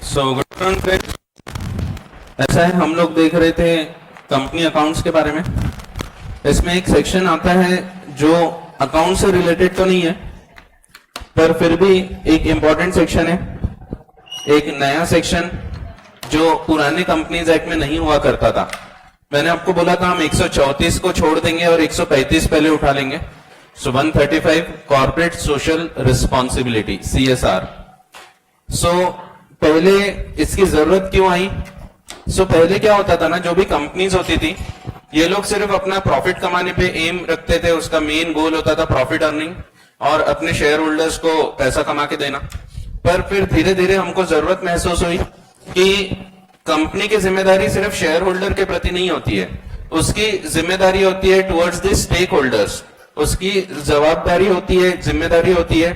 So good afternoon friends. ऐसा है, हम लोग देख रहे थे कंपनी अकाउंट्स के बारे में। इसमें एक सेक्शन आता है जो अकाउंट से रिलेटेड तो नहीं है, पर फिर भी एक इंपॉर्टेंट सेक्शन है, एक नया सेक्शन जो पुराने कंपनीज एक्ट में नहीं हुआ करता था। मैंने आपको बोला था हम 134 को छोड़ देंगे और 135 पहले उठा लेंगे। सो 135 कॉर्पोरेट सोशल रिस्पॉन्सिबिलिटी, CSR। सो पहले इसकी जरूरत क्यों आई? पहले क्या होता था ना, जो भी कंपनीज होती थी ये लोग सिर्फ अपना प्रॉफिट कमाने पे एम रखते थे। उसका मेन गोल होता था प्रॉफिट अर्निंग और अपने शेयर होल्डर्स को पैसा कमा के देना। पर फिर धीरे धीरे हमको जरूरत महसूस हुई कि कंपनी की जिम्मेदारी सिर्फ शेयर होल्डर के प्रति नहीं होती है, उसकी जिम्मेदारी होती है टुवर्ड्स द स्टेक होल्डर्स। उसकी जवाबदारी होती है, जिम्मेदारी होती है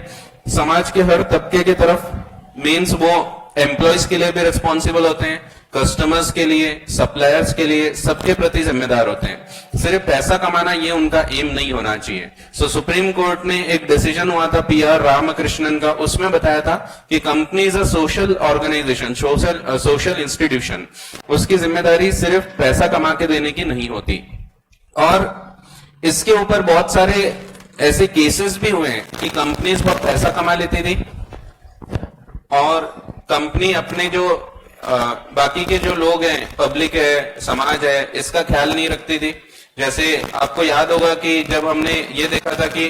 समाज के हर तबके की तरफ। मीन्स वो एम्प्लॉयज के लिए भी रिस्पॉन्सिबल होते हैं, कस्टमर्स के लिए, सप्लायर्स के लिए, सबके प्रति जिम्मेदार होते हैं। सिर्फ पैसा कमाना ये उनका एम नहीं होना चाहिए। सुप्रीम कोर्ट ने एक डिसीजन हुआ था PR रामकृष्णन का, उसमें बताया था कि company is a social organization, social institution. उसकी जिम्मेदारी सिर्फ पैसा कमा के देने की नहीं होती। और इसके ऊपर बहुत सारे ऐसे केसेस भी हुए हैं कि कंपनीज बहुत पैसा कमा लेती थी और कंपनी अपने जो बाकी के जो लोग हैं, पब्लिक है, समाज है, इसका ख्याल नहीं रखती थी। जैसे आपको याद होगा कि जब हमने ये देखा था कि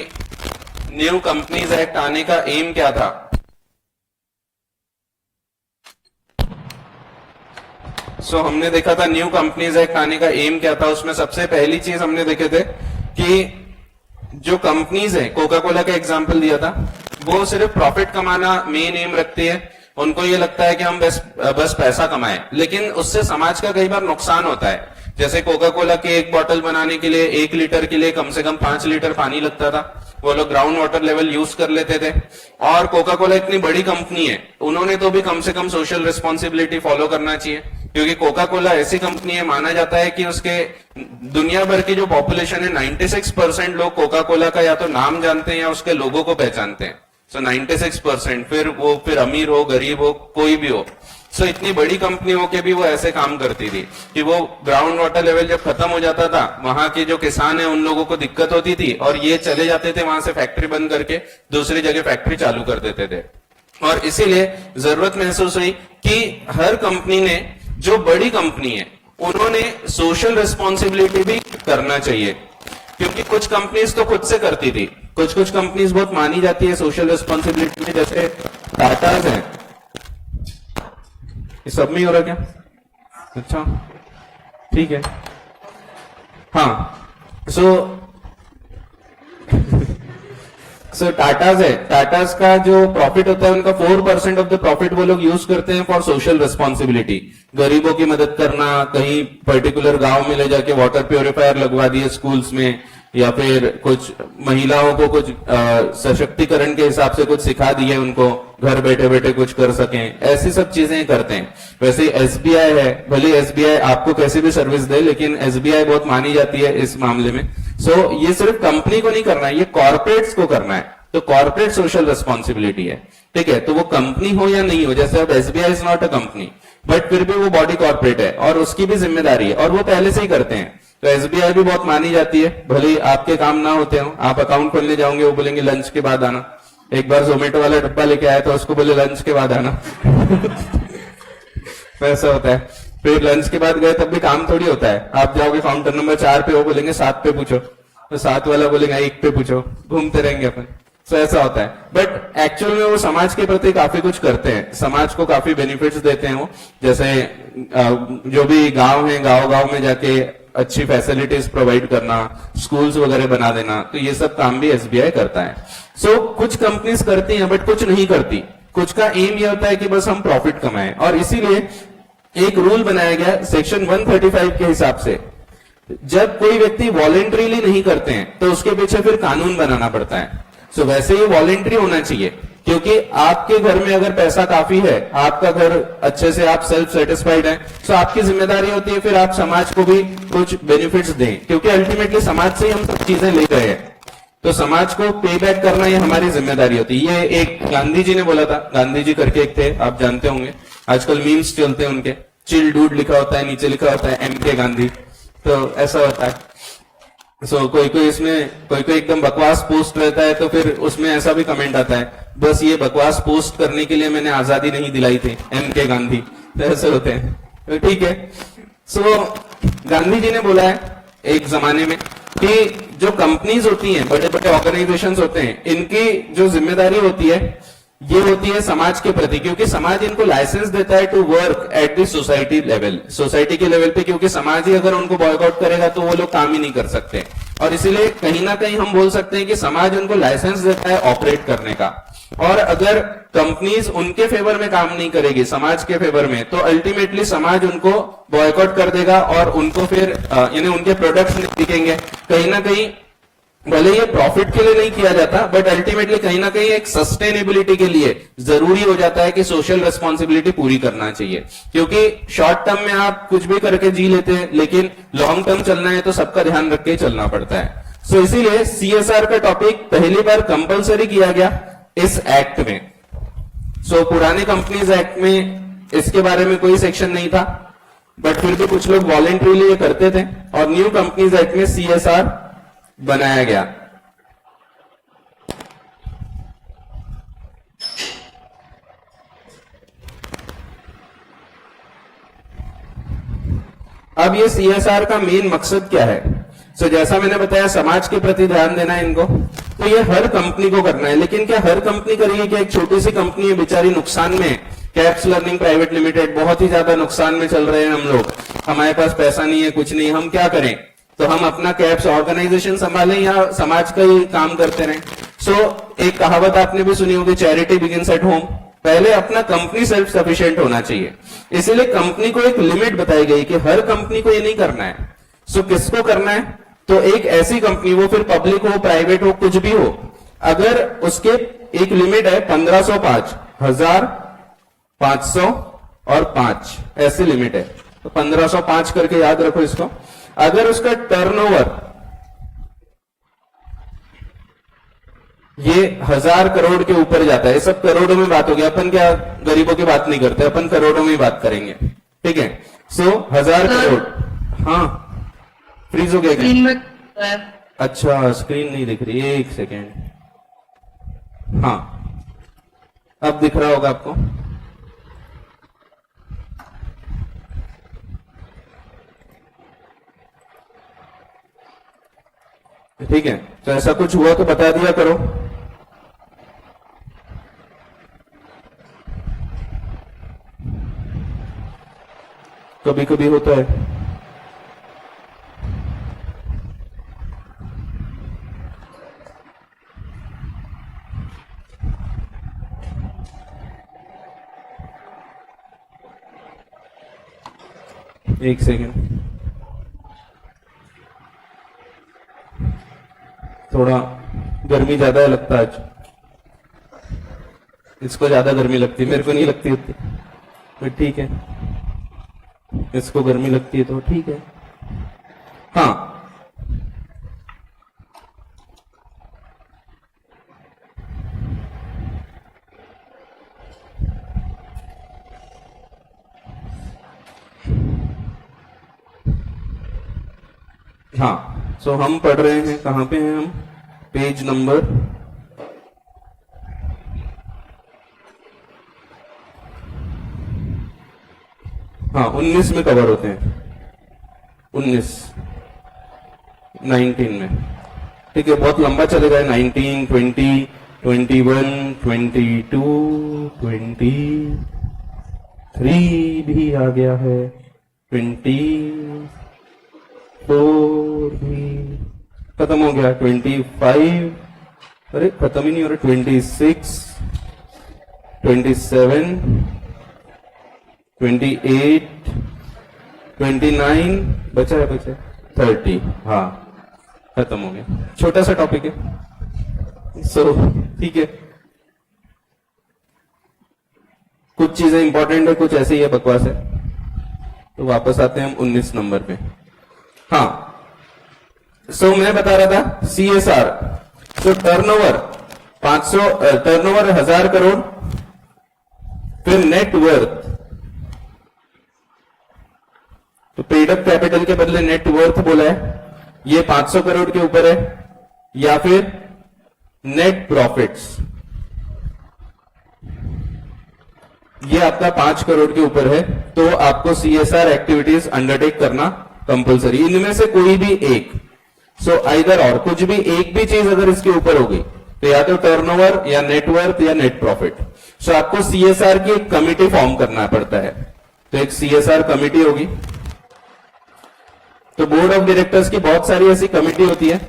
न्यू कंपनीज एक्ट आने का एम क्या था। हमने देखा था न्यू कंपनीज एक्ट आने का एम क्या था। उसमें सबसे पहली चीज हमने देखे थे कि जो कंपनीज है, कोका कोला का एग्जाम्पल दिया था, वो सिर्फ प्रॉफिट कमाना मेन एम रखती है। उनको ये लगता है कि हम बस पैसा कमाएं, लेकिन उससे समाज का कई बार नुकसान होता है। जैसे कोका कोला की एक बोतल बनाने के लिए 1 लीटर के लिए कम से कम 5 लीटर पानी लगता था। वो लोग ग्राउंड वाटर लेवल यूज कर लेते थे। और कोका कोला इतनी बड़ी कंपनी है, उन्होंने तो भी कम से कम सोशल रिस्पॉन्सिबिलिटी फॉलो करना चाहिए, क्योंकि कोका कोला ऐसी कंपनी है, माना जाता है कि उसके दुनिया भर की जो पॉपुलेशन है 96% लोग कोका कोला का या तो नाम जानते हैं या उसके लोगों को पहचानते हैं। 96%, फिर अमीर हो, गरीब हो, कोई भी हो। इतनी बड़ी कंपनी हो के भी वो ऐसे काम करती थी कि वो ग्राउंड वाटर लेवल जब खत्म हो जाता था, वहां के जो किसान है उन लोगों को दिक्कत होती थी और ये चले जाते थे वहां से फैक्ट्री बंद करके दूसरी जगह फैक्ट्री चालू कर देते थे। और इसीलिए जरूरत महसूस हुई कि हर कंपनी ने, जो बड़ी कंपनी है, उन्होंने सोशल रिस्पॉन्सिबिलिटी भी करना चाहिए। क्योंकि कुछ कंपनीज तो खुद से करती थी, कुछ कंपनीज बहुत मानी जाती है सोशल रिस्पॉन्सिबिलिटी में, जैसे टाटाज है। ये सब में हो रहा क्या? अच्छा, ठीक है। हाँ, टाटाज है। टाटाज का जो प्रॉफिट होता है, उनका 4% ऑफ द प्रॉफिट वो लोग यूज करते हैं फॉर सोशल रिस्पॉन्सिबिलिटी। गरीबों की मदद करना, कहीं पर्टिकुलर गांव में ले जाके वाटर प्योरीफायर लगवा दिए स्कूल्स में, या फिर कुछ महिलाओं को कुछ सशक्तिकरण के हिसाब से कुछ सिखा दिए, उनको घर बैठे बैठे कुछ कर सकें, ऐसी सब चीजें करते हैं। वैसे SBI है, भले SBI आपको कैसी भी सर्विस दे, लेकिन SBI बहुत मानी जाती है इस मामले में। ये सिर्फ कंपनी को नहीं करना है, ये कॉर्पोरेट्स को करना है। तो कॉर्पोरेट सोशल रिस्पॉन्सिबिलिटी है, ठीक है। तो वो कंपनी हो या नहीं हो, जैसे अब SBI is not a company, but फिर भी वो बॉडी कॉर्पोरेट है और उसकी भी जिम्मेदारी है और वो पहले से ही करते हैं। तो SBI भी बहुत मानी जाती है, भले ही आपके काम ना होते हो। आप अकाउंट खोलने जाओगे, वो बोलेंगे लंच के बाद आना। एक बार जोमेटो वाला डब्बा लेके आया तो उसको बोले लंच के बाद आना। वैसा होता है। फिर लंच के बाद गए तब भी काम थोड़ी होता है। आप जाओगे काउंटर नंबर 4 पे, वो बोलेंगे 7 पे पूछो, तो 7 वाला बोलेंगे 1 पे पूछो, घूमते रहेंगे अपन। ऐसा होता है। बट एक्चुअल में वो समाज के प्रति काफी कुछ करते हैं, समाज को काफी बेनिफिट्स देते हैं वो। जैसे जो भी गांव है, गांव में जाके अच्छी फैसिलिटीज प्रोवाइड करना, स्कूल्स वगैरह बना देना, तो ये सब काम भी SBI करता है। कुछ कंपनीज करती हैं बट कुछ नहीं करती। कुछ का एम ये होता है कि बस हम प्रॉफिट कमाएं, और इसीलिए एक रूल बनाया गया सेक्शन 135 के हिसाब से। जब कोई व्यक्ति वॉलेंट्रीली नहीं करते हैं तो उसके पीछे फिर कानून बनाना पड़ता है। वैसे ये वॉलेंट्री होना चाहिए, क्योंकि आपके घर में अगर पैसा काफी है, आपका घर अच्छे से, आप सेल्फ सेटिस्फाइड है, तो आपकी जिम्मेदारी होती है फिर आप समाज को भी कुछ बेनिफिट्स दें, क्योंकि अल्टीमेटली समाज से ही हम सब चीजें ले रहे हैं। तो समाज को पे बैक करना ये हमारी जिम्मेदारी होती है। ये एक गांधी जी ने बोला था, गांधी जी करके एक थे, आप जानते होंगे। आजकल मीम्स चलते हैं उनके, चिल डूड लिखा होता है, नीचे लिखा होता है MK गांधी, तो ऐसा होता है। कोई कोई इसमें कोई कोई एकदम बकवास पोस्ट रहता है तो फिर उसमें ऐसा भी कमेंट आता है, बस ये बकवास पोस्ट करने के लिए मैंने आजादी नहीं दिलाई थी, MK गांधी, तो ऐसे होते हैं। तो ठीक है, गांधी जी ने बोला है एक जमाने में कि जो कंपनीज होती हैं, बड़े बड़े ऑर्गेनाइजेशंस होते हैं, इनकी जो जिम्मेदारी होती है ये होती है समाज के प्रति, क्योंकि समाज इनको लाइसेंस देता है to work at the society level, society के लेवल पे, क्योंकि समाज ही अगर उनको बॉयकॉट करेगा तो वो लोग काम ही नहीं कर सकते। और इसीलिए कहीं ना कहीं हम बोल सकते हैं कि समाज उनको लाइसेंस देता है ऑपरेट करने का। और अगर कंपनीज उनके फेवर में काम नहीं करेगी, समाज के फेवर में, तो अल्टीमेटली समाज उनको बॉयकॉट कर देगा और उनको फिर यानी उनके प्रोडक्ट्स नहीं दिखेंगे। कहीं ना कहीं भले ये प्रॉफिट के लिए नहीं किया जाता, बट अल्टीमेटली कहीं ना कहीं एक सस्टेनेबिलिटी के लिए जरूरी हो जाता है कि सोशल रिस्पॉन्सिबिलिटी पूरी करना चाहिए, क्योंकि शॉर्ट टर्म में आप कुछ भी करके जी लेते हैं, लेकिन लॉन्ग टर्म चलना है तो सबका ध्यान रख के चलना पड़ता है। इसीलिए CSR का टॉपिक पहली बार कंपलसरी किया गया इस एक्ट में। पुराने कंपनीज एक्ट में इसके बारे में कोई सेक्शन नहीं था, बट फिर भी कुछ लोग वॉलेंट्रीली ये करते थे, और न्यू कंपनीज एक्ट में CSR बनाया गया। अब ये CSR का मेन मकसद क्या है? जैसा मैंने बताया, समाज के प्रति ध्यान देना है इनको, तो ये हर कंपनी को करना है। लेकिन क्या हर कंपनी करेगी? क्या एक छोटी सी कंपनी है, बेचारी नुकसान में, कैप्स लर्निंग प्राइवेट लिमिटेड, बहुत ही ज्यादा नुकसान में चल रहे हैं हम लोग, हमारे पास पैसा नहीं है, कुछ नहीं, हम क्या करें? तो हम अपना कैप्स ऑर्गेनाइजेशन संभालें या समाज का ही काम करते रहें? एक कहावत आपने भी सुनी होगी, चैरिटी बिगिंस एट होम। पहले अपना कंपनी सेल्फ सफिशिएंट होना चाहिए, इसीलिए कंपनी को एक लिमिट बताई गई कि हर कंपनी को ये नहीं करना है। किसको करना है? तो एक ऐसी कंपनी, वो फिर पब्लिक हो, प्राइवेट हो, कुछ भी हो, अगर उसके एक लिमिट है 1505, 1000, 500 और 5, ऐसी लिमिट है, तो 1505 करके याद रखो इसको। अगर उसका टर्नओवर ये 1000 करोड़ के ऊपर जाता है, सब करोड़ों में बात होगी, अपन क्या गरीबों की बात नहीं करते, अपन करोड़ों में ही बात करेंगे, ठीक है? 1000 करोड़। हाँ, फ्रीज हो गया क्या? अच्छा, स्क्रीन नहीं दिख रही, एक सेकेंड। हाँ, अब दिख रहा होगा आपको। ठीक है, तो ऐसा कुछ हुआ तो बता दिया करो। कभी कभी होता है। एक सेकेंड, थोड़ा गर्मी ज्यादा लगता है आज, इसको ज्यादा गर्मी लगती है, मेरे को नहीं लगती उतनी, तो ठीक है, इसको गर्मी लगती है तो ठीक है। हाँ, हाँ, हम पढ़ रहे हैं, कहां पे हैं हम? पेज नंबर 19 में कवर होते हैं, 19, 19 में, ठीक है, बहुत लंबा चलेगा, 19, 20, 21, 22, 23 भी आ गया है, 24 भी खत्म हो गया, 25, अरे खत्म ही नहीं हो रहा, 26, 27, 28, 29 बचा है, 30, हाँ खत्म हो गया। छोटा सा टॉपिक है, ठीक है, कुछ चीजें इंपॉर्टेंट है, कुछ ऐसे ही है, बकवास है। तो वापस आते हैं हम 19 नंबर पे। हाँ, मैं बता रहा था CSR, टर्नओवर 500, टर्नओवर 1000 करोड़, फिर नेट वर्थ तो पेड अप कैपिटल के बदले नेट वर्थ बोला है, ये 500 करोड़ के ऊपर है, या फिर नेट प्रॉफिट्स ये आपका 5 करोड़ के ऊपर है, तो आपको सीएसआर एक्टिविटीज अंडरटेक करना कंपलसरी, इनमें से कोई भी एक। सो आइदर और, कुछ भी एक भी चीज अगर इसके ऊपर हो गई तो या तो टर्नओवर या नेटवर्थ या नेट प्रॉफिट। सो आपको सीएसआर की एक कमिटी फॉर्म करना पड़ता है, तो एक सीएसआर कमिटी होगी। तो बोर्ड ऑफ डायरेक्टर्स की बहुत सारी ऐसी कमिटी होती है,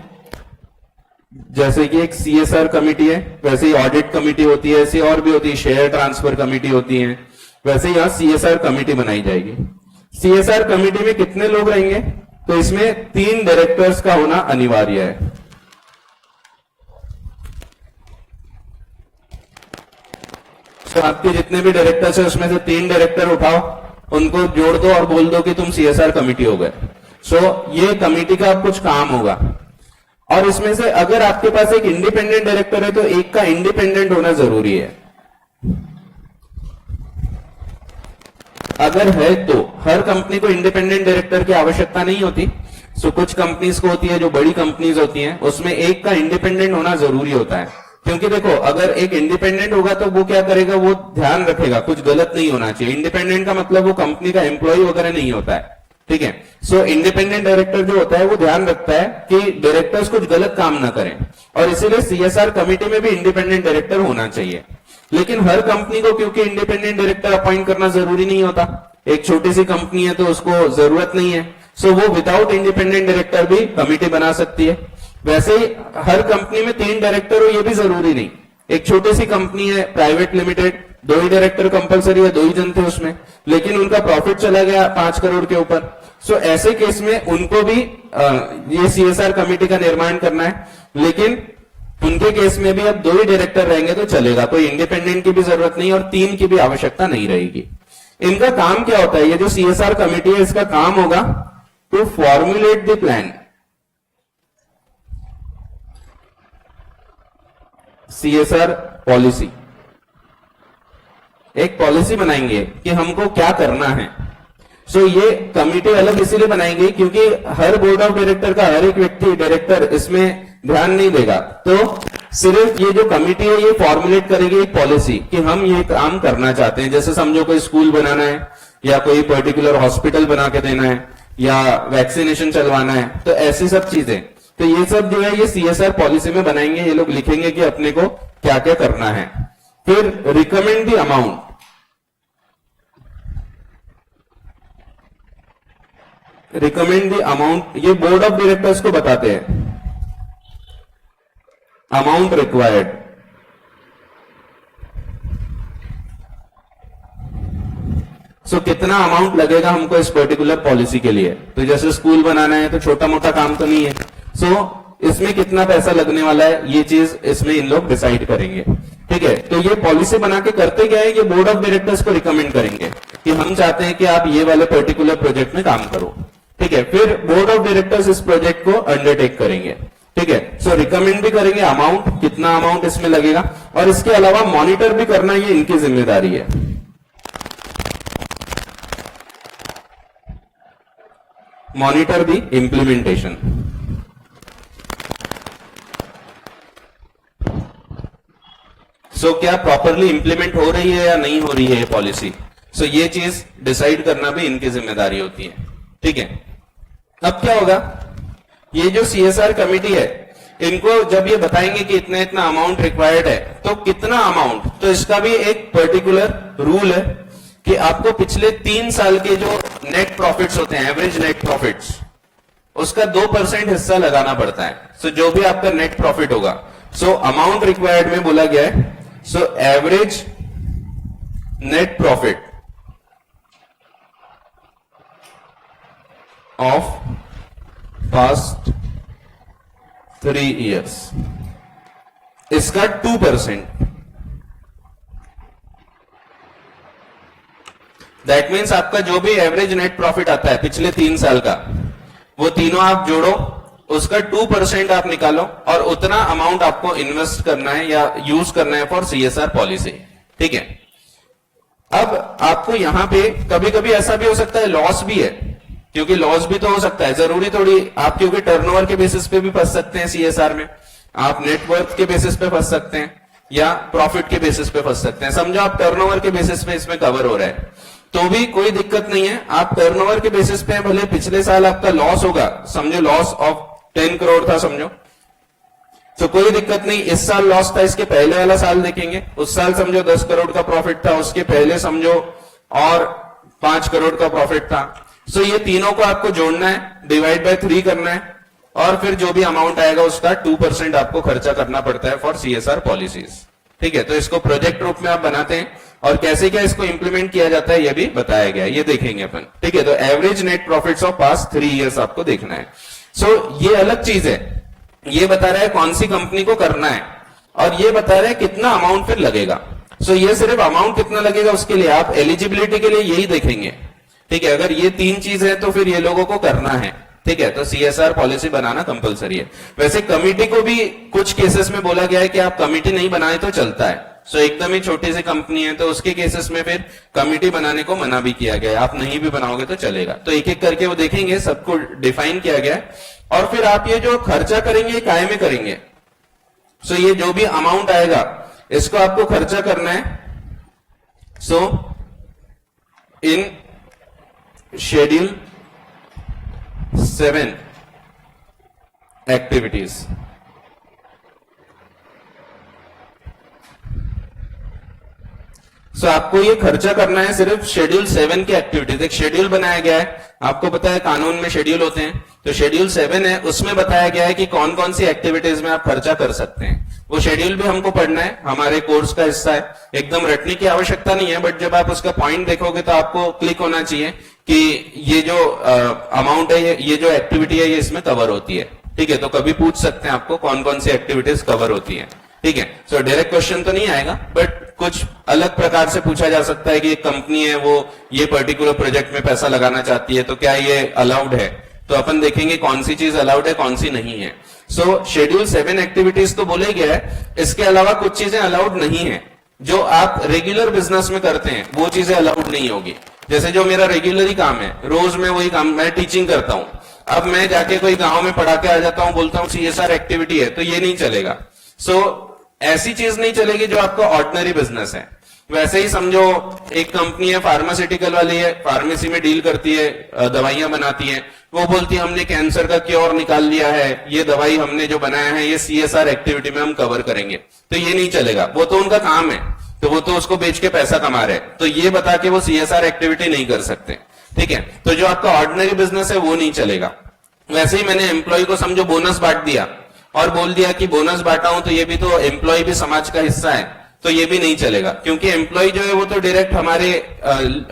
जैसे कि एक सीएसआर कमिटी है, वैसे ही ऑडिट कमिटी होती है, ऐसी और भी होती है, शेयर ट्रांसफर कमिटी होती है, वैसे ही यहां सीएसआर कमिटी बनाई जाएगी। सीएसआर कमिटी में कितने लोग रहेंगे, तो इसमें 3 डायरेक्टर्स का होना अनिवार्य है। तो आपके जितने भी डायरेक्टर्स है उसमें से 3 डायरेक्टर उठाओ, उनको जोड़ दो और बोल दो कि तुम सीएसआर कमिटी हो गए। सो ये कमिटी का कुछ काम होगा, और इसमें से अगर आपके पास एक इंडिपेंडेंट डायरेक्टर है तो एक का इंडिपेंडेंट होना जरूरी है। अगर है तो हर कंपनी को इंडिपेंडेंट डायरेक्टर की आवश्यकता नहीं होती। सो कुछ कंपनीज को होती है, जो बड़ी कंपनीज होती हैं उसमें एक का इंडिपेंडेंट होना जरूरी होता है, क्योंकि देखो अगर एक इंडिपेंडेंट होगा तो वो क्या करेगा, वो ध्यान रखेगा कुछ गलत नहीं होना चाहिए। इंडिपेंडेंट का मतलब वो कंपनी का एम्प्लॉय वगैरह नहीं होता है, ठीक है। सो इंडिपेंडेंट डायरेक्टर जो होता है वो ध्यान रखता है कि डायरेक्टर्स कुछ गलत काम ना करें, और इसीलिए सीएसआर कमिटी में भी इंडिपेंडेंट डायरेक्टर होना चाहिए। लेकिन हर कंपनी को क्योंकि इंडिपेंडेंट डायरेक्टर अपॉइंट करना जरूरी नहीं होता, एक छोटी सी कंपनी है तो उसको जरूरत नहीं है, सो वो विदाउट इंडिपेंडेंट डायरेक्टर भी कमिटी बना सकती है। वैसे ही हर कंपनी में 3 डायरेक्टर हो ये भी जरूरी नहीं, एक छोटी सी कंपनी है प्राइवेट लिमिटेड, 2 ही डायरेक्टर कंपलसरी है, 2 ही जन थे उसमें, लेकिन उनका प्रॉफिट चला गया 5 करोड़ के ऊपर। सो ऐसे केस में उनको भी ये सीएसआर कमिटी का निर्माण करना है, लेकिन उनके केस में भी अब 2 ही डायरेक्टर रहेंगे तो चलेगा, कोई इंडिपेंडेंट की भी जरूरत नहीं और 3 की भी आवश्यकता नहीं रहेगी। इनका काम क्या होता है, ये जो सीएसआर कमिटी है इसका काम होगा to formulate the plan. CSR policy, एक पॉलिसी बनाएंगे कि हमको क्या करना है। सो ये कमिटी अलग इसीलिए बनाई गई क्योंकि हर बोर्ड ऑफ डायरेक्टर का हर एक व्यक्ति डायरेक्टर इसमें ध्यान नहीं देगा, तो सिर्फ ये जो कमिटी है ये फॉर्मुलेट करेगी एक पॉलिसी कि हम ये काम करना चाहते हैं। जैसे समझो कोई स्कूल बनाना है, या कोई पर्टिकुलर हॉस्पिटल बना के देना है, या वैक्सीनेशन चलवाना है, तो ऐसी सब चीजें, तो ये सब जो है ये सीएसआर पॉलिसी में बनाएंगे, ये लोग लिखेंगे कि अपने को क्या क्या करना है। फिर recommend the amount, recommend the amount ये बोर्ड ऑफ डायरेक्टर्स को बताते हैं, अमाउंट रिक्वायर्ड। सो कितना अमाउंट लगेगा हमको इस पर्टिकुलर पॉलिसी के लिए, तो जैसे स्कूल बनाना है तो छोटा मोटा काम तो नहीं है, सो इसमें कितना पैसा लगने वाला है ये चीज इसमें इन लोग डिसाइड करेंगे, ठीक है। तो ये पॉलिसी बना के करते क्या है, ये बोर्ड ऑफ डायरेक्टर्स को रिकमेंड करेंगे कि हम चाहते हैं कि आप ये वाले पर्टिकुलर प्रोजेक्ट में काम करो, ठीक है। फिर बोर्ड ऑफ डायरेक्टर्स इस प्रोजेक्ट को अंडरटेक करेंगे, ठीक है। सो रिकमेंड भी करेंगे अमाउंट, कितना अमाउंट इसमें लगेगा, और इसके अलावा मॉनिटर भी करना ये इनकी जिम्मेदारी है। मॉनिटर दी इंप्लीमेंटेशन, सो क्या प्रॉपरली इंप्लीमेंट हो रही है या नहीं हो रही है ये पॉलिसी, सो ये चीज डिसाइड करना भी इनकी जिम्मेदारी होती है, ठीक है। अब क्या होगा, ये जो सीएसआर कमिटी है इनको जब ये बताएंगे कि इतना इतना अमाउंट रिक्वायर्ड है, तो कितना अमाउंट, तो इसका भी एक पर्टिकुलर रूल है कि आपको पिछले 3 साल के जो नेट प्रॉफिट्स होते हैं, एवरेज नेट प्रॉफिट्स, उसका 2% हिस्सा लगाना पड़ता है। सो जो भी आपका नेट प्रॉफिट होगा, सो अमाउंट रिक्वायर्ड में बोला गया है, so average net profit of past 3 years, इसका 2%। दैट मीन्स आपका जो भी एवरेज नेट प्रॉफिट आता है पिछले 3 साल का, वो तीनों आप जोड़ो, उसका 2% आप निकालो, और उतना अमाउंट आपको इन्वेस्ट करना है या यूज करना है फॉर सीएसआर पॉलिसी, ठीक है। अब आपको यहां पे कभी कभी ऐसा भी हो सकता है लॉस भी है, क्योंकि लॉस भी तो हो सकता है, जरूरी थोड़ी आप, क्योंकि टर्नओवर के बेसिस पे भी फंस सकते हैं सीएसआर में, आप नेटवर्थ के बेसिस पे फंस सकते हैं या प्रॉफिट के बेसिस पे फंस सकते हैं। समझो आप टर्नओवर के बेसिस पे इसमें कवर हो रहा है तो भी कोई दिक्कत नहीं है, आप टर्नओवर के बेसिस पे भले पिछले साल आपका लॉस होगा, समझो लॉस ऑफ 10 करोड़ था समझो, तो कोई दिक्कत नहीं, इस साल लॉस था, इसके पहले वाला साल देखेंगे, उस साल समझो 10 करोड़ का प्रॉफिट था, उसके पहले समझो और 5 करोड़ का प्रॉफिट था। सो ये तीनों को आपको जोड़ना है, डिवाइड बाय 3 करना है, और फिर जो भी अमाउंट आएगा उसका 2% आपको खर्चा करना पड़ता है फॉर सीएसआर पॉलिसीज। ठीक है, तो इसको प्रोजेक्ट रूप में आप बनाते हैं और कैसे क्या इसको इंप्लीमेंट किया जाता है ये भी बताया गया है, ये देखेंगे अपन। ठीक है, तो average net profits of past 3 years आपको देखना है। सो ये अलग चीज है, ये बता रहा है कौन सी कंपनी को करना है और ये बता रहा है कितना अमाउंट फिर लगेगा। सो ये सिर्फ अमाउंट कितना लगेगा उसके लिए आप एलिजिबिलिटी के लिए यही देखेंगे। ठीक है, अगर ये 3 चीज है तो फिर ये लोगों को करना है। ठीक है, तो सीएसआर पॉलिसी बनाना कंपलसरी है। वैसे कमिटी को भी कुछ केसेस में बोला गया है कि आप कमिटी नहीं बनाए तो चलता है। सो एकदम ही छोटी सी कंपनी है तो उसके केसेस में फिर कमिटी बनाने को मना भी किया गया है, आप नहीं भी बनाओगे तो चलेगा। तो एक एक करके वो देखेंगे, सबको डिफाइन किया गया है। और फिर आप ये जो खर्चा करेंगे काय में करेंगे, सो ये जो भी अमाउंट आएगा इसको आपको खर्चा करना है। सो इन शेड्यूल 7 एक्टिविटीज, सो आपको ये खर्चा करना है सिर्फ शेड्यूल 7 की एक्टिविटीज। एक शेड्यूल बनाया गया है, आपको पता है कानून में शेड्यूल होते हैं, तो शेड्यूल 7 है, उसमें बताया गया है कि कौन कौन सी एक्टिविटीज में आप खर्चा कर सकते हैं। वो शेड्यूल भी हमको पढ़ना है, हमारे कोर्स का हिस्सा है, एकदम रटने की आवश्यकता नहीं है, बट जब आप उसका पॉइंट देखोगे तो आपको क्लिक होना चाहिए कि ये जो अमाउंट है, ये जो एक्टिविटी है, ये इसमें कवर होती है। ठीक है, तो कभी पूछ सकते हैं आपको कौन कौन सी एक्टिविटीज कवर होती है। ठीक है, सो डायरेक्ट क्वेश्चन तो नहीं आएगा, बट कुछ अलग प्रकार से पूछा जा सकता है कि एक कंपनी है वो ये पर्टिकुलर प्रोजेक्ट में पैसा लगाना चाहती है, तो क्या ये अलाउड है, तो अपन देखेंगे कौन सी चीज अलाउड है कौन सी नहीं है। सो शेड्यूल 7 एक्टिविटीज तो बोले गया है, इसके अलावा कुछ चीजें अलाउड नहीं है जो आप रेगुलर बिजनेस में करते हैं, वो चीजें अलाउड नहीं होगी। जैसे जो मेरा रेगुलर ही काम है, रोज मैं वही काम, मैं टीचिंग करता हूं, अब मैं जाके कोई गांव में पढ़ा के आ जाता हूं, बोलता हूं सीएसआर एक्टिविटी है, तो ये नहीं चलेगा। सो ऐसी चीज नहीं चलेगी जो आपका ऑर्डिनरी बिजनेस है। वैसे ही समझो एक कंपनी है फार्मास्यूटिकल वाली है, फार्मेसी में डील करती है, दवाइयां बनाती है, वो बोलती है हमने कैंसर का क्योर निकाल लिया है, ये दवाई हमने जो बनाया है ये सीएसआर एक्टिविटी में हम कवर करेंगे, तो ये नहीं चलेगा। वो तो उनका काम है, तो वो तो उसको बेच के पैसा कमा रहे, तो ये बता के वो सीएसआर एक्टिविटी नहीं कर सकते। ठीक है, तो जो आपका ऑर्डिनरी बिजनेस है वो नहीं चलेगा। वैसे ही मैंने एम्प्लॉय को समझो बोनस बांट दिया और बोल दिया कि बोनस बांटा हूं तो ये भी तो एम्प्लॉय भी समाज का हिस्सा है, तो ये भी नहीं चलेगा, क्योंकि एम्प्लॉय जो है वो तो डायरेक्ट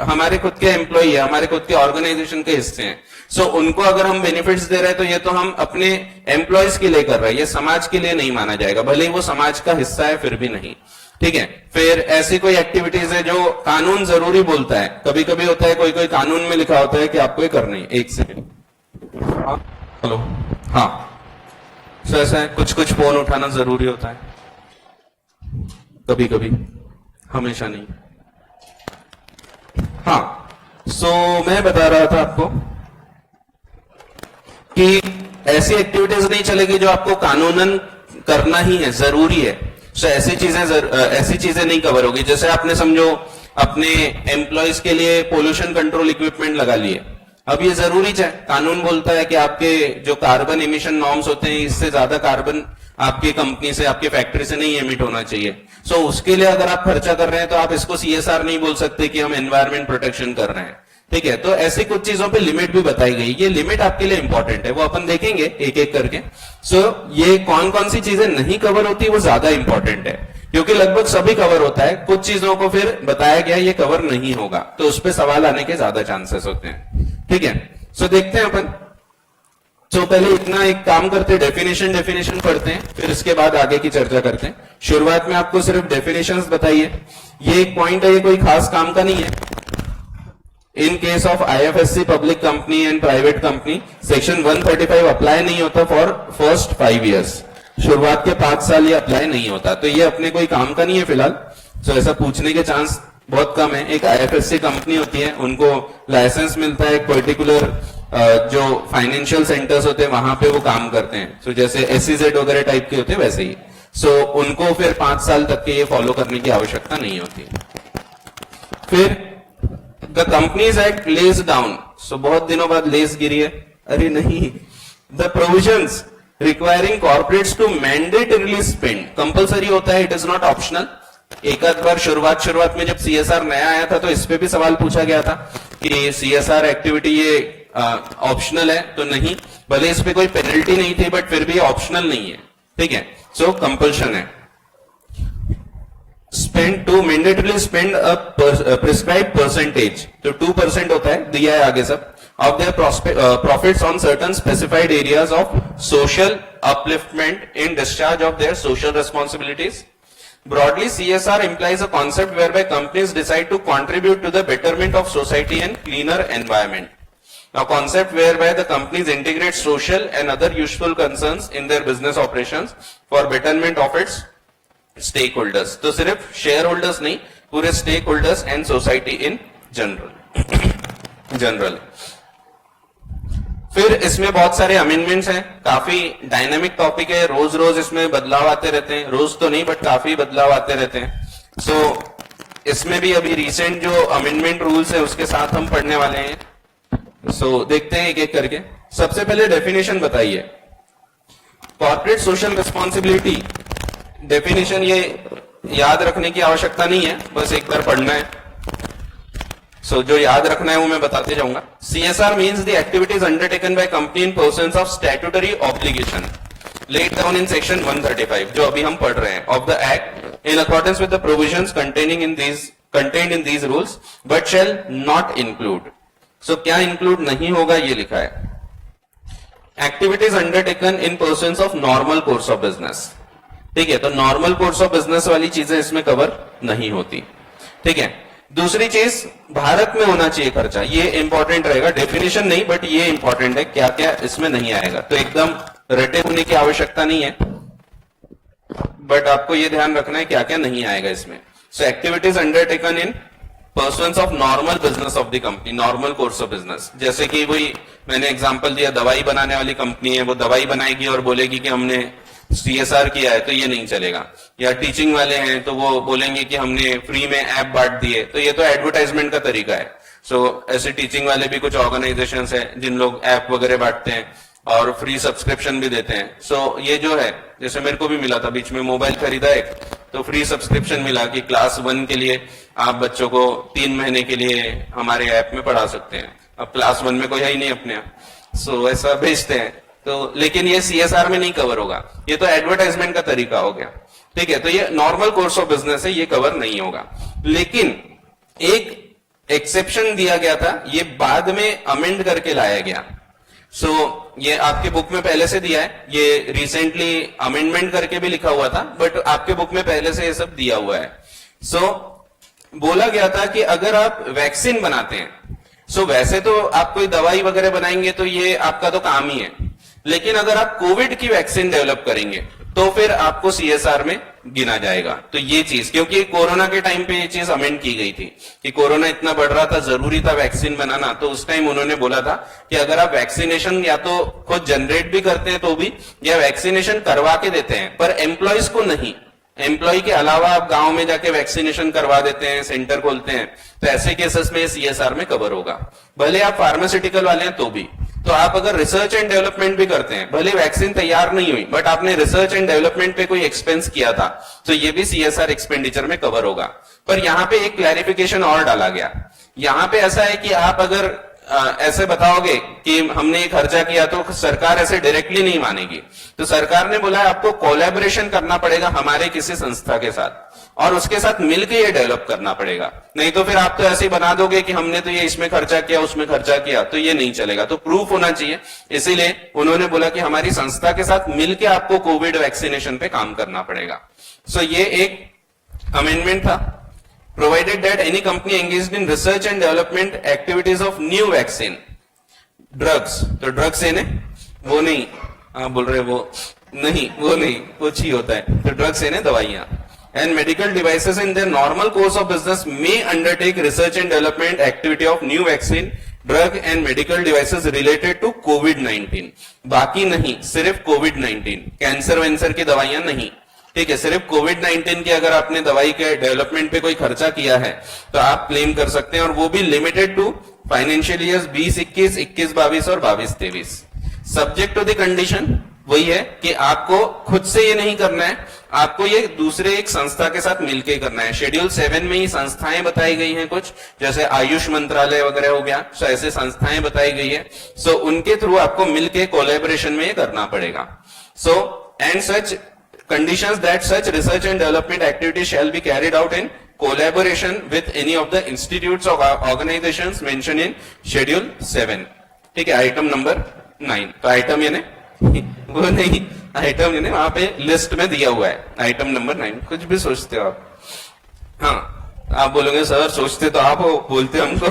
हमारे खुद के एम्प्लॉय है, हमारे खुद के ऑर्गेनाइजेशन के हिस्से हैं। सो उनको अगर हम बेनिफिट्स दे रहे हैं तो ये तो हम अपने एम्प्लॉयज के लिए कर रहे हैं, ये समाज के लिए नहीं माना जाएगा, भले ही वो समाज का हिस्सा है फिर भी नहीं। ठीक है, फिर ऐसी कोई एक्टिविटीज है जो कानून जरूरी बोलता है, कभी कभी होता है कोई कोई कानून में लिखा होता है कि आपको ये करनी है। एक सेकेंड, हेलो, हाँ, सो ऐसा है, कुछ कुछ फोन उठाना जरूरी होता है, कभी कभी, हमेशा नहीं। हाँ, सो मैं बता रहा था आपको कि ऐसी एक्टिविटीज नहीं चलेगी जो आपको कानूनन करना ही है, जरूरी है। सो ऐसी चीजें नहीं कवर होगी। जैसे आपने समझो अपने एम्प्लॉयज के लिए पोल्यूशन कंट्रोल इक्विपमेंट लगा लिए, अब ये जरूरी है, कानून बोलता है कि आपके जो कार्बन इमिशन नॉर्म्स होते हैं इससे ज्यादा कार्बन आपकी कंपनी से, आपकी फैक्ट्री से नहीं एमिट होना चाहिए। सो उसके लिए अगर आप खर्चा कर रहे हैं तो आप इसको सीएसआर नहीं बोल सकते कि हम एनवायरमेंट प्रोटेक्शन कर रहे हैं। ठीक है, तो ऐसी कुछ चीजों पे लिमिट भी बताई गई, ये लिमिट आपके लिए इंपॉर्टेंट है, वो अपन देखेंगे एक एक करके। सो ये कौन कौन सी चीजें नहीं कवर होती वो ज्यादा इंपॉर्टेंट है, क्योंकि लगभग सभी कवर होता है, कुछ चीजों को फिर बताया गया ये कवर नहीं होगा, तो उस पर सवाल आने के ज्यादा चांसेस होते हैं। ठीक है, सो देखते हैं अपन। तो पहले इतना एक काम करते हैं, डेफिनेशन पढ़ते हैं, फिर इसके बाद आगे की चर्चा करते हैं। शुरुआत में आपको सिर्फ डेफिनेशंस बताइए, ये एक पॉइंट है, ये कोई खास काम का नहीं है। In case of IFSC public company and private company section 135 apply नहीं होता फॉर फर्स्ट 5 इयर्स, शुरुआत के 5 साल ये अप्लाई नहीं होता, तो ये अपने कोई काम का नहीं है फिलहाल। तो ऐसा पूछने के चांस बहुत कम है। एक आईएफएससी कंपनी होती है, उनको लाइसेंस मिलता है एक पर्टिकुलर जो फाइनेंशियल सेंटर्स होते हैं वहां पे वो काम करते हैं, सो जैसे SEZ वगैरह टाइप के होते हैं वैसे ही, सो उनको फिर 5 साल तक के ये फॉलो करने की आवश्यकता नहीं होती। फिर the companies act lays down, so बहुत दिनों बाद लेस गिरी है, अरे नहीं, the provisions requiring corporates to mandatorily spend, compulsory होता है, इट इज नॉट ऑप्शनल। एक आध बार शुरुआत में जब CSR नया आया था तो इस पे भी सवाल पूछा गया था कि CSR एक्टिविटी ये ऑप्शनल है, तो नहीं, भले इस पे कोई पेनल्टी नहीं थी बट फिर भी ऑप्शनल नहीं है, ठीक है, सो कंपल्शन है। Spend to mandatorily spend a prescribe percentage, तो 2% होता है, दिया है आगे सब, of their profits on certain specified areas of social upliftment in discharge of their social responsibilities. Broadly, CSR implies a concept whereby companies decide to contribute to the betterment of society and cleaner environment. A concept whereby the companies integrate social and other useful concerns in their business operations for betterment of its stakeholders. तो सिर्फ shareholders नहीं, पूरे stakeholders and society in general. फिर इसमें बहुत सारे amendments हैं, काफी डायनामिक टॉपिक है, रोज रोज इसमें बदलाव आते रहते हैं, रोज तो नहीं बट काफी बदलाव आते रहते हैं। सो इसमें भी अभी रिसेंट जो अमेंडमेंट रूल्स है उसके साथ हम पढ़ने वाले हैं। सो देखते हैं एक एक करके। सबसे पहले डेफिनेशन बताइए, कॉर्पोरेट सोशल रिस्पॉन्सिबिलिटी, डेफिनेशन ये याद रखने की आवश्यकता नहीं है, बस एक बार पढ़ना है। सो जो याद रखना है वो मैं बताते जाऊंगा। CSR means the activities undertaken by company in pursuance of statutory obligation laid down in section 135, जो अभी हम पढ़ रहे हैं, of the act in accordance with the provisions contained in these rules but shall not include. So क्या include नहीं होगा ये लिखा है। Activities undertaken in pursuance of normal course of business, ठीक है, तो normal course of business वाली चीजें इसमें कवर नहीं होती, ठीक है। दूसरी चीज, भारत में होना चाहिए खर्चा, ये इंपॉर्टेंट रहेगा, डेफिनेशन नहीं बट ये इंपॉर्टेंट है, क्या क्या इसमें नहीं आएगा, तो एकदम रटे होने की आवश्यकता नहीं है, बट आपको ये ध्यान रखना है क्या क्या नहीं आएगा इसमें। So activities undertaken in persons of normal business of the company, normal course of business, जैसे कि वही मैंने एग्जांपल दिया, दवाई बनाने वाली कंपनी है, वो दवाई बनाएगी और बोलेगी कि हमने CSR किया है, तो ये नहीं चलेगा। या टीचिंग वाले हैं तो वो बोलेंगे कि हमने फ्री में ऐप बांट दिए, तो ये तो एडवर्टाइजमेंट का तरीका है। सो ऐसे टीचिंग वाले भी कुछ ऑर्गेनाइजेशंस हैं जिन लोग ऐप वगैरह बांटते हैं और फ्री सब्सक्रिप्शन भी देते हैं। सो ये जो है, जैसे मेरे को भी मिला था, बीच में मोबाइल खरीदा एक, तो फ्री सब्सक्रिप्शन मिला कि क्लास 1 के लिए आप बच्चों को 3 महीने के लिए हमारे ऐप में पढ़ा सकते हैं। अब क्लास 1 में कोई है ही नहीं अपने यहाँ, सो ऐसा भेजते हैं, तो लेकिन ये CSR में नहीं कवर होगा, ये तो एडवर्टाइजमेंट का तरीका हो गया, ठीक है। तो ये नॉर्मल कोर्स ऑफ बिजनेस है, ये कवर नहीं होगा। लेकिन एक एक्सेप्शन दिया गया था, ये बाद में अमेंड करके लाया गया। सो ये आपके बुक में पहले से दिया है, ये रिसेंटली अमेंडमेंट करके भी लिखा हुआ था, बट आपके बुक में पहले से ये सब दिया हुआ है। सो बोला गया था कि अगर आप वैक्सीन बनाते हैं, सो वैसे तो आप कोई दवाई वगैरह बनाएंगे तो ये आपका तो काम ही है, लेकिन अगर आप कोविड की वैक्सीन डेवलप करेंगे तो फिर आपको CSR में गिना जाएगा। तो ये चीज, क्योंकि कोरोना के टाइम पे ये चीज अमेंड की गई थी कि कोरोना इतना बढ़ रहा था, जरूरी था वैक्सीन बनाना, तो उस टाइम उन्होंने बोला था कि अगर आप वैक्सीनेशन या तो खुद जनरेट भी करते हैं तो भी, या वैक्सीनेशन करवा के देते हैं पर एम्प्लॉयज को नहीं, एम्प्लॉय के अलावा आप गांव में जाके वैक्सीनेशन करवा देते हैं, सेंटर खोलते हैं, तो ऐसे केसेस में CSR में कवर होगा। भले आप फार्मास्यूटिकल वाले हैं तो भी, तो आप अगर रिसर्च एंड डेवलपमेंट भी करते हैं, भले वैक्सीन तैयार नहीं हुई बट आपने रिसर्च एंड डेवलपमेंट पे कोई एक्सपेंस किया था, तो ये भी CSR एक्सपेंडिचर में कवर होगा। पर यहाँ पे एक क्लैरिफिकेशन और डाला गया, यहाँ पे ऐसा है कि आप अगर ऐसे बताओगे कि हमने ये खर्चा किया तो सरकार ऐसे डायरेक्टली नहीं मानेगी, तो सरकार ने बोला है आपको कोलैबोरेशन करना पड़ेगा हमारे किसी संस्था के साथ और उसके साथ मिलकर ये डेवलप करना पड़ेगा, नहीं तो फिर आप तो ऐसे ही बना दोगे कि हमने तो ये इसमें खर्चा किया उसमें खर्चा किया, तो ये नहीं चलेगा, तो प्रूफ होना चाहिए। इसीलिए उन्होंने बोला कि हमारी संस्था के साथ मिलकर आपको कोविड वैक्सीनेशन पे काम करना पड़ेगा। सो ये एक अमेंडमेंट था। Provided that any company engaged in research and development activities of new vaccine, drugs, तो ड्रग्स है ना, वो नहीं, आप बोल रहे वो नहीं, वो नहीं, कुछ ही होता है, तो ड्रग्स है ना, दवाइयां, and medical devices in their normal course of business may undertake research and development activity of new vaccine drug and medical devices related to कोविड-19, बाकी नहीं, सिर्फ कोविड-19, कैंसर वेंसर की दवाइयां नहीं, ठीक है, सिर्फ कोविड-19 की अगर आपने दवाई के डेवलपमेंट पे कोई खर्चा किया है तो आप क्लेम कर सकते हैं, और वो भी लिमिटेड टू फाइनेंशियल ईयर्स 20-21, 21-22 और 22-23। सब्जेक्ट टू द कंडीशन वही है कि आपको खुद से ये नहीं करना है, आपको ये दूसरे एक संस्था के साथ मिलकर करना है। शेड्यूल 7 में ही संस्थाएं बताई गई हैं कुछ, जैसे आयुष मंत्रालय वगैरह हो गया, सो ऐसे संस्थाएं बताई गई है, सो उनके थ्रू आपको मिलके कोलैबोरेशन में ये करना पड़ेगा। So and such conditions that such research and development activities shall be carried out in collaboration with any of the institutes or organizations mentioned in schedule 7। ठीक है, आइटम नंबर 9, तो आइटम यानी वो नहीं, आइटम यानी वहां पे लिस्ट में दिया हुआ है, आइटम नंबर 9। कुछ भी सोचते हो आप, हाँ आप बोलोगे सर सोचते तो आप हो, बोलते हमको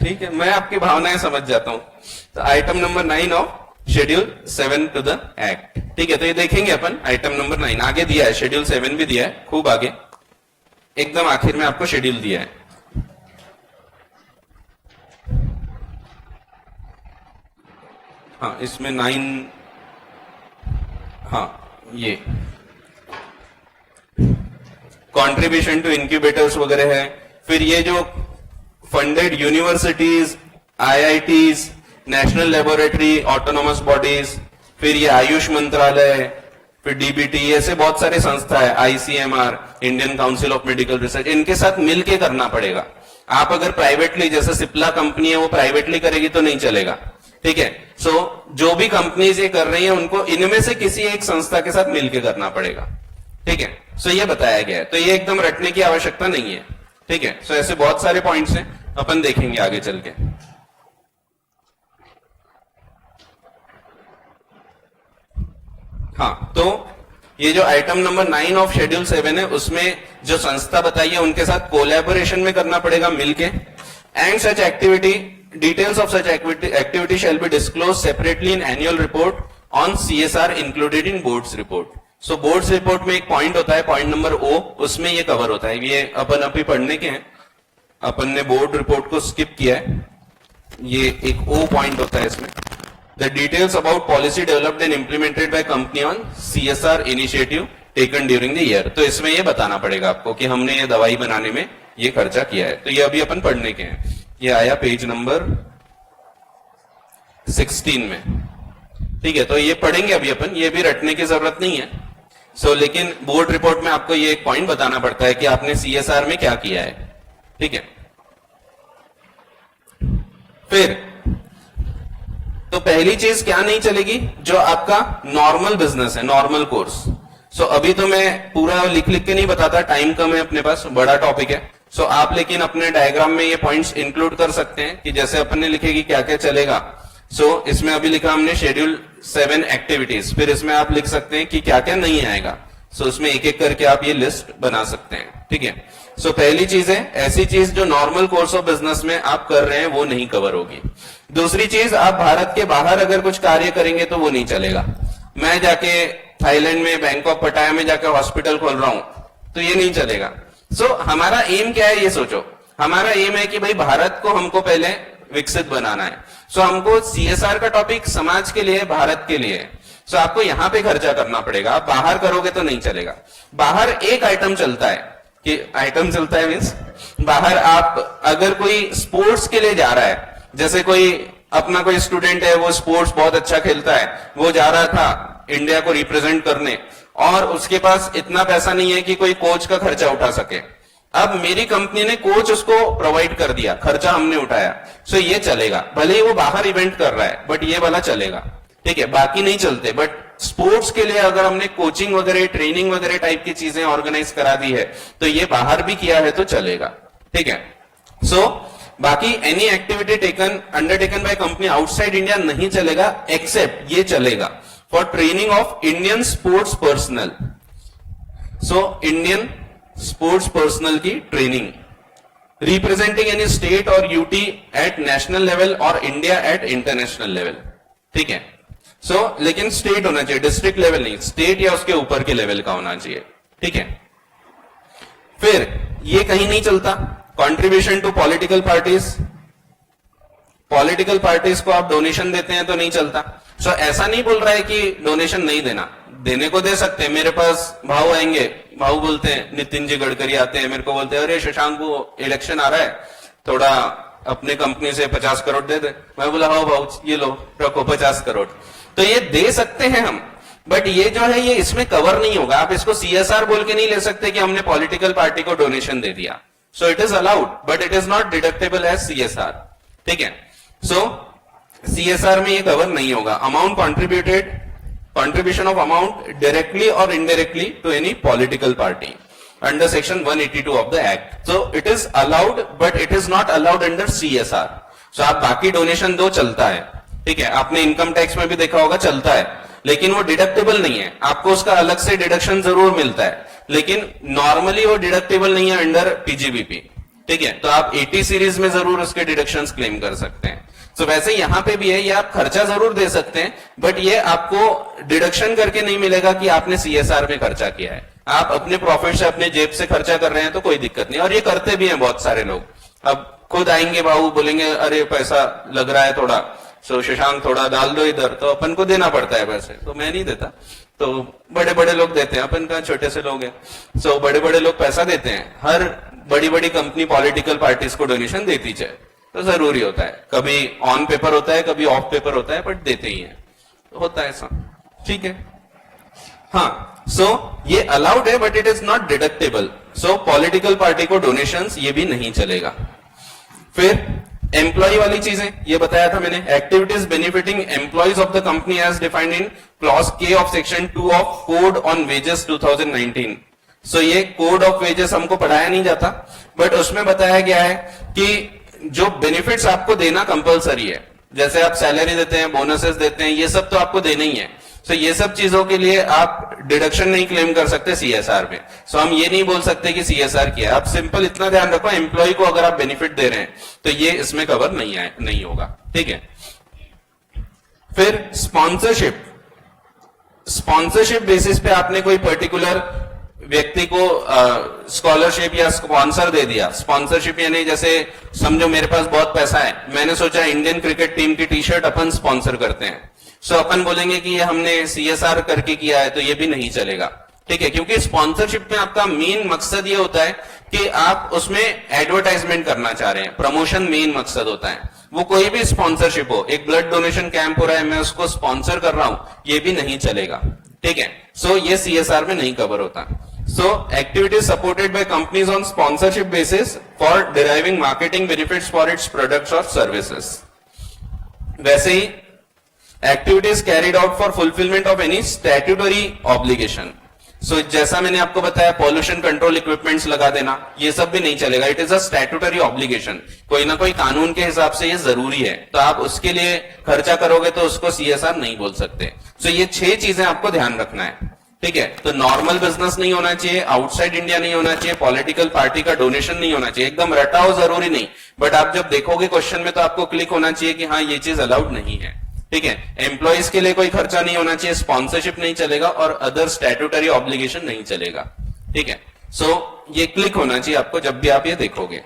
ठीक है, मैं आपकी भावनाएं समझ जाता हूं। तो item number 9 of schedule 7 to the act, ठीक है, तो ये देखेंगे अपन आइटम नंबर 9 आगे दिया है, शेड्यूल 7 भी दिया है, खूब आगे एकदम आखिर में आपको शेड्यूल दिया है। हाँ इसमें 9, हाँ ये कंट्रीब्यूशन टू इंक्यूबेटर्स वगैरह है, फिर ये जो funded universities, IITs, national laboratory, autonomous bodies, फिर ये आयुष मंत्रालय, फिर डीबीटी, ऐसे बहुत सारे संस्था है, ICMR, Indian council of medical research, इनके साथ मिलके करना पड़ेगा। आप अगर प्राइवेटली, जैसे सिप्ला कंपनी है वो प्राइवेटली करेगी तो नहीं चलेगा, ठीक है। सो जो भी कंपनीज ये कर रही है उनको इनमें से किसी एक संस्था के साथ मिलके करना पड़ेगा, ठीक है। सो ये बताया गया है, तो ये एकदम रटने की आवश्यकता नहीं है, ठीक है। सो ऐसे बहुत सारे पॉइंट्स हैं, अपन देखेंगे आगे चल के। हाँ, तो ये जो आइटम नंबर 9 ऑफ शेड्यूल 7 है उसमें जो संस्था बताई है उनके साथ कोलैबोरेशन में करना पड़ेगा मिलके। And such activity, details of such activity shall be disclose separately in annual report on CSR included in boards report. So boards report में एक पॉइंट होता है, पॉइंट नंबर ओ, उसमें ये कवर होता है। ये अपन अभी पढ़ने के हैं, अपन ने बोर्ड रिपोर्ट को स्किप किया है, ये एक ओ पॉइंट होता है इसमें। The details about policy developed and implemented by company on CSR initiative taken during the year। तो इसमें ये बताना पड़ेगा आपको कि हमने ये दवाई बनाने में ये खर्चा किया है। तो ये अभी अपन पढ़ने के हैं, ये आया पेज नंबर 16 में, ठीक है। तो ये पढ़ेंगे अभी अपन, ये भी रटने की जरूरत नहीं है। सो लेकिन बोर्ड रिपोर्ट में आपको ये एक पॉइंट बताना पड़ता है कि आपने CSR में क्या किया है, ठीक है। फिर तो पहली चीज क्या नहीं चलेगी, जो आपका नॉर्मल बिजनेस है, नॉर्मल कोर्स। सो अभी तो मैं पूरा लिख लिख के नहीं बताता, टाइम कम है अपने पास, बड़ा टॉपिक है। सो आप लेकिन अपने डायग्राम में ये पॉइंट्स इंक्लूड कर सकते हैं कि जैसे अपन ने लिखे कि क्या क्या चलेगा। सो इसमें अभी लिखा हमने शेड्यूल 7 एक्टिविटीज, फिर इसमें आप लिख सकते हैं कि क्या क्या नहीं आएगा। सो उसमें एक एक करके आप ये लिस्ट बना सकते हैं, ठीक है। सो पहली चीज है, ऐसी चीज जो नॉर्मल कोर्स ऑफ बिजनेस में आप कर रहे हैं वो नहीं कवर होगी। दूसरी चीज, आप भारत के बाहर अगर कुछ कार्य करेंगे तो वो नहीं चलेगा। मैं जाके थाईलैंड में, बैंकॉक, पटाया में जाकर हॉस्पिटल खोल रहा हूं तो ये नहीं चलेगा। सो हमारा एम क्या है ये सोचो, हमारा एम है कि भाई भारत को हमको पहले विकसित बनाना है। सो हमको CSR का टॉपिक समाज के लिए, भारत के लिए है। सो आपको यहां पे खर्चा करना पड़ेगा, आप बाहर करोगे तो नहीं चलेगा। बाहर एक आइटम चलता है, कि आइटम चलता है मीन्स बाहर आप अगर कोई स्पोर्ट्स के लिए जा रहा है, जैसे कोई अपना कोई स्टूडेंट है वो स्पोर्ट्स बहुत अच्छा खेलता है, वो जा रहा था इंडिया को रिप्रेजेंट करने और उसके पास इतना पैसा नहीं है कि कोई कोच का खर्चा उठा सके। अब मेरी कंपनी ने कोच उसको प्रोवाइड कर दिया, खर्चा हमने उठाया, सो ये चलेगा। भले ही वो बाहर इवेंट कर रहा है बट ये वाला चलेगा, ठीक है। बाकी नहीं चलते, बट स्पोर्ट्स के लिए अगर हमने कोचिंग वगैरह, ट्रेनिंग वगैरह टाइप की चीजें ऑर्गेनाइज करा दी है तो ये बाहर भी किया है तो चलेगा, ठीक है। सो बाकी any activity taken undertaken by company outside India नहीं चलेगा, एक्सेप्ट ये चलेगा for training of Indian sports personal. So Indian sports personal की ट्रेनिंग, रिप्रेजेंटिंग एनी स्टेट और यूटी एट नेशनल लेवल और इंडिया एट इंटरनेशनल लेवल, ठीक है। सो लेकिन स्टेट होना चाहिए, डिस्ट्रिक्ट लेवल नहीं, स्टेट या उसके ऊपर के लेवल का होना चाहिए, ठीक है। फिर ये कहीं नहीं चलता, contribution to political parties, political parties को आप डोनेशन देते हैं तो नहीं चलता। सो ऐसा नहीं बोल रहा है कि डोनेशन नहीं देना, देने को दे सकते हैं। मेरे पास भाऊ आएंगे, भाऊ बोलते हैं, नितिन जी गडकरी आते हैं, मेरे को बोलते हैं अरे शशांक वो इलेक्शन आ रहा है, थोड़ा अपने कंपनी से 50 करोड़ दे दे। मैं बोला हाँ भाऊ ये लो रखो 50 करोड़। तो ये दे सकते हैं हम, बट ये जो है ये इसमें कवर नहीं होगा। आप इसको CSR बोल के नहीं ले सकते कि हमने पॉलिटिकल पार्टी को डोनेशन दे दिया। So it is allowed but it is not deductible as CSR। ठीक है, सो CSR में ये कवर नहीं होगा। Amount contributed, contribution of amount directly or indirectly to any political party under section 182 of the act. So it is allowed but it is not allowed under CSR. So आप बाकी donation दो चलता है, ठीक है, आपने इनकम टैक्स में भी देखा होगा चलता है, लेकिन वो डिडक्टेबल नहीं है। आपको उसका अलग से डिडक्शन जरूर मिलता है, लेकिन नॉर्मली वो डिडक्टेबल नहीं है अंडर PGBP। ठीक है, तो आप 80 सीरीज में जरूर उसके डिडक्शंस क्लेम कर सकते हैं। तो वैसे यहां पे भी है, ये आप खर्चा जरूर दे सकते हैं बट ये आपको डिडक्शन करके नहीं मिलेगा कि आपने CSR में खर्चा किया है। आप अपने प्रॉफिट से अपने जेब से खर्चा कर रहे हैं तो कोई दिक्कत नहीं, और ये करते भी हैं बहुत सारे लोग। अब खुद आएंगे बाबू बोलेंगे अरे पैसा लग रहा है थोड़ा, सो शशांक थोड़ा डाल दो इधर, तो अपन को देना पड़ता है पैसे, तो मैं नहीं देता, तो बड़े बड़े लोग देते हैं, अपन का छोटे से लोग हैं। सो बड़े बड़े लोग पैसा देते हैं, हर बड़ी बड़ी कंपनी पॉलिटिकल पार्टीज को डोनेशन देती है, तो जरूरी होता है। कभी ऑन पेपर होता है, कभी ऑफ पेपर होता है, बट देते ही हैं, तो होता है ऐसा। ठीक है, हाँ, सो ये अलाउड है but it is not deductible. So political party को डोनेशंस ये भी नहीं चलेगा। फिर एम्प्लॉय वाली चीजें ये बताया था मैंने, activities benefiting employees of the company as defined in clause K of section 2 of code on wages 2019। So ये कोड ऑफ वेजेस हमको पढ़ाया नहीं जाता, बट उसमें बताया गया है कि जो बेनिफिट्स आपको देना कंपलसरी है, जैसे आप सैलरी देते हैं, बोनसेस देते हैं, ये सब तो आपको देना ही है। तो ये सब चीजों के लिए आप डिडक्शन नहीं क्लेम कर सकते CSR में। सो हम ये नहीं बोल सकते कि CSR किया। आप सिंपल इतना ध्यान रखो, एम्प्लॉय को अगर आप बेनिफिट दे रहे हैं तो ये इसमें कवर नहीं होगा। ठीक है, फिर स्पॉन्सरशिप बेसिस पे आपने कोई पर्टिकुलर व्यक्ति को स्कॉलरशिप या स्पॉन्सर दे दिया। स्पॉन्सरशिप यानी जैसे समझो मेरे पास बहुत पैसा है, मैंने सोचा इंडियन क्रिकेट टीम की टी-शर्ट अपन स्पॉन्सर करते हैं, सो अपन बोलेंगे कि ये हमने CSR करके किया है, तो ये भी नहीं चलेगा। ठीक है, क्योंकि स्पॉन्सरशिप में आपका मेन मकसद ये होता है कि आप उसमें एडवर्टाइजमेंट करना चाह रहे हैं, प्रमोशन मेन मकसद होता है। वो कोई भी स्पॉन्सरशिप हो, एक ब्लड डोनेशन कैंप हो रहा है, मैं उसको स्पॉन्सर कर रहा हूं, ये भी नहीं चलेगा। ठीक है, सो ये CSR में नहीं कवर होता। So activities supported by companies on sponsorship basis for deriving marketing benefits for its products or services. वैसे ही activities carried out for fulfillment of any statutory obligation. So जैसा मैंने आपको बताया pollution control equipments लगा देना, ये सब भी नहीं चलेगा। It is a statutory obligation. कोई ना कोई कानून के हिसाब से ये जरूरी है, तो आप उसके लिए खर्चा करोगे तो उसको CSR नहीं बोल सकते। So ये 6 चीजें आपको ध्यान रखना है। ठीक है, तो नॉर्मल बिजनेस नहीं होना चाहिए, आउटसाइड इंडिया नहीं होना चाहिए, पॉलिटिकल पार्टी का डोनेशन नहीं होना चाहिए। एकदम रटा हो जरूरी नहीं, बट आप जब देखोगे क्वेश्चन में तो आपको क्लिक होना चाहिए कि हाँ ये चीज अलाउड नहीं है। ठीक है, एम्प्लॉइज के लिए कोई खर्चा नहीं होना चाहिए, स्पॉन्सरशिप नहीं चलेगा और अदर स्टैट्यूटरी ऑब्लिगेशन नहीं चलेगा। ठीक है, सो ये क्लिक होना चाहिए आपको जब भी आप ये देखोगे।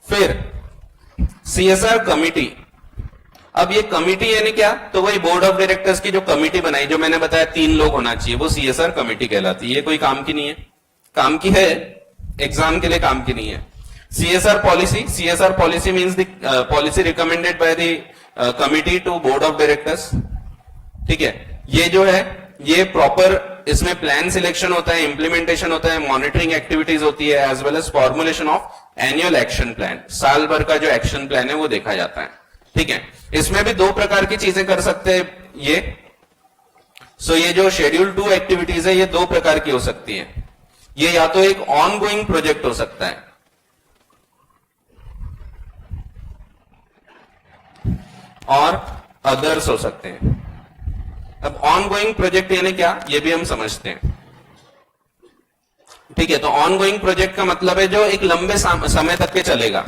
फिर CSR कमिटी, अब ये कमिटी यानी क्या, तो वही बोर्ड ऑफ डायरेक्टर्स की जो कमिटी बनाई, जो मैंने बताया 3 लोग होना चाहिए, वो CSR कमिटी कहलाती है। ये कोई काम की नहीं है, काम की है, एग्जाम के लिए काम की नहीं है। CSR policy means the policy recommended by the committee to board of directors. ठीक है, ये जो है ये प्रॉपर, इसमें प्लान सिलेक्शन होता है, इंप्लीमेंटेशन होता है, मॉनिटरिंग एक्टिविटीज होती है, as well as formulation of annual action plan. साल भर का जो एक्शन प्लान है वो देखा जाता है। ठीक है, इसमें भी 2 प्रकार की चीजें कर सकते हैं ये। सो ये जो शेड्यूल 2 एक्टिविटीज है ये 2 प्रकार की हो सकती है। ये या तो एक ऑन गोइंग प्रोजेक्ट हो सकता है और अदर्स हो सकते हैं। अब ऑन गोइंग प्रोजेक्ट यानी क्या, ये भी हम समझते हैं। ठीक है, तो ऑन गोइंग प्रोजेक्ट का मतलब है जो एक लंबे समय तक के चलेगा।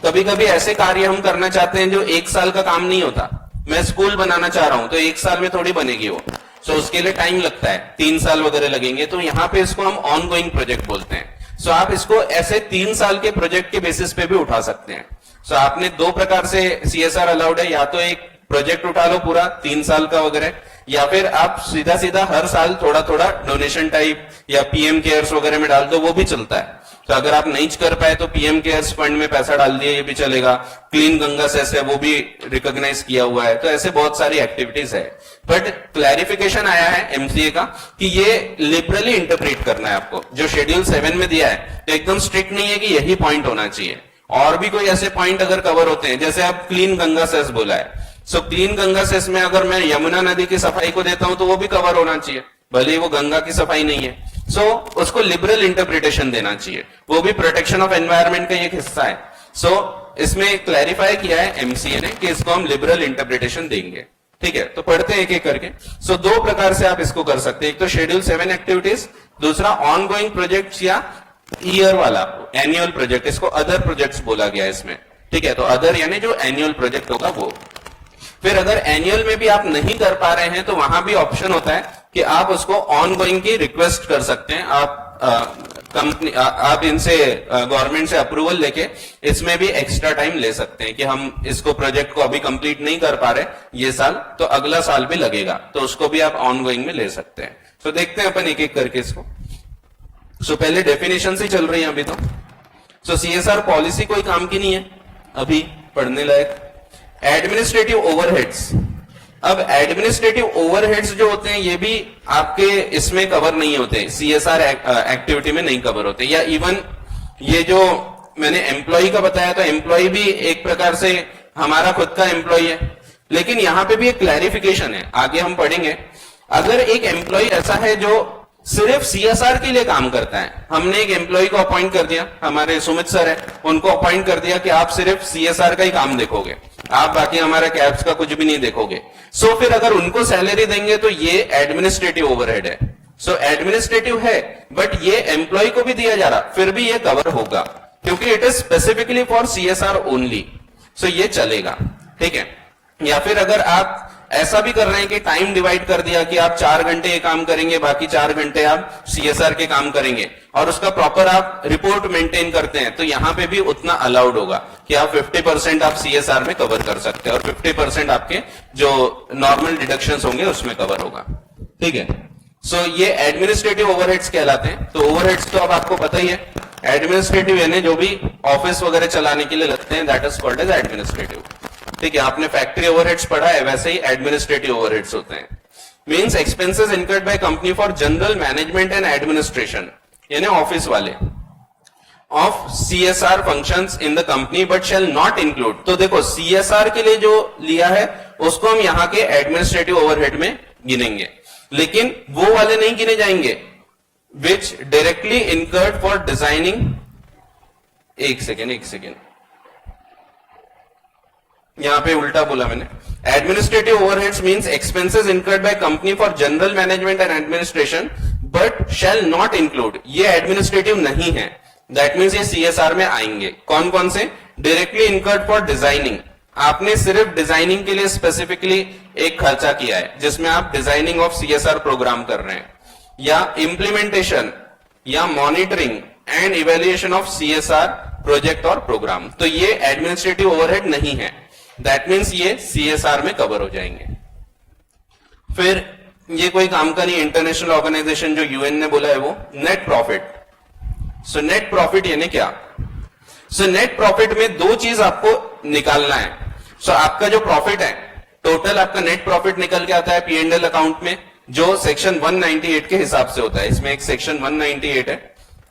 कभी कभी ऐसे कार्य हम करना चाहते हैं जो 1 साल का काम नहीं होता। मैं स्कूल बनाना चाह रहा हूं तो 1 साल में थोड़ी बनेगी वो, सो उसके लिए टाइम लगता है, 3 साल वगैरह लगेंगे, तो यहां पे इसको हम ऑन गोइंग प्रोजेक्ट बोलते हैं। सो आप इसको ऐसे 3 साल के प्रोजेक्ट के बेसिस पे भी उठा सकते हैं। सो आपने दो प्रकार से CSR अलाउड है, या तो एक प्रोजेक्ट उठा लो पूरा 3 साल का वगैरह, या फिर आप सीधा सीधा हर साल थोड़ा थोड़ा डोनेशन टाइप या PM केयर्स वगैरह में डाल दो, वो भी चलता है। तो अगर आप नहीं कर पाए तो PM केयर्स फंड में पैसा डाल दिए, ये भी चलेगा। क्लीन गंगा सेस है, वो भी रिकॉग्नाइज किया हुआ है। तो ऐसे बहुत सारी एक्टिविटीज है, बट क्लैरिफिकेशन आया है MCA का कि ये लिबरली इंटरप्रेट करना है आपको। जो शेड्यूल 7 में दिया है तो एकदम स्ट्रिक्ट नहीं है कि यही पॉइंट होना चाहिए, और भी कोई ऐसे पॉइंट अगर कवर होते हैं, जैसे आप क्लीन गंगा सेस बोला है, सो क्लीन गंगा सेस में अगर मैं यमुना नदी की सफाई को देता हूं तो वो भी कवर होना चाहिए, भले ही वो गंगा की सफाई नहीं है। सो उसको लिबरल इंटरप्रिटेशन देना चाहिए, वो भी प्रोटेक्शन ऑफ एनवायरमेंट का एक हिस्सा है। सो इसमें क्लैरिफाई किया है MCA ने कि इसको हम लिबरल इंटरप्रिटेशन देंगे। ठीक है, तो पढ़ते हैं एक एक करके। सो दो प्रकार से आप इसको कर सकते हैं, एक तो शेड्यूल 7 एक्टिविटीज, दूसरा ऑन गोइंग प्रोजेक्ट या ईयर वाला एनुअल प्रोजेक्ट, इसको अदर प्रोजेक्ट्स बोला गया है इसमें। ठीक है, तो अदर यानी जो एनुअल प्रोजेक्ट होगा वो। फिर अगर एनुअल में भी आप नहीं कर पा रहे हैं तो वहां भी ऑप्शन होता है कि आप उसको ऑन गोइंग की रिक्वेस्ट कर सकते हैं। आप कंपनी आप इनसे गवर्नमेंट से अप्रूवल लेके इसमें भी एक्स्ट्रा टाइम ले सकते हैं कि हम इसको प्रोजेक्ट को अभी कंप्लीट नहीं कर पा रहे ये साल, तो अगला साल भी लगेगा, तो उसको भी आप ऑन गोइंग में ले सकते हैं। तो देखते हैं अपन एक एक करके इसको। सो पहले डेफिनेशन ही चल रही है अभी तो। सो CSR पॉलिसी कोई काम की नहीं है अभी पढ़ने लायक। एडमिनिस्ट्रेटिव ओवरहेड्स, अब एडमिनिस्ट्रेटिव ओवरहेड्स जो होते हैं ये भी आपके इसमें कवर नहीं होते, CSR एक्टिविटी में नहीं कवर होते। या इवन ये जो मैंने एम्प्लॉय का बताया, तो एम्प्लॉय भी एक प्रकार से हमारा खुद का एम्प्लॉय है, लेकिन यहां पे भी एक क्लैरिफिकेशन है, आगे हम पढ़ेंगे। अगर एक एम्प्लॉय ऐसा है जो सिर्फ CSR के लिए काम करता है, हमने एक एम्प्लॉय को अपॉइंट कर दिया, हमारे सुमित सर है, उनको अपॉइंट कर दिया कि आप सिर्फ CSR का ही काम देखोगे, आप बाकी हमारे कैब्स का कुछ भी नहीं देखोगे। सो फिर अगर उनको सैलरी देंगे तो ये एडमिनिस्ट्रेटिव ओवरहेड है। सो एडमिनिस्ट्रेटिव है, बट ये एम्प्लॉय को भी दिया जा रहा, फिर भी ये कवर होगा क्योंकि it is specifically for CSR only. So ये चलेगा। ठीक है, या फिर अगर आप ऐसा भी कर रहे हैं कि टाइम डिवाइड कर दिया कि आप 4 घंटे ये काम करेंगे, बाकी 4 घंटे आप CSR के काम करेंगे, और उसका प्रॉपर आप रिपोर्ट मेंटेन करते हैं, तो यहां पे भी उतना अलाउड होगा कि आप 50% आप CSR में कवर कर सकते हैं और 50% आपके जो नॉर्मल डिडक्शंस होंगे उसमें कवर होगा। ठीक है, सो ये एडमिनिस्ट्रेटिव ओवरहेड्स कहलाते हैं। तो ओवरहेड्स तो अब आपको पता ही है, एडमिनिस्ट्रेटिव यानी जो भी ऑफिस वगैरह चलाने के लिए लगते हैं, that is called as administrative. ठीक है, आपने फैक्ट्री ओवरहेड्स पढ़ा है, वैसे ही एडमिनिस्ट्रेटिव ओवरहेड्स होते हैं। Means expenses incurred by company for general management and administration, यानी ऑफिस वाले of CSR functions in the company but shall not include. तो देखो CSR के लिए जो लिया है उसको हम यहाँ के एडमिनिस्ट्रेटिव ओवरहेड में गिनेंगे, लेकिन वो वाले नहीं गिने जाएंगे विच डायरेक्टली इनकर्ड फॉर डिजाइनिंग। एक सेकेंड, यहां पे उल्टा बोला मैंने। Administrative overheads means expenses incurred by company for general management and administration but shall not include, ये एडमिनिस्ट्रेटिव नहीं है, दैट मींस ये CSR में आएंगे। कौन कौन से? डायरेक्टली इनकर्ड फॉर डिजाइनिंग, आपने सिर्फ डिजाइनिंग के लिए स्पेसिफिकली एक खर्चा किया है जिसमें आप डिजाइनिंग ऑफ CSR प्रोग्राम कर रहे हैं, या इंप्लीमेंटेशन या monitoring and evaluation of CSR project और प्रोग्राम, तो ये एडमिनिस्ट्रेटिव ओवरहेड नहीं है, दैट मीन्स ये CSR में कवर हो जाएंगे। फिर ये कोई काम का नहीं, इंटरनेशनल ऑर्गेनाइजेशन जो UN ने बोला है वो नेट प्रॉफिट। सो नेट प्रॉफिट यानी क्या? सो नेट प्रॉफिट में दो चीज आपको निकालना है। सो आपका जो प्रॉफिट है टोटल, आपका नेट प्रॉफिट निकल के आता है P&L अकाउंट में, जो सेक्शन 198 के हिसाब से होता है। इसमें एक सेक्शन 198 है,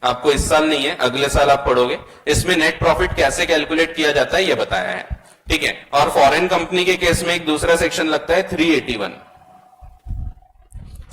आपको इस साल नहीं है, अगले साल आप पढ़ोगे। इसमें नेट प्रॉफिट कैसे कैलकुलेट किया जाता है ये बताया है। ठीक है, और फॉरेन कंपनी के केस में एक दूसरा सेक्शन लगता है 381।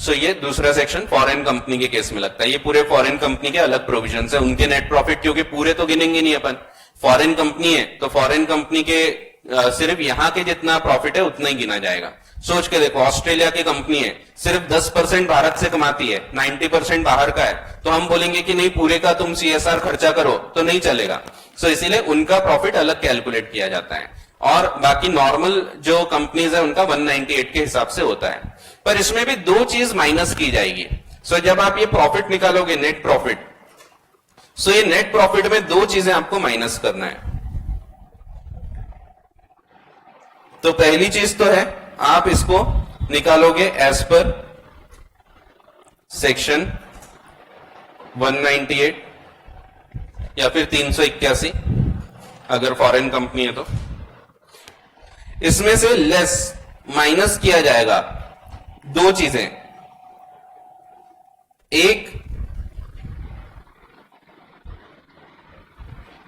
सो ये दूसरा सेक्शन फॉरेन कंपनी के केस में लगता है। ये पूरे फॉरेन कंपनी के अलग प्रोविजन है, उनके नेट प्रॉफिट, क्योंकि पूरे तो गिनेंगे नहीं अपन, फॉरेन कंपनी है तो फॉरेन कंपनी के सिर्फ यहां के जितना प्रॉफिट है उतना ही गिना जाएगा। सोच के देखो, ऑस्ट्रेलिया की कंपनी है, सिर्फ 10% भारत से कमाती है, 90% बाहर का है, तो हम बोलेंगे कि नहीं पूरे का तुम CSR खर्चा करो, तो नहीं चलेगा। सो इसीलिए उनका प्रॉफिट अलग कैलकुलेट किया जाता है, और बाकी नॉर्मल जो कंपनीज है उनका 198 के हिसाब से होता है। पर इसमें भी दो चीज माइनस की जाएगी। सो जब आप ये प्रॉफिट निकालोगे, नेट प्रॉफिट, सो ये नेट प्रॉफिट में दो चीजें आपको माइनस करना है। तो पहली चीज तो है आप इसको निकालोगे एज पर सेक्शन 198 या फिर 381 अगर फॉरेन कंपनी है तो। इसमें से लेस माइनस किया जाएगा दो चीजें, एक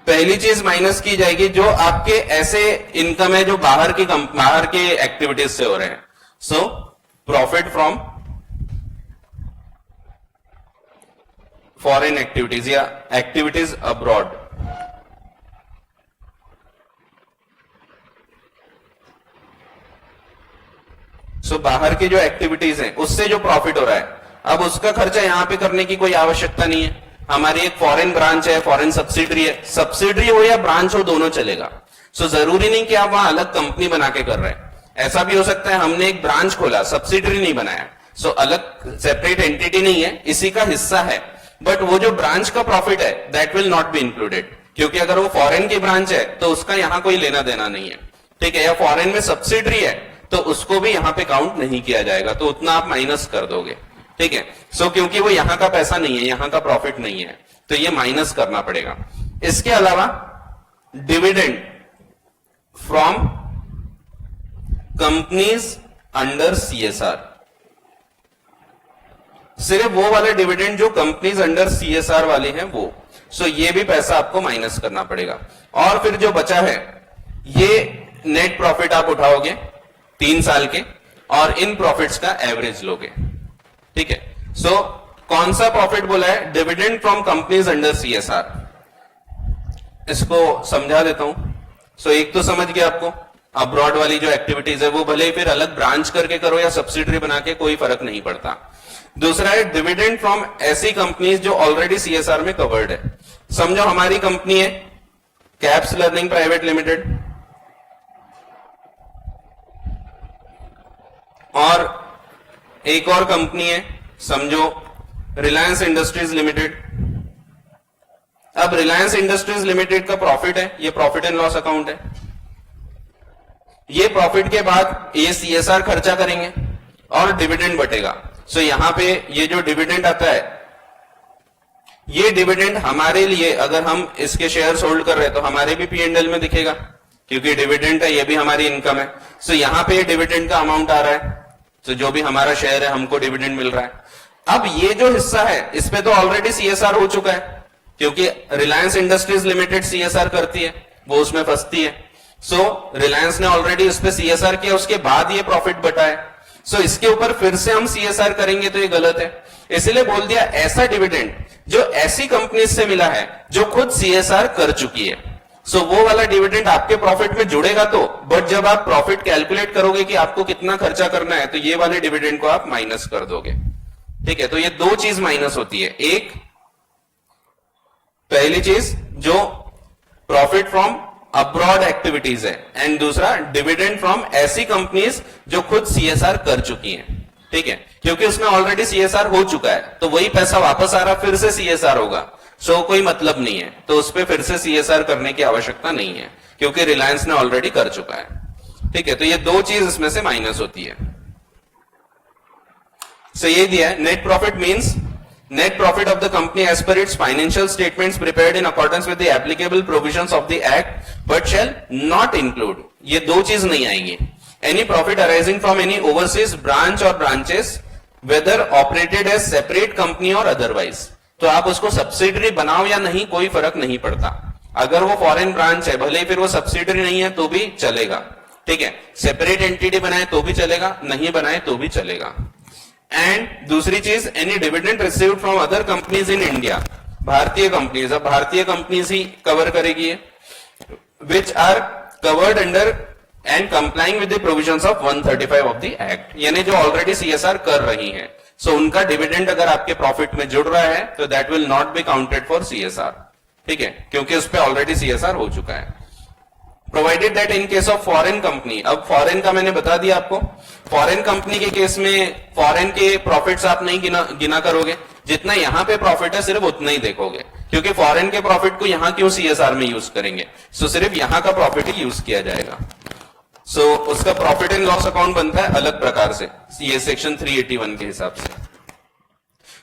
पहली चीज माइनस की जाएगी जो आपके ऐसे इनकम है जो बाहर के एक्टिविटीज से हो रहे हैं। So profit from foreign activities या एक्टिविटीज अब्रॉड। सो बाहर की जो एक्टिविटीज हैं उससे जो प्रॉफिट हो रहा है, अब उसका खर्चा यहां पे करने की कोई आवश्यकता नहीं है। हमारी एक फॉरेन ब्रांच है, फॉरेन सब्सिडरी है, सब्सिडरी हो या ब्रांच हो दोनों चलेगा। सो जरूरी नहीं कि आप वहां अलग कंपनी बना के कर रहे हैं। ऐसा भी हो सकता है हमने एक ब्रांच खोला, सब्सिडरी नहीं बनाया, सो अलग सेपरेट एंटिटी नहीं है, इसी का हिस्सा है, बट वो जो ब्रांच का प्रॉफिट है that will not be included, क्योंकि अगर वो फॉरेन की ब्रांच है तो उसका यहां कोई लेना देना नहीं है, ठीक है। या फॉरेन में सब्सिडरी है तो उसको भी यहां पे काउंट नहीं किया जाएगा, तो उतना आप माइनस कर दोगे, ठीक है। सो क्योंकि वो यहां का पैसा नहीं है, यहां का प्रॉफिट नहीं है, तो ये माइनस करना पड़ेगा। इसके अलावा dividend from companies under CSR, सिर्फ वो वाले डिविडेंड जो कंपनीज अंडर सीएसआर वाले हैं वो, सो ये भी पैसा आपको माइनस करना पड़ेगा। और फिर जो बचा है ये नेट प्रॉफिट आप उठाओगे 3 साल के और इन प्रॉफिट्स का एवरेज लोगे, ठीक है। सो कौन सा प्रॉफिट बोला है? Dividend from companies under CSR. इसको समझा देता हूं। सो एक तो समझ गया आपको, अब्रॉड वाली जो एक्टिविटीज है वो भले ही फिर अलग ब्रांच करके करो या सब्सिडरी बना के, कोई फर्क नहीं पड़ता। दूसरा है डिविडेंड फ्रॉम ऐसी कंपनीज जो ऑलरेडी सीएसआर में कवर्ड है। समझो हमारी कंपनी है कैप्स लर्निंग प्राइवेट लिमिटेड और एक और कंपनी है समझो रिलायंस इंडस्ट्रीज लिमिटेड। अब रिलायंस इंडस्ट्रीज लिमिटेड का प्रॉफिट है, ये प्रॉफिट एंड लॉस अकाउंट है। ये प्रॉफिट के बाद ये सीएसआर खर्चा करेंगे और डिविडेंड बटेगा। सो यहां पे ये जो डिविडेंड आता है, ये डिविडेंड हमारे लिए अगर हम इसके शेयर्स होल्ड कर रहे हैं तो हमारे भी पीएनएल में दिखेगा, क्योंकि डिविडेंड है, ये भी हमारी इनकम है। सो यहां पे डिविडेंड का अमाउंट आ रहा है, तो जो भी हमारा शेयर है हमको डिविडेंड मिल रहा है। अब ये जो हिस्सा है इस पे तो ऑलरेडी सीएसआर हो चुका है, क्योंकि रिलायंस इंडस्ट्रीज लिमिटेड सीएसआर करती है, वो उसमें फंसती है। सो रिलायंस ने ऑलरेडी उस पर सीएसआर किया, उसके बाद ये प्रॉफिट बटा है। सो इसके ऊपर फिर से हम सीएसआर करेंगे तो ये गलत है, इसलिए बोल दिया ऐसा डिविडेंड जो ऐसी कंपनी से मिला है जो खुद सीएसआर कर चुकी है। सो वो वाला डिविडेंड आपके प्रॉफिट में जुड़ेगा तो, बट जब आप प्रॉफिट कैलकुलेट करोगे कि आपको कितना खर्चा करना है तो ये वाले डिविडेंड को आप माइनस कर दोगे, ठीक है। तो ये दो चीज माइनस होती है, एक पहली चीज जो प्रॉफिट फ्रॉम अब्रॉड एक्टिविटीज है, एंड दूसरा डिविडेंड फ्रॉम ऐसी कंपनीज जो खुद सीएसआर कर चुकी हैं, ठीक है। क्योंकि उसमें ऑलरेडी सीएसआर हो चुका है तो वही पैसा वापस आ रहा, फिर से सीएसआर होगा, सो कोई मतलब नहीं है, तो उस पर फिर से सीएसआर करने की आवश्यकता नहीं है, क्योंकि रिलायंस ने ऑलरेडी कर चुका है, ठीक है। तो ये दो चीज इसमें से माइनस होती है। सो ये दिया है net profit means net profit of the company as per its financial statements prepared in accordance with the applicable provisions of the act but shall not include, ये दो चीज नहीं आएगी, any profit arising from any overseas branch or branches whether operated as separate company or otherwise। तो आप उसको subsidiary बनाओ या नहीं कोई फर्क नहीं पड़ता, अगर वो फॉरेन ब्रांच है भले फिर वो सब्सिडरी नहीं है तो भी चलेगा, ठीक है। सेपरेट एंटिटी बनाए तो भी चलेगा, नहीं बनाए तो भी चलेगा। एंड दूसरी चीज any dividend received from other companies in India, भारतीय कंपनीज, अब भारतीय कंपनीज ही कवर करेगी, which are covered under and complying with the provisions of 135 of the act, यानी जो ऑलरेडी सीएसआर कर रही हैं। सो उनका डिविडेंड अगर आपके प्रॉफिट में जुड़ रहा है तो that will not be counted for CSR, ठीक है, क्योंकि उस पर ऑलरेडी सीएसआर हो चुका है। Provided that in case of foreign company, अब फॉरेन का मैंने बता दिया आपको, फॉरेन कंपनी के केस में फॉरेन के प्रॉफिट्स आप नहीं गिना करोगे, जितना यहां पे प्रॉफिट है सिर्फ उतना ही देखोगे, क्योंकि फॉरेन के प्रॉफिट को यहां क्यों सीएसआर में यूज करेंगे, सो सिर्फ यहां का प्रॉफिट ही यूज किया जाएगा। सो उसका प्रॉफिट एंड लॉस अकाउंट बनता है अलग प्रकार से, ये सेक्शन 381 के हिसाब से.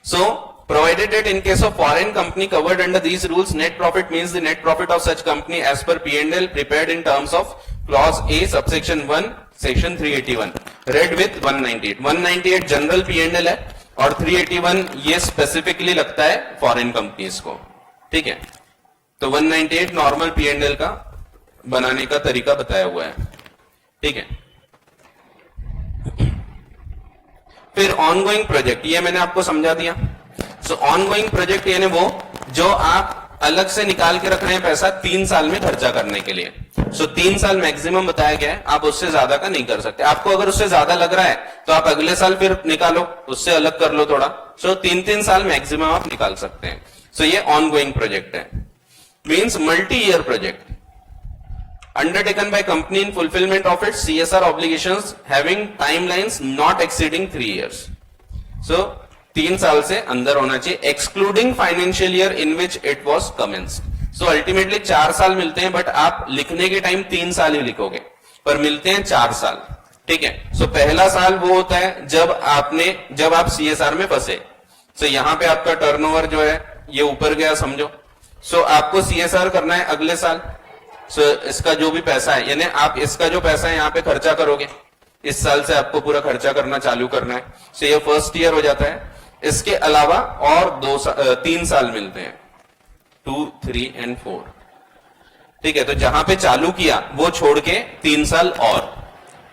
सो provided that in case of foreign company covered under these rules, net profit means the net profit of such company as per P&L prepared in terms of clause A subsection 1 section 381 read with 198. 198 general P&L है और 381 ये specifically लगता है foreign companies को. ठीक है, तो 198 normal P&L का बनाने का तरीका बताया हुआ है. ठीक है, फिर ऑनगोइंग प्रोजेक्ट, ये मैंने आपको समझा दिया. सो ऑनगोइंग प्रोजेक्ट यानी वो जो आप अलग से निकाल के रख रहे हैं पैसा 3 साल में खर्चा करने के लिए. सो 3 साल मैक्सिमम बताया गया है, आप उससे ज्यादा का नहीं कर सकते. आपको अगर उससे ज्यादा लग रहा है तो आप अगले साल फिर निकालो, उससे अलग कर लो थोड़ा. सो 3-3 साल मैक्सिमम आप निकाल सकते हैं. सो ये ऑनगोइंग प्रोजेक्ट है. Means multi year project undertaken by company in fulfillment of its CSR obligations having timelines not exceeding 3 years. So 3 साल से अंदर होना चाहिए, excluding financial year in which it was commenced. So ultimately 4 साल मिलते हैं, but आप लिखने के टाइम 3 साल ही लिखोगे, पर मिलते हैं 4 साल. ठीक है, सो पहला साल वो होता है जब आप CSR में फंसे. सो यहां पे आपका टर्नओवर जो है ये ऊपर गया समझो. सो आपको CSR करना है अगले साल. सो इसका जो भी पैसा है, यानी आप इसका जो पैसा है यहाँ पे खर्चा करोगे, इस साल से आपको पूरा खर्चा करना चालू करना है. सो ये फर्स्ट ईयर हो जाता है. इसके अलावा और 3 साल मिलते हैं, 2, 3 and 4. ठीक है, तो जहां पे चालू किया वो छोड़ के 3 साल और.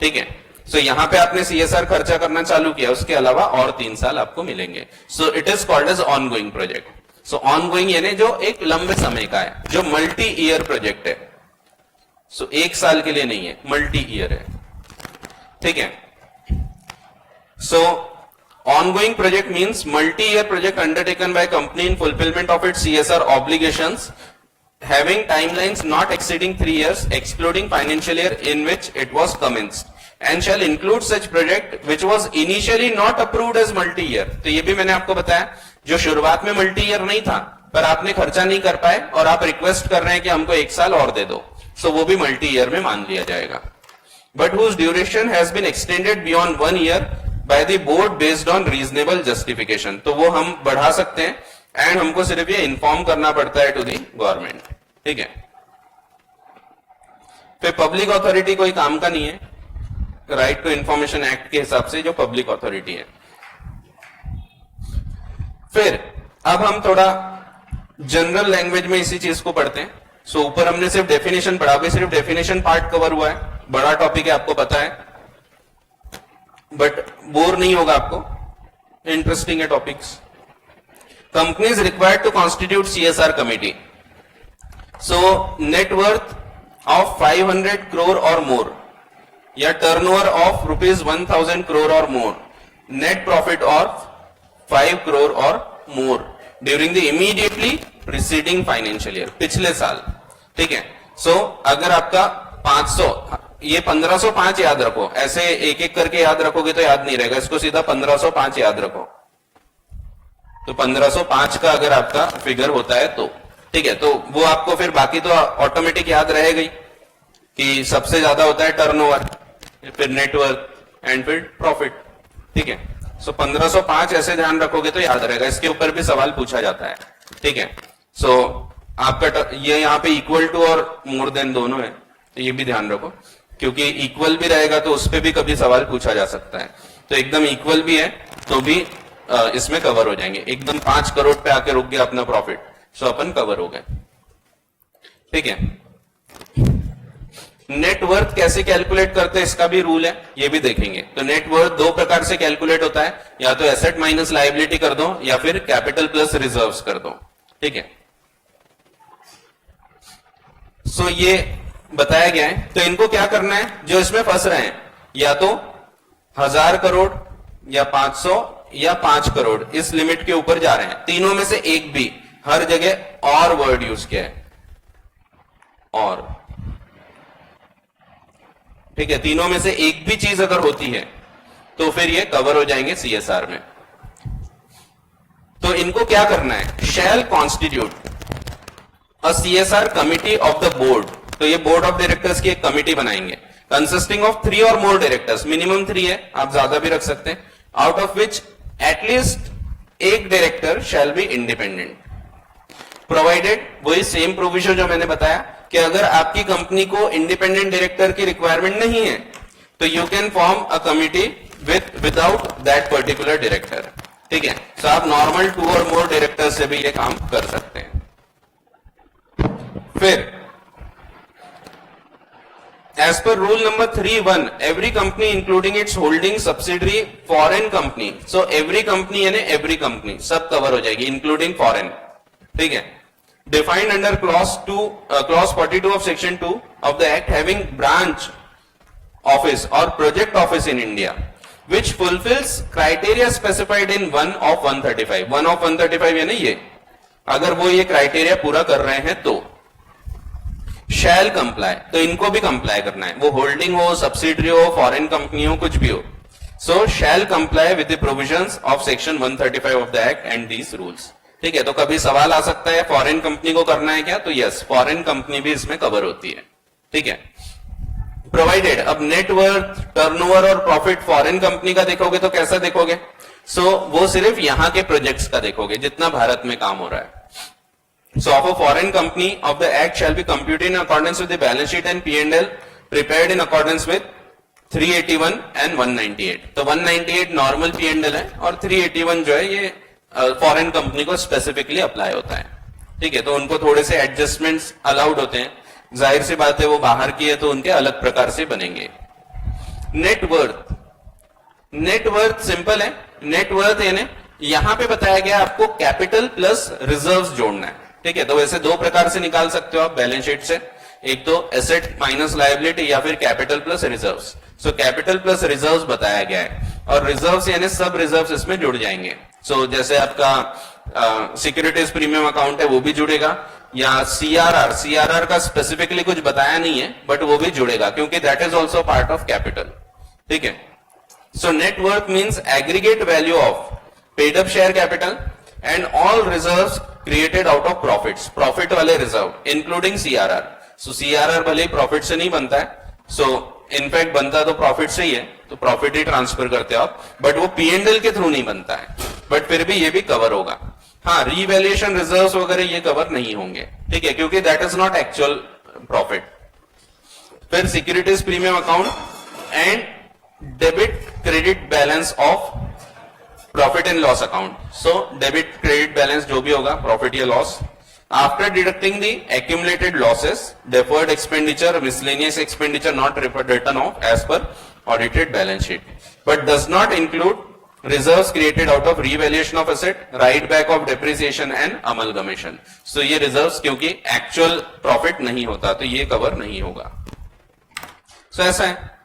ठीक है, सो यहां पे आपने CSR खर्चा करना चालू किया, उसके अलावा और 3 साल आपको मिलेंगे. So it is called as ongoing project. So ongoing यानी जो एक लंबे समय का है, जो मल्टी ईयर प्रोजेक्ट है. सो 1 साल के लिए नहीं है, मल्टी ईयर है. ठीक है, सो ongoing project means multi-year project undertaken by company in fulfillment of its CSR obligations having timelines not exceeding 3 years excluding financial year in which it was commenced and shall include such project which was initially not approved as multi-year. तो ये भी मैंने आपको बताया, जो शुरुआत में multi-year नहीं था पर आपने खर्चा नहीं कर पाए और आप रिक्वेस्ट कर रहे हैं कि हमको 1 साल और दे दो, सो वो भी multi-year में मान लिया जाएगा. But whose duration has been extended beyond 1 year by the board based on reasonable justification. तो वो हम बढ़ा सकते हैं एंड हमको सिर्फ ये इन्फॉर्म करना पड़ता है टू दी गवर्नमेंट. ठीक है, फिर पब्लिक अथॉरिटी कोई काम का नहीं है, राइट टू इंफॉर्मेशन एक्ट के हिसाब से जो पब्लिक अथॉरिटी है. फिर अब हम थोड़ा जनरल लैंग्वेज में इसी चीज को पढ़ते हैं. सो ऊपर हमने सिर्फ डेफिनेशन पढ़ा, अभी सिर्फ डेफिनेशन पार्ट कवर हुआ है. बड़ा टॉपिक है, आपको पता है, बट बोर नहीं होगा आपको, इंटरेस्टिंग है topics. Companies required to constitute CSR committee. So net ऑफ 500 करोड़ और मोर या turnover of ₹1000 crore or more, net profit of 5 crore or more during the immediately preceding financial year, पिछले साल. ठीक है, सो अगर आपका 500, ये 1505 याद रखो, ऐसे एक एक करके याद रखोगे तो याद नहीं रहेगा, इसको सीधा 1505 याद रखो. तो 1505 का अगर आपका फिगर होता है तो ठीक है, तो वो आपको फिर बाकी तो ऑटोमेटिक याद रहेगा ही कि सबसे ज्यादा होता है टर्नओवर, फिर नेटवर्थ एंड फिर प्रॉफिट. ठीक है, सो 1505 ऐसे ध्यान रखोगे तो याद रहेगा. इसके ऊपर भी सवाल पूछा जाता है. ठीक है, सो आपका ये यहाँ पे इक्वल टू और मोर देन दोनों है, तो ये भी ध्यान रखो, क्योंकि इक्वल भी रहेगा तो उस पर भी कभी सवाल पूछा जा सकता है. तो एकदम इक्वल भी है तो भी इसमें कवर हो जाएंगे. एकदम 5 करोड़ पे आके रुक गया अपना प्रॉफिट, सो अपन कवर हो गए. ठीक है, नेटवर्थ कैसे कैलकुलेट करते हैं इसका भी रूल है, ये भी देखेंगे. तो नेटवर्थ 2 प्रकार से कैलकुलेट होता है, या तो एसेट माइनस लायबिलिटी कर दो या फिर कैपिटल प्लस रिजर्व्स कर दो. ठीक है, सो ये बताया गया है. तो इनको क्या करना है, जो इसमें फंस रहे हैं, या तो 1000 करोड़ या 500 या 5 करोड़, इस लिमिट के ऊपर जा रहे हैं, तीनों में से एक भी, हर जगह और वर्ड यूज किया है, और. ठीक है, तीनों में से एक भी चीज अगर होती है तो फिर ये कवर हो जाएंगे CSR में. तो इनको क्या करना है, shall constitute a CSR committee of the board. तो ये बोर्ड ऑफ डायरेक्टर्स की एक कमिटी बनाएंगे. कंसिस्टिंग ऑफ 3 और मोर डायरेक्टर्स, मिनिमम 3 है, आप ज्यादा भी रख सकते हैं, आउट ऑफ विच एटलीस्ट एक director shall be independent, provided, वही सेम प्रोविजन जो मैंने बताया कि अगर आपकी कंपनी को इंडिपेंडेंट डायरेक्टर की रिक्वायरमेंट नहीं है तो you can form a committee without that particular director, ठीक है। तो आप नॉर्मल 2 और मोर डायरेक्टर से भी ये काम कर सकते हैं। फिर as per rule number 3(1), every company including its holding subsidiary foreign company, so every company यानी every company सब कवर हो जाएगी including foreign, ठीक है। defined under clause 42 of section 2 of the act, having branch office or project office in India which fulfills criteria specified in 1 of 135, 1 of 135 यानी ये, अगर वो ये क्राइटेरिया पूरा कर रहे हैं तो शैल कंप्लाई, तो इनको भी कंप्लाई करना है, वो होल्डिंग हो, सब्सिडरी हो, फॉरेन कंपनी हो, कुछ भी हो। So shall comply with the provisions of section 135 of the act and these rules, ठीक है। तो कभी सवाल आ सकता है फॉरेन कंपनी को करना है क्या, तो यस, फॉरेन कंपनी भी इसमें कवर होती है, ठीक है। प्रोवाइडेड, अब नेटवर्थ, टर्नओवर और प्रॉफिट फॉरेन कंपनी का देखोगे तो कैसा देखोगे, सो वो सिर्फ यहां के प्रोजेक्ट्स का देखोगे जितना भारत में काम हो रहा है। So of a foreign company of the act shall be computed in accordance with the balance sheet and P&L prepared in accordance with 381 and 198. तो 198 नॉर्मल P&L है और 381 जो है ये फॉरेन कंपनी को स्पेसिफिकली अप्लाई होता है, ठीक है। तो उनको थोड़े से एडजस्टमेंट्स अलाउड होते हैं, जाहिर सी बात है वो बाहर की है तो उनके अलग प्रकार से बनेंगे। नेटवर्थ, नेटवर्थ सिंपल है, नेटवर्थ यानी यहां पे बताया गया आपको कैपिटल प्लस रिजर्व्स जोड़ना है, ठीक है। तो वैसे दो प्रकार से निकाल सकते हो आप बैलेंस शीट से, एक तो एसेट माइनस लायबिलिटी या फिर capital plus reserves. So capital plus reserves बताया गया है और रिजर्व्स यानी सब रिजर्व्स इसमें जुड़ जाएंगे। सो जैसे आपका सिक्योरिटीज प्रीमियम अकाउंट है वो भी जुड़ेगा, या सीआरआर, सीआरआर का स्पेसिफिकली कुछ बताया नहीं है बट वो भी जुड़ेगा क्योंकि that is also part of capital, ठीक है। So net worth means aggregate value of paid up share capital and all reserves created out of profits, profit वाले रिजर्व इंक्लूडिंग सीआरआर। सो सीआरआर भले ही प्रॉफिट से नहीं बनता है, सो इनफैक्ट बनता तो प्रॉफिट से ही है, तो प्रॉफिट ही ट्रांसफर करते हो आप, बट वो पीएनएल के थ्रू नहीं बनता है, बट फिर भी ये भी कवर होगा। हाँ, रीवैल्यूएशन रिजर्व्स वगैरह ये कवर नहीं होंगे, ठीक है, क्योंकि that is not actual profit. फिर securities premium account and debit credit balance of profit and loss account. So debit credit balance जो भी होगा, प्रॉफिट या loss, after deducting the accumulated losses, deferred expenditure, miscellaneous expenditure not written off as per audited balance sheet, but does not include reserves created out of revaluation of asset, write back of depreciation and amalgamation. So ये reserves क्योंकि actual profit नहीं होता तो ये cover नहीं होगा। So ऐसा है।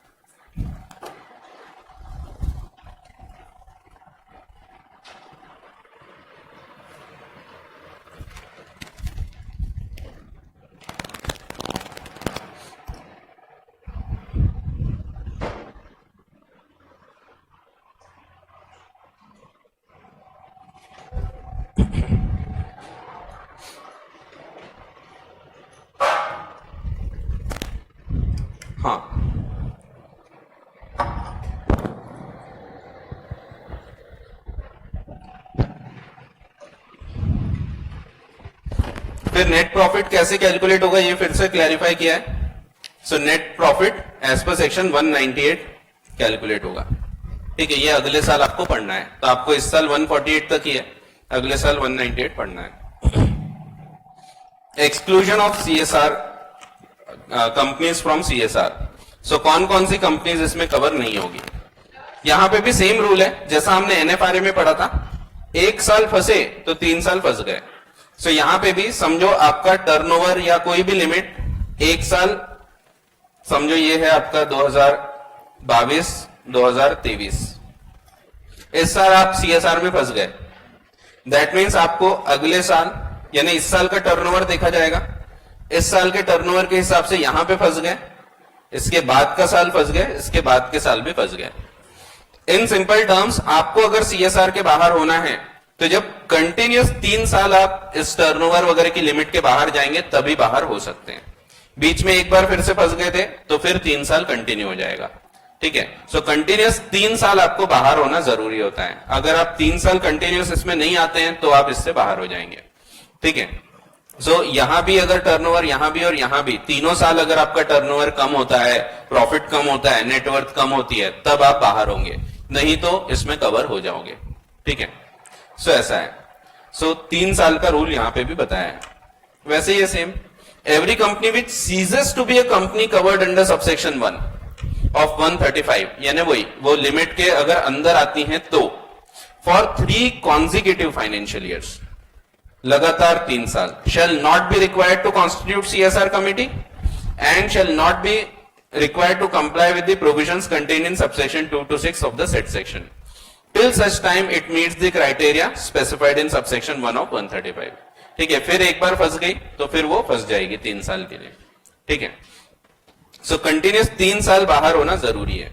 हाँ, फिर नेट प्रॉफिट कैसे कैलकुलेट होगा ये फिर से क्लैरिफाई किया है। So net profit as per section 198 calculate होगा, ठीक है। ये अगले साल आपको पढ़ना है, तो आपको इस साल 148 तक ही है, अगले साल 198 पढ़ना है। Exclusion of CSR companies from CSR. So कौन कौन सी कंपनीज इसमें कवर नहीं होगी, यहां पे भी सेम रूल है जैसा हमने एनएफआरए में पढ़ा था, 1 साल फंसे तो 3 साल फंस गए। सो यहां पे भी समझो आपका टर्नओवर या कोई भी लिमिट 1 साल, समझो ये है आपका 2022 2023, इस साल आप सीएसआर में फंस गए, दैट मीन्स आपको अगले साल यानी इस साल का टर्नओवर देखा जाएगा, इस साल के टर्नओवर के हिसाब से यहां पे फंस गए, इसके बाद का साल फंस गए, इसके बाद के साल भी फंस गए। इन सिंपल टर्म्स आपको अगर सीएसआर के बाहर होना है तो जब कंटिन्यूस 3 साल आप इस टर्नओवर वगैरह की लिमिट के बाहर जाएंगे तभी बाहर हो सकते हैं। बीच में एक बार फिर से फंस गए थे तो फिर 3 साल कंटिन्यू हो जाएगा। ठीक है, सो कंटिन्यूस 3 साल आपको बाहर होना जरूरी होता है। अगर आप 3 साल कंटिन्यूस इसमें नहीं आते हैं तो आप इससे बाहर हो जाएंगे। ठीक है, सो यहां भी अगर टर्नओवर, यहां भी और यहां भी, तीनों साल अगर आपका टर्नओवर कम होता है, प्रॉफिट कम होता है, नेटवर्थ कम होती है, तब आप बाहर होंगे, नहीं तो इसमें कवर हो जाओगे। ठीक है, सो ऐसा है। सो 3 साल का रूल यहां पे भी बताया है। वैसे ये same, every company which ceases to be a company covered under subsection 1 of 135, यानी वही वो लिमिट के अगर अंदर आती हैं तो, फॉर 3 कॉन्जिक्यूटिव फाइनेंशियल ईयर्स, लगातार 3 साल, shall not be required to constitute CSR committee and shall not be required to comply with the provisions contained in subsection 2 to 6 of the said section till such time it meets the criteria specified in subsection 1 of 135। ठीक है, फिर एक बार फंस गई तो फिर वो फंस जाएगी 3 साल के लिए। ठीक है, सो कंटिन्यूस 3 साल बाहर होना जरूरी है।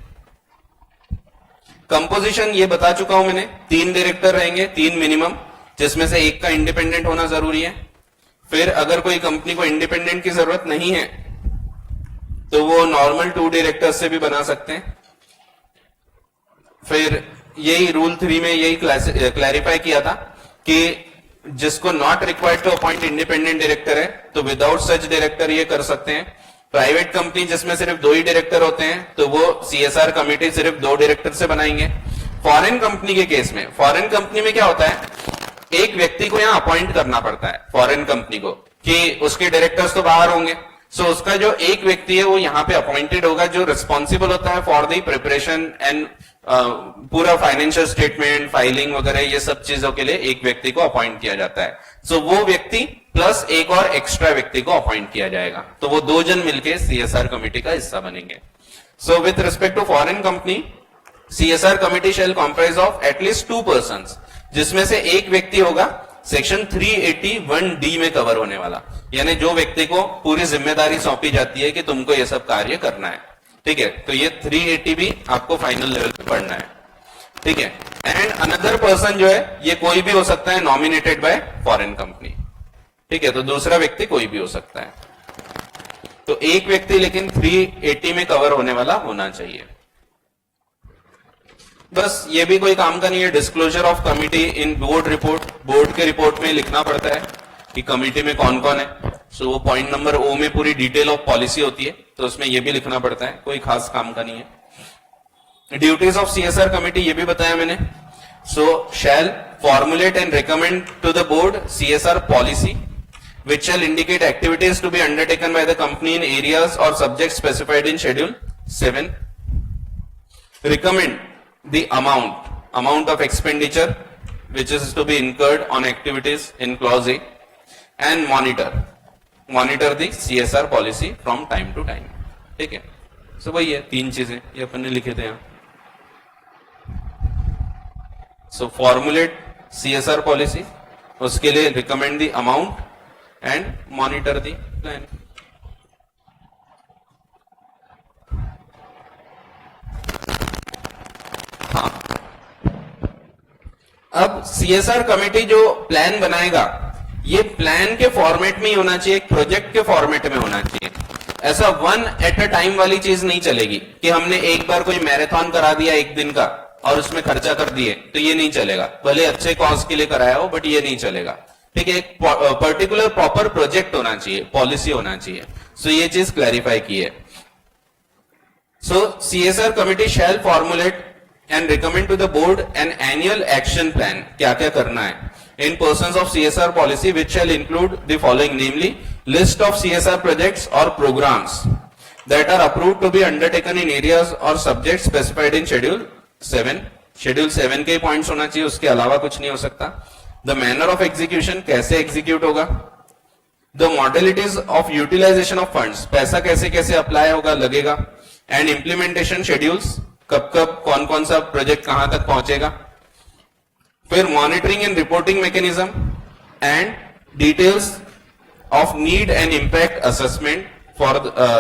कंपोजिशन ये बता चुका हूं मैंने, 3 डायरेक्टर रहेंगे, 3 मिनिमम, जिसमें से एक का इंडिपेंडेंट होना जरूरी है। फिर अगर कोई कंपनी को इंडिपेंडेंट की जरूरत नहीं है तो वो नॉर्मल 2 डायरेक्टर्स से भी बना सकते हैं। फिर यही रूल 3 में यही क्लैरिफाई किया था कि जिसको not required to appoint independent director है तो विदाउट सच डायरेक्टर ये कर सकते हैं। प्राइवेट कंपनी जिसमें सिर्फ 2 ही डायरेक्टर होते हैं तो वो CSR कमेटी सिर्फ 2 डायरेक्टर से बनाएंगे। फॉरेन कंपनी के केस में, फॉरेन कंपनी में क्या होता है, एक व्यक्ति को यहां अपॉइंट करना पड़ता है फॉरेन कंपनी को, कि उसके डायरेक्टर्स तो बाहर होंगे, सो उसका जो एक व्यक्ति है वो यहां पे अपॉइंटेड होगा, जो रिस्पॉन्सिबल होता है फॉर द प्रिपरेशन एंड पूरा फाइनेंशियल स्टेटमेंट, फाइलिंग वगैरह, ये सब चीजों के लिए एक व्यक्ति को अपॉइंट किया जाता है। सो वो व्यक्ति प्लस एक और एक्स्ट्रा व्यक्ति को अपॉइंट किया जाएगा, तो वो 2 जन मिलकर CSR कमेटी का हिस्सा बनेंगे। So with respect to foreign company, CSR committee shall comprise of at least 2 persons, जिसमें से एक व्यक्ति होगा सेक्शन 381D में कवर होने वाला, यानी जो व्यक्ति को पूरी जिम्मेदारी सौंपी जाती है कि तुमको ये सब कार्य करना है। ठीक है, तो ये 380 भी आपको फाइनल लेवल पे पढ़ना है। ठीक है, एंड अनदर पर्सन जो है ये कोई भी हो सकता है, नॉमिनेटेड बाय फॉरेन कंपनी। ठीक है, तो दूसरा व्यक्ति कोई भी हो सकता है, तो एक व्यक्ति लेकिन 380 में कवर होने वाला होना चाहिए। बस ये भी कोई काम का नहीं है। Disclosure of committee in board report, board के रिपोर्ट में लिखना पड़ता है कि कमिटी में कौन कौन है। सो वो पॉइंट नंबर O में पूरी डिटेल ऑफ पॉलिसी होती है, तो उसमें ये भी लिखना पड़ता है, कोई खास काम का नहीं है। ड्यूटीज ऑफ CSR कमिटी ये भी बताया मैंने। So shall formulate and recommend to the board CSR policy which shall indicate activities to be undertaken by the company in areas or subjects specified in schedule 7. Recommend the amount of expenditure which is to be incurred on activities in clause A, and monitor the CSR policy from time to time. ठीक है, सो वही है 3 चीजें ये अपन ने लिखे थे यहाँ। सो फॉर्मुलेट CSR पॉलिसी, उसके लिए recommend the amount and monitor the plan. अब CSR कमेटी जो प्लान बनाएगा, ये प्लान के फॉर्मेट में ही होना चाहिए, एक प्रोजेक्ट के फॉर्मेट में होना चाहिए। ऐसा 1 एट अ टाइम वाली चीज नहीं चलेगी कि हमने एक बार कोई मैराथन करा दिया 1 दिन का और उसमें खर्चा कर दिए, तो ये नहीं चलेगा। भले अच्छे कॉज के लिए कराया हो, बट ये नहीं चलेगा। ठीक है, एक पर्टिकुलर प्रॉपर प्रोजेक्ट होना चाहिए, पॉलिसी होना चाहिए। सो ये चीज क्लैरिफाई की है। So CSR committee shall formulate and recommend to the board an annual action plan, क्या क्या करना है, in persons of CSR policy which shall include the following, namely list of CSR projects or programs that are approved to be undertaken in areas or subjects specified in schedule 7. schedule 7 के points होना चाहिए, उसके अलावा कुछ नहीं हो सकता। the manner of execution, कैसे एग्जीक्यूट होगा, the modalities of utilization of funds, पैसा कैसे कैसे अप्लाई होगा, लगेगा, and implementation schedules, कब कब कौन कौन सा प्रोजेक्ट कहां तक पहुंचेगा। फिर monitoring and reporting mechanism and details of need and impact assessment for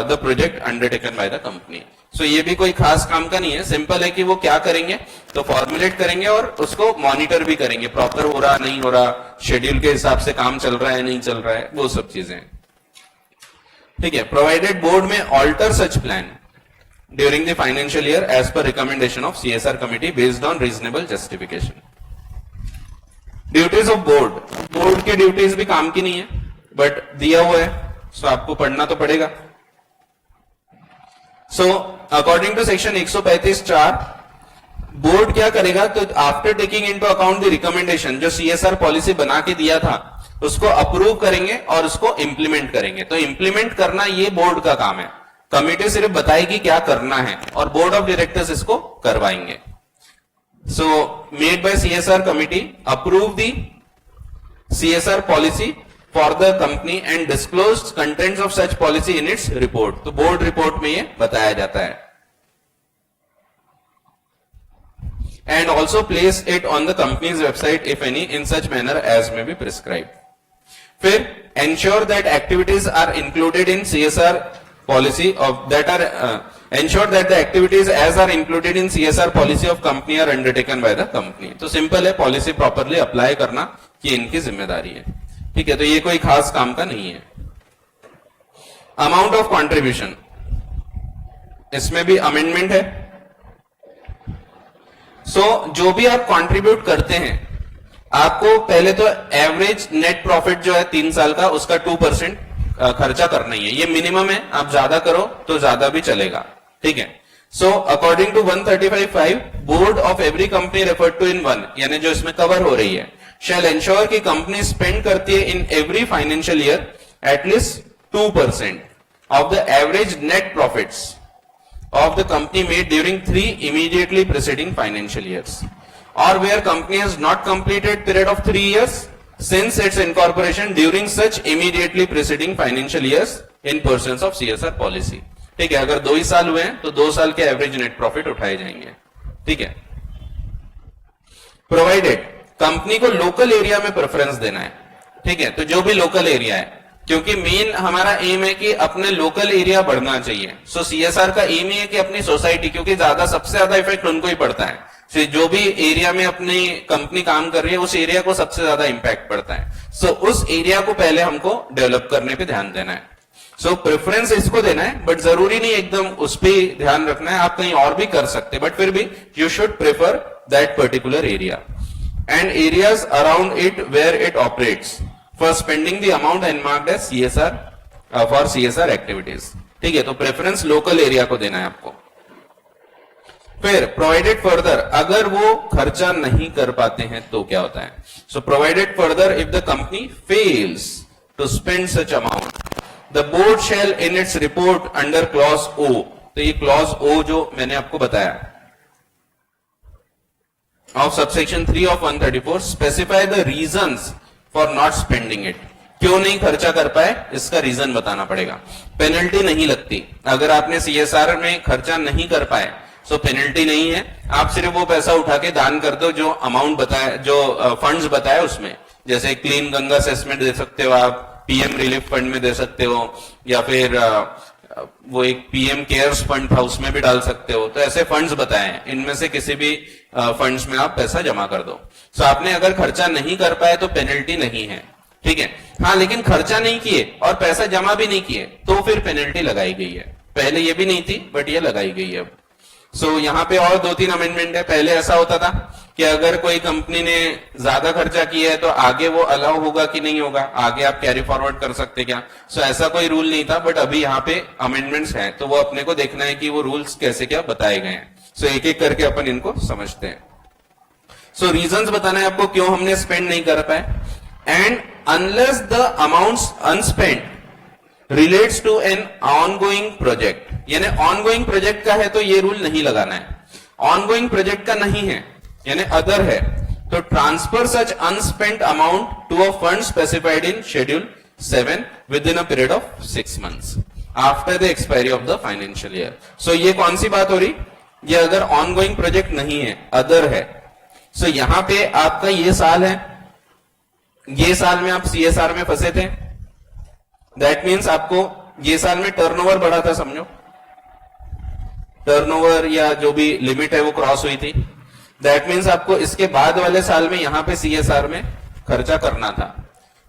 the project undertaken by the company. So ये भी कोई खास काम का नहीं है, सिंपल है कि वो क्या करेंगे, तो फॉर्मुलेट करेंगे और उसको मॉनिटर भी करेंगे, प्रॉपर हो रहा नहीं हो रहा, शेड्यूल के हिसाब से काम चल रहा है नहीं चल रहा है, वो सब चीजें। ठीक है, provided board may alter such plan during the financial year as per recommendation of CSR committee based on reasonable justification. Duties of board, board की ड्यूटीज भी काम की नहीं है बट दिया हुआ है, सो आपको पढ़ना तो पड़ेगा। So according to section 135(4) board क्या करेगा, तो after taking into account the recommendation, जो सीएसआर पॉलिसी बना के दिया था उसको अप्रूव करेंगे और उसको इंप्लीमेंट करेंगे। तो इंप्लीमेंट करना ये बोर्ड का काम है, कमिटी सिर्फ बताएगी क्या करना है और बोर्ड ऑफ डायरेक्टर्स इसको करवाएंगे। So made by CSR committee approve the CSR policy for the company and disclose contents of such policy in its report. तो बोर्ड रिपोर्ट में ये बताया जाता है। And also place it on the company's website if any in such manner as may be prescribe. फिर ensure that activities are included in CSR policy of that are ensure that the activities as are included in CSR policy of company are undertaken by the company। तो simple है, policy properly apply करना ये इनकी जिम्मेदारी है। ठीक है, तो ये कोई खास काम का नहीं है। अमाउंट ऑफ कॉन्ट्रीब्यूशन, इसमें भी अमेंडमेंट है। जो भी आप कंट्रीब्यूट करते हैं, आपको पहले तो एवरेज नेट प्रॉफिट जो है 3 साल का, उसका 2% खर्चा करना ही है। ये मिनिमम है, आप ज्यादा करो तो ज्यादा भी चलेगा। ठीक है, so according to 135(5) board of every company referred to in 1, यानी जो इसमें कवर हो रही है, शैल एंश्योर कि कंपनी स्पेंड करती है in every financial year at least 2% of the average net profits of the company made during 3 immediately preceding financial years, or where company has not completed period of 3 years since its incorporation during such immediately preceding financial years in pursuance of CSR policy। ठीक है, अगर 2 ही साल हुए हैं तो 2 साल के average net profit उठाए जाएंगे। ठीक है, प्रोवाइडेड कंपनी को लोकल एरिया में प्रेफरेंस देना है। ठीक है, तो जो भी लोकल एरिया है, क्योंकि मेन हमारा एम है कि अपने लोकल एरिया बढ़ना चाहिए। सो सीएसआर का एम ही है कि अपनी सोसाइटी, क्योंकि सबसे ज्यादा इफेक्ट उनको ही पड़ता है, so जो भी एरिया में अपनी कंपनी काम कर रही है उस एरिया को सबसे ज्यादा इंपैक्ट पड़ता है। सो उस एरिया को पहले हमको डेवलप करने पे ध्यान देना है। सो प्रेफरेंस इसको देना है, बट जरूरी नहीं एकदम उस पर ध्यान रखना है, आप कहीं और भी कर सकते हैं, बट फिर भी you should prefer that particular area and areas around it where it operates for spending the amount earmarked as CSR for CSR activities। ठीक है, तो प्रेफरेंस लोकल एरिया को देना है आपको। फिर प्रोवाइडेड फर्दर, अगर वो खर्चा नहीं कर पाते हैं तो क्या होता है। So provided further if the company fails to spend such amount the board shall in its report under clause O. तो ये क्लॉज ओ जो मैंने आपको बताया of subsection 3 of 134 specify the reasons for not spending it. क्यों नहीं खर्चा कर पाए, इसका रीजन बताना पड़ेगा। पेनल्टी नहीं लगती, अगर आपने सीएसआर में खर्चा नहीं कर पाए तो पेनल्टी नहीं है, आप सिर्फ वो पैसा उठा के दान कर दो जो अमाउंट बताया, जो फंड्स बताया उसमें। जैसे क्लीन गंगा असेसमेंट दे सकते हो आप, पीएम रिलीफ फंड में दे सकते हो, या फिर वो एक पीएम केयर्स फंड था उसमें भी डाल सकते हो। तो ऐसे फंड्स बताए हैं, इनमें से किसी भी फंड्स में आप पैसा जमा कर दो। सो आपने अगर खर्चा नहीं कर पाए तो पेनल्टी नहीं है। ठीक है, हाँ, लेकिन खर्चा नहीं किए और पैसा जमा भी नहीं किए तो फिर पेनल्टी लगाई गई है। पहले ये भी नहीं थी बट ये लगाई गई है अब। सो यहाँ पे और 2-3 अमेंडमेंट है। पहले ऐसा होता था कि अगर कोई कंपनी ने ज्यादा खर्चा किया है तो आगे वो अलाउ होगा कि नहीं होगा, आगे आप कैरी फॉरवर्ड कर सकते क्या। सो ऐसा कोई रूल नहीं था, बट अभी यहाँ पे अमेंडमेंट्स हैं तो वो अपने को देखना है कि वो रूल्स कैसे क्या बताए गए हैं। सो एक एक करके अपन इनको समझते हैं। सो रीजंस बताना है आपको क्यों हमने स्पेंड नहीं कर पाए। And unless the amounts unspent relates to an ongoing project, यानी ऑनगोइंग प्रोजेक्ट का है तो ये रूल नहीं लगाना है। ऑनगोइंग प्रोजेक्ट का नहीं है यानी अदर है, तो transfer such unspent amount to a fund specified in schedule 7 within a period of 6 months after the expiry of the financial year. So ये कौन सी बात हो रही, ये अगर ऑनगोइंग प्रोजेक्ट नहीं है, अदर है। सो यहां पे आपका ये साल है, ये साल में आप सीएसआर में फंसे थे, दैट मीन्स आपको ये साल में टर्नओवर बढ़ा था, समझो टर्नओवर या जो भी लिमिट है वो क्रॉस हुई थी। दैट मीन्स आपको इसके बाद वाले साल में यहां पे सीएसआर में खर्चा करना था।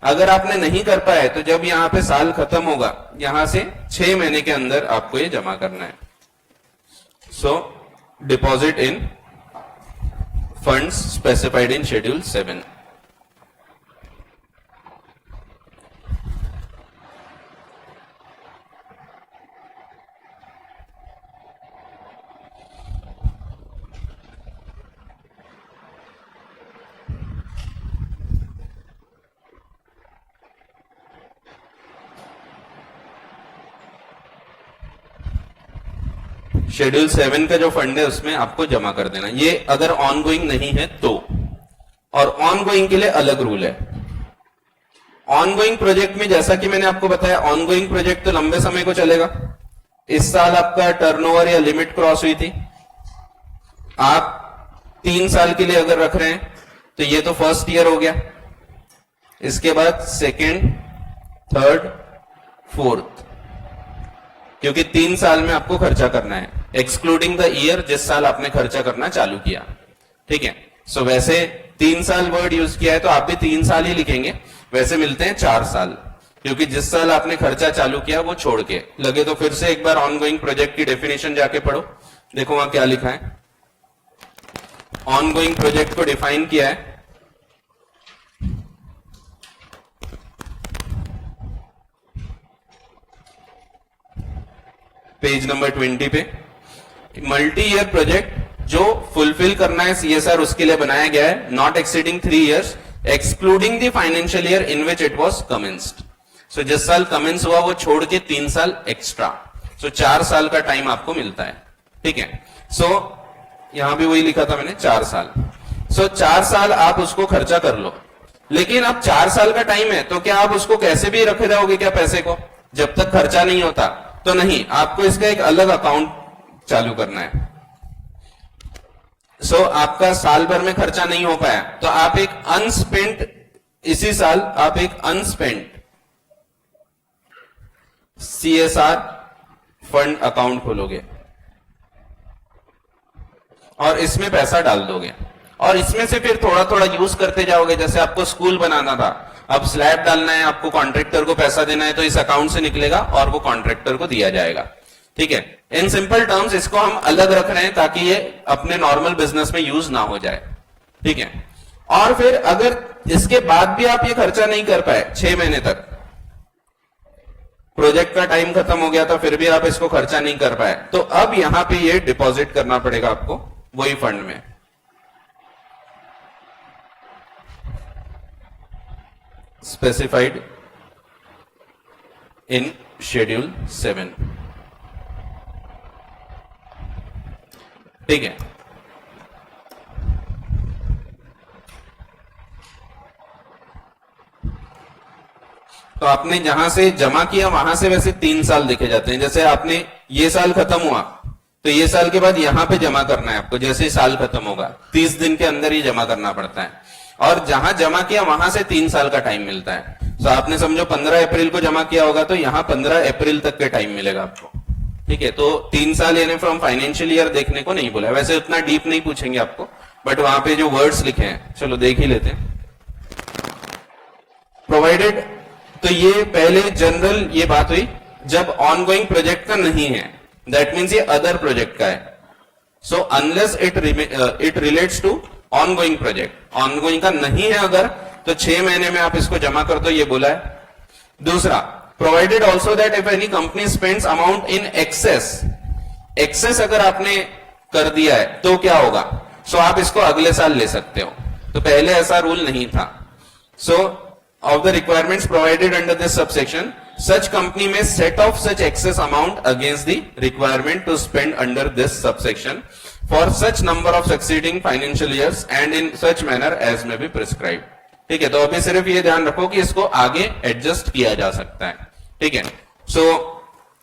अगर आपने नहीं कर पाए तो जब यहां पे साल खत्म होगा, यहां से 6 महीने के अंदर आपको ये जमा करना है। So deposit in funds specified in schedule 7। Schedule 7 का जो फंड है उसमें आपको जमा कर देना, ये अगर ऑन गोइंग नहीं है तो। और ऑन गोइंग के लिए अलग रूल है। ऑन गोइंग प्रोजेक्ट में जैसा कि मैंने आपको बताया, ऑन गोइंग प्रोजेक्ट तो लंबे समय को चलेगा। इस साल आपका टर्नओवर या लिमिट क्रॉस हुई थी, आप 3 साल के लिए अगर रख रहे हैं तो ये तो फर्स्ट ईयर हो गया, इसके बाद सेकेंड, थर्ड, फोर्थ, क्योंकि 3 साल में आपको खर्चा करना है, एक्सक्लूडिंग द ईयर जिस साल आपने खर्चा करना चालू किया। ठीक है, सो वैसे 3 साल वर्ड यूज किया है तो आप भी 3 साल ही लिखेंगे, वैसे मिलते हैं 4 साल, क्योंकि जिस साल आपने खर्चा चालू किया वो छोड़ के। लगे तो फिर से एक बार ऑनगोइंग प्रोजेक्ट की डेफिनेशन जाके पढ़ो, देखो वहां क्या लिखा है। ऑनगोइंग प्रोजेक्ट को डिफाइन किया है पेज नंबर 20 पे। मल्टी ईयर प्रोजेक्ट जो फुलफिल करना है सीएसआर उसके लिए बनाया गया है, not exceeding 3 years excluding the financial year in which it was commenced. So जिस साल कमेंस हुआ वो छोड़ के 3 साल एक्स्ट्रा, सो 4 साल का टाइम आपको मिलता है। ठीक है, सो यहां भी वही लिखा था मैंने, 4 साल। सो 4 साल आप उसको खर्चा कर लो, लेकिन अब 4 साल का टाइम है तो क्या आप उसको कैसे भी रखे रहोगे क्या पैसे को, जब तक खर्चा नहीं होता? तो नहीं, आपको इसका एक अलग अकाउंट चालू करना है। सो आपका साल भर में खर्चा नहीं हो पाया तो आप एक अनस्पेंट, इसी साल आप एक अनस्पेंट सीएसआर फंड अकाउंट खोलोगे और इसमें पैसा डाल दोगे, और इसमें से फिर थोड़ा थोड़ा यूज करते जाओगे। जैसे आपको स्कूल बनाना था, अब स्लैब डालना है, आपको कॉन्ट्रैक्टर को पैसा देना है, तो इस अकाउंट से निकलेगा और वो कॉन्ट्रैक्टर को दिया जाएगा। ठीक है, इन सिंपल टर्म्स इसको हम अलग रख रहे हैं ताकि ये अपने नॉर्मल बिजनेस में यूज ना हो जाए। ठीक है, और फिर अगर इसके बाद भी आप ये खर्चा नहीं कर पाए 6 महीने तक, प्रोजेक्ट का टाइम खत्म हो गया था फिर भी आप इसको खर्चा नहीं कर पाए, तो अब यहां पे ये डिपॉजिट करना पड़ेगा आपको वही फंड में। Specified in schedule 7। ठीक है, तो आपने जहां से जमा किया वहां से वैसे 3 साल देखे जाते हैं। जैसे आपने ये साल खत्म हुआ तो ये साल के बाद यहां पे जमा करना है आपको, जैसे ही साल खत्म होगा 30 दिन के अंदर ही जमा करना पड़ता है, और जहां जमा किया वहां से 3 साल का टाइम मिलता है। तो आपने समझो 15 अप्रैल को जमा किया होगा तो यहां 15 अप्रैल तक का टाइम मिलेगा आपको। ठीक है, तो 3 साल यानी फ्रॉम फाइनेंशियल ईयर देखने को नहीं बोला, वैसे उतना डीप नहीं पूछेंगे आपको, बट वहां पे जो वर्ड्स लिखे हैं चलो देख ही लेते हैं। प्रोवाइडेड, तो ये पहले जनरल ये बात हुई जब ऑनगोइंग प्रोजेक्ट का नहीं है, दैट मीन्स ये अदर प्रोजेक्ट का है। So unless it relates to ongoing project, ongoing का नहीं है अगर, तो 6 महीने में आप इसको जमा कर दो, ये बोला है। दूसरा, provided also that if any company spends amount in excess, excess अगर आपने कर दिया है तो क्या होगा? सो आप इसको अगले साल ले सकते हो, तो पहले ऐसा रूल नहीं था। सो of the requirements provided under this subsection, such company may set off such excess amount against the requirement to spend under this subsection for such number of succeeding financial years and in such manner as may be prescribed. ठीक है, तो अभी सिर्फ ये ध्यान रखो कि इसको आगे एडजस्ट किया जा सकता है। ठीक है, सो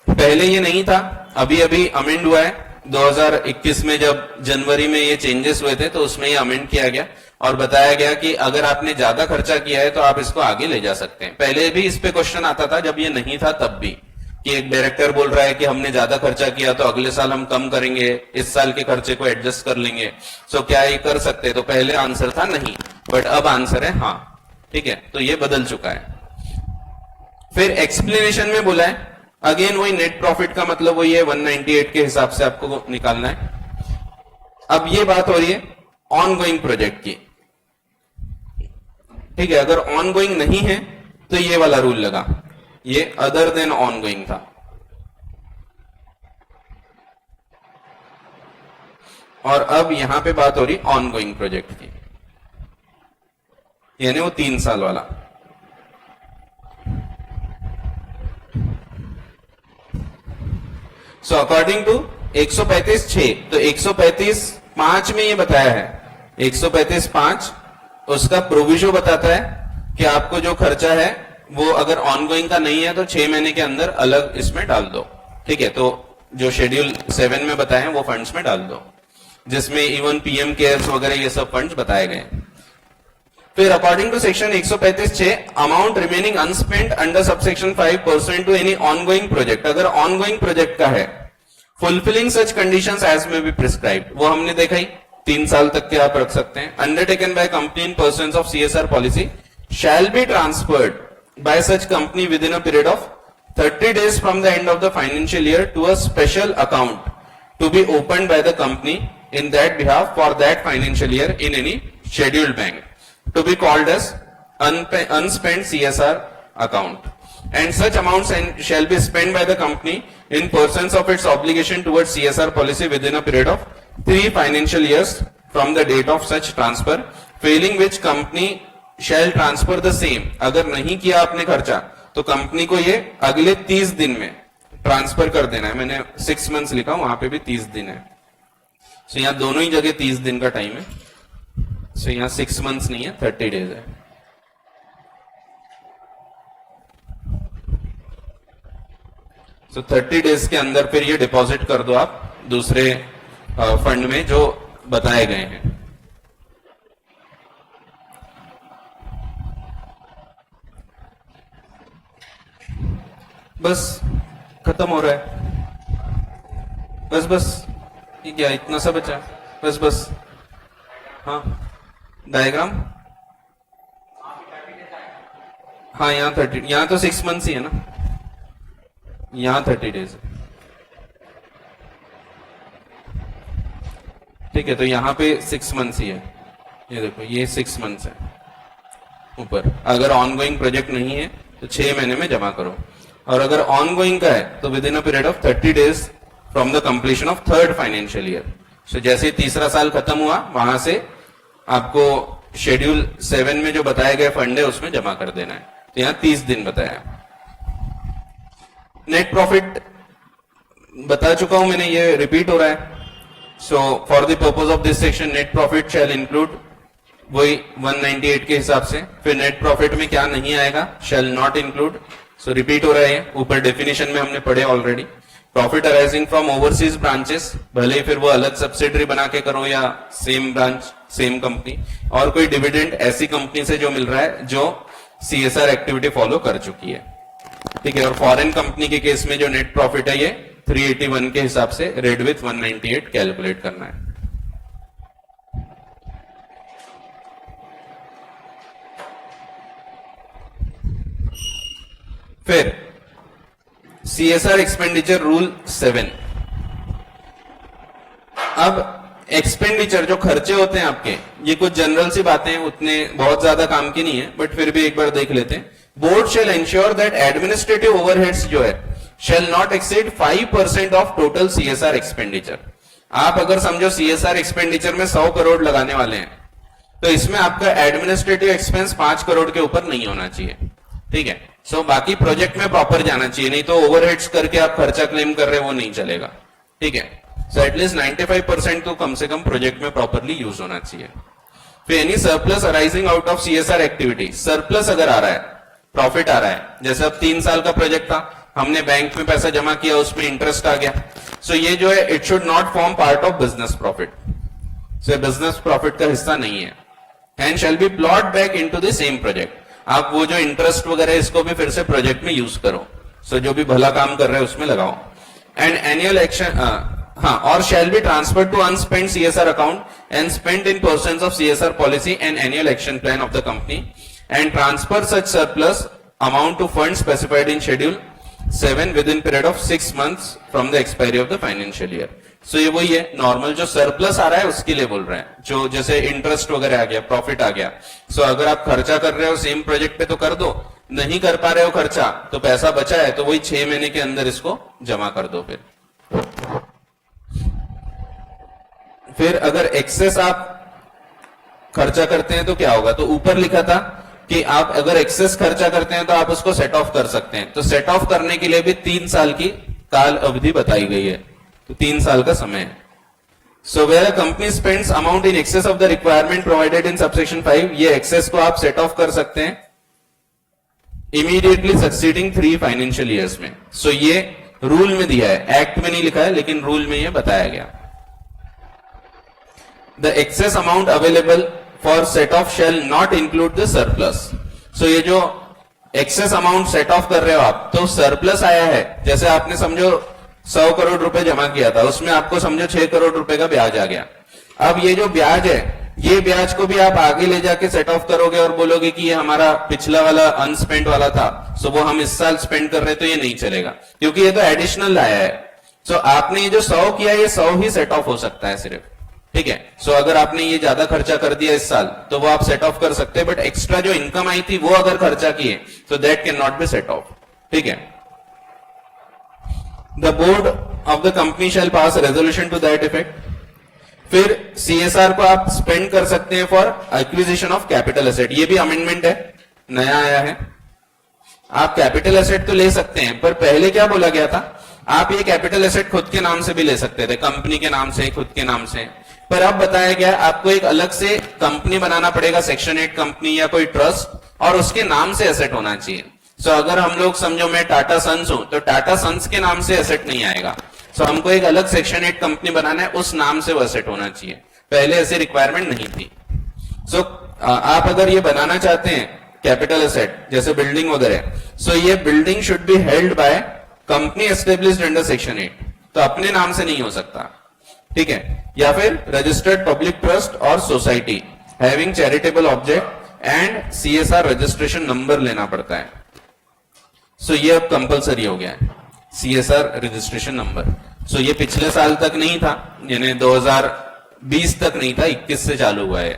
पहले ये नहीं था, अभी अभी अमेंड हुआ है 2021 में, जब जनवरी में ये चेंजेस हुए थे तो उसमें ये अमेंड किया गया और बताया गया कि अगर आपने ज्यादा खर्चा किया है तो आप इसको आगे ले जा सकते हैं। पहले भी इस पे क्वेश्चन आता था जब ये नहीं था तब भी, कि एक डायरेक्टर बोल रहा है कि हमने ज्यादा खर्चा किया तो अगले साल हम कम करेंगे, इस साल के खर्चे को एडजस्ट कर लेंगे, सो क्या ये कर सकते? तो पहले आंसर था नहीं, बट अब आंसर है हाँ। ठीक है, तो ये बदल चुका है। फिर एक्सप्लेनेशन में बोला है, अगेन वही नेट प्रॉफिट का मतलब वही है 198 के हिसाब से आपको निकालना है। अब ये बात हो रही है ऑन गोइंग प्रोजेक्ट की, ठीक है। अगर ऑन गोइंग नहीं है तो ये वाला रूल लगा, ये अदर देन ऑन गोइंग था। और अब यहां पे बात हो रही ऑन गोइंग प्रोजेक्ट की, यानी वो 3 साल वाला। सो अकॉर्डिंग टू 135(6), तो 135(5) में ये बताया है, 135(5) उसका प्रोविजो बताता है कि आपको जो खर्चा है वो अगर ऑनगोइंग का नहीं है तो 6 महीने के अंदर अलग इसमें डाल दो, ठीक है। तो जो शेड्यूल 7 में बताए हैं वो फंड्स में डाल दो, जिसमें इवन पीएम केयर्स वगैरह ये सब फंड्स बताए गए। फिर according to section 135(6), amount remaining unspent under subsection 5 pursuant to any ongoing project, अगर ऑनगोइंग प्रोजेक्ट का है, fulfilling such conditions as may be prescribed, वो हमने देखा ही 3 साल तक के आप रख सकते हैं। Undertaken by company in persons of CSR policy shall be transferred by such company within a period of 30 days from the end of the financial year to a special account to be opened by the company in that behalf for that financial year in any scheduled bank, to be called as unspent CSR account, and such amounts shall be spent by the company in pursuance of its obligation towards CSR policy within a period of 3 financial years from the date of such transfer, failing which company shall transfer the same, अगर नहीं किया आपने खर्चा तो company को ये अगले 30 दिन में ट्रांसफर कर देना है। मैंने 6 months लिखा, वहां पे भी 30 दिन है। सो यहां दोनों ही जगह 30 दिन का टाइम है। सो यहां 6 months नहीं है, 30 days है। सो 30 days के अंदर फिर ये डिपॉजिट कर दो आप दूसरे फंड में जो बताए गए हैं। बस खत्म हो रहा है, बस ये क्या इतना सा बचा, बस। हाँ डायग्राम, हाँ यहाँ 30, यहाँ तो 6 months ही है ना, यहाँ 30 days है, ठीक है। तो यहाँ पे 6 months ही है, ये देखो ये 6 months है ऊपर। अगर ऑनगोइंग प्रोजेक्ट नहीं है तो 6 महीने में जमा करो, और अगर ऑनगोइंग का है तो within a period of 30 days from the completion of 3rd financial year. So जैसे तीसरा साल खत्म हुआ वहां से आपको शेड्यूल 7 में जो बताए गए फंड है उसमें जमा कर देना है। तो यहां 30 दिन बताया। नेट प्रॉफिट बता चुका हूं मैंने, ये रिपीट हो रहा है। So for the purpose of this section net profit shall include, वही 198 के हिसाब से। फिर नेट प्रॉफिट में क्या नहीं आएगा, shall not include. So repeat हो रहा है, ऊपर डेफिनेशन में हमने पढ़े already. Profit arising from overseas branches, भले ही फिर वो अलग सब्सिडरी बना के करो या सेम ब्रांच सेम कंपनी, और कोई डिविडेंड ऐसी कंपनी से जो मिल रहा है जो सीएसआर एक्टिविटी फॉलो कर चुकी है, ठीक है। और फॉरेन कंपनी के केस में जो नेट प्रॉफिट है ये 381 के हिसाब से रेड विथ 198 कैलकुलेट करना है। फिर सीएसआर एक्सपेंडिचर रूल 7। अब एक्सपेंडिचर जो खर्चे होते हैं आपके, ये कुछ जनरल सी बातें हैं, उतने बहुत ज्यादा काम की नहीं है, बट फिर भी एक बार देख लेते हैं। Board shall ensure that administrative overheads जो है shall not exceed 5% of total CSR expenditure. आप अगर समझो सीएसआर एक्सपेंडिचर में 100 करोड़ लगाने वाले हैं तो इसमें आपका एडमिनिस्ट्रेटिव एक्सपेंस 5 करोड़ के ऊपर नहीं होना चाहिए, ठीक है। सो बाकी प्रोजेक्ट में प्रॉपर जाना चाहिए, नहीं तो ओवरहेड्स करके आप खर्चा क्लेम कर रहे हैं वो नहीं चलेगा, ठीक है। सो एटलीस्ट 95% तो कम से कम प्रोजेक्ट में प्रॉपरली यूज होना चाहिए। फिर any surplus arising out of CSR activity, surplus अगर आ रहा है, प्रॉफिट आ रहा है, जैसे अब 3 साल का प्रोजेक्ट था, हमने बैंक में पैसा जमा किया, उसमें इंटरेस्ट आ गया, सो ये जो है it should not form part of business profit. So business profit का हिस्सा नहीं है, and shall be plot back into the same project. आप वो जो इंटरेस्ट वगैरह इसको भी फिर से प्रोजेक्ट में यूज करो, सो जो भी भला काम कर रहे हैं उसमें लगाओ। एंड एनुअल एक्शन, हाँ, और shall be transfer to unspent CSR account and spend in persons of CSR policy and annual action plan of the company, and transfer such surplus amount to fund specified in schedule 7 within period of 6 months from the expiry of the financial year. So ये वही है, normal जो surplus आ रहा है उसके लिए बोल रहे हैं, जो जैसे इंटरेस्ट वगैरह आ गया, प्रॉफिट आ गया. सो अगर आप खर्चा कर रहे हो सेम प्रोजेक्ट पे तो कर दो, नहीं कर पा रहे हो खर्चा तो पैसा बचा है तो वही 6 महीने के अंदर इसको जमा कर दो. फिर अगर एक्सेस आप खर्चा करते हैं तो क्या होगा, तो ऊपर लिखा था कि आप अगर एक्सेस खर्चा करते हैं तो आप उसको सेट ऑफ कर सकते हैं. तो सेट ऑफ करने के लिए भी 3 साल की काल अवधि बताई गई है, तो 3 साल का समय है. So where a company spends amount in excess of the requirement provided in subsection 5, ये एक्सेस को आप सेट ऑफ कर सकते हैं इमीडिएटली सक्सीडिंग 3 फाइनेंशियल ईयर्स में. सो ये रूल में दिया है, एक्ट में नहीं लिखा है लेकिन रूल में ये बताया गया. The excess amount available for set off shall not include the surplus. So ये जो excess amount set off कर रहे हो आप, तो surplus आया है, जैसे आपने समझो 100 करोड़ रुपए जमा किया था, उसमें आपको समझो 6 करोड़ रुपए का ब्याज आ गया. अब ये जो ब्याज है, ये ब्याज को भी आप आगे ले जाके सेट ऑफ करोगे और बोलोगे कि ये हमारा पिछला वाला अनस्पेंड वाला था, सो वो हम इस साल स्पेंड कर रहे हैं, तो ये नहीं चलेगा क्योंकि ये तो एडिशनल आया है. सो आपने ये जो 100 किया, ये 100 ही सेट ऑफ हो सकता है सिर्फ. ठीक है. सो अगर आपने ये ज्यादा खर्चा कर दिया इस साल तो वो आप सेट ऑफ कर सकते हैं, बट एक्स्ट्रा जो इनकम आई थी वो अगर खर्चा किए तो that can not be set off. ठीक है. The board of the company shall pass resolution to that effect. फिर सीएसआर को आप स्पेंड कर सकते हैं for acquisition of capital asset. ये भी अमेंडमेंट है, नया आया है. आप कैपिटल एसेट तो ले सकते हैं, पर पहले क्या बोला गया था, आप ये कैपिटल एसेट खुद के नाम से भी ले सकते थे, कंपनी के नाम से, खुद के नाम से. पर अब बताया गया आपको एक अलग से कंपनी बनाना पड़ेगा, सेक्शन 8 कंपनी या कोई ट्रस्ट, और उसके नाम से एसेट होना चाहिए. सो अगर हम लोग समझो मैं टाटा सन्स हूं तो टाटा सन्स के नाम से एसेट नहीं आएगा. सो हमको एक अलग सेक्शन 8 कंपनी बनाना है, उस नाम से वो एसेट होना चाहिए. पहले ऐसे रिक्वायरमेंट नहीं थी. सो आप अगर ये बनाना चाहते हैं कैपिटल एसेट जैसे बिल्डिंग वगैरह, सो ये building should be held by company established under section 8, तो अपने नाम से नहीं हो सकता. ठीक है. या फिर registered public trust or society having charitable object and CSR registration number लेना पड़ता है. सो ये अब कंपलसरी हो गया है, सीएसआर रजिस्ट्रेशन नंबर. सो ये पिछले साल तक नहीं था, यानी 2020 तक नहीं था, 21 से चालू हुआ है.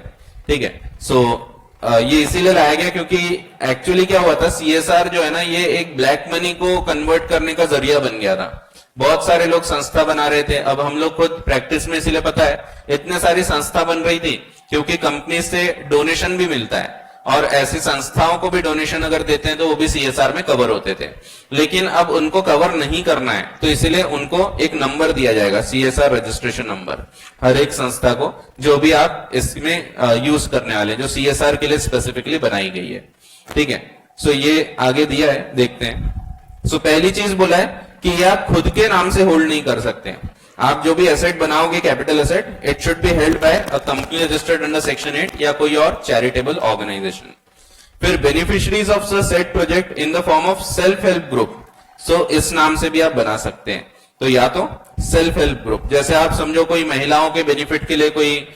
ठीक है. सो ये इसीलिए लाया गया क्योंकि एक्चुअली क्या हुआ था, सीएसआर जो है ना, ये एक ब्लैक मनी को कन्वर्ट करने का जरिया बन गया था. बहुत सारे लोग संस्था बना रहे थे. अब हम लोग खुद प्रैक्टिस में इसीलिए पता है, इतने सारी संस्था बन रही थी क्योंकि कंपनी से डोनेशन भी मिलता है, और ऐसी संस्थाओं को भी डोनेशन अगर देते हैं तो वो भी सीएसआर में कवर होते थे. लेकिन अब उनको कवर नहीं करना है, तो इसीलिए उनको एक नंबर दिया जाएगा, सीएसआर रजिस्ट्रेशन नंबर, हर एक संस्था को, जो भी आप इसमें यूज करने वाले, जो सीएसआर के लिए स्पेसिफिकली बनाई गई है. ठीक है. सो ये आगे दिया है, देखते हैं. सो पहली चीज बोला है कि ये आप खुद के नाम से होल्ड नहीं कर सकते. आप जो भी एसेट बनाओगे capital asset, it should be held by a company registered under section 8 या कोई और चैरिटेबल ऑर्गेनाइजेशन. फिर beneficiaries of said project in the form of self help group. So इस नाम से भी आप बना सकते हैं. तो या तो सेल्फ हेल्प ग्रुप, जैसे आप समझो कोई महिलाओं के बेनिफिट के लिए कोई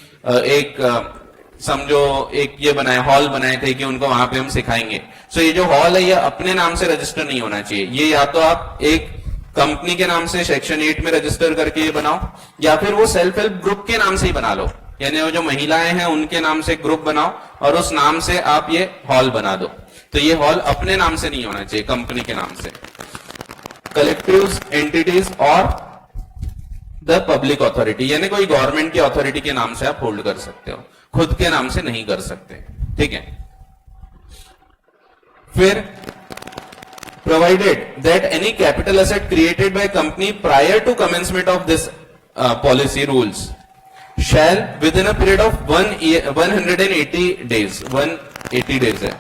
समझो एक ये बनाए, हॉल बनाए थे कि उनको वहां पे हम सिखाएंगे. सो ये जो हॉल है ये अपने नाम से रजिस्टर नहीं होना चाहिए. ये या तो आप एक कंपनी के नाम से सेक्शन 8 में रजिस्टर करके ये बनाओ, या फिर वो सेल्फ हेल्प ग्रुप के नाम से ही बना लो, यानी वो जो महिलाएं हैं उनके नाम से ग्रुप बनाओ और उस नाम से आप ये हॉल बना दो. तो ये हॉल अपने नाम से नहीं होना चाहिए, कंपनी के नाम से. कलेक्टिव्स, एंटिटीज और द पब्लिक अथॉरिटी, यानी कोई गवर्नमेंट की अथॉरिटी के नाम से आप होल्ड कर सकते हो, खुद के नाम से नहीं कर सकते. ठीक है. फिर provided that any capital asset created by company prior to commencement of this policy rules shall within a period of 180 days 180 days है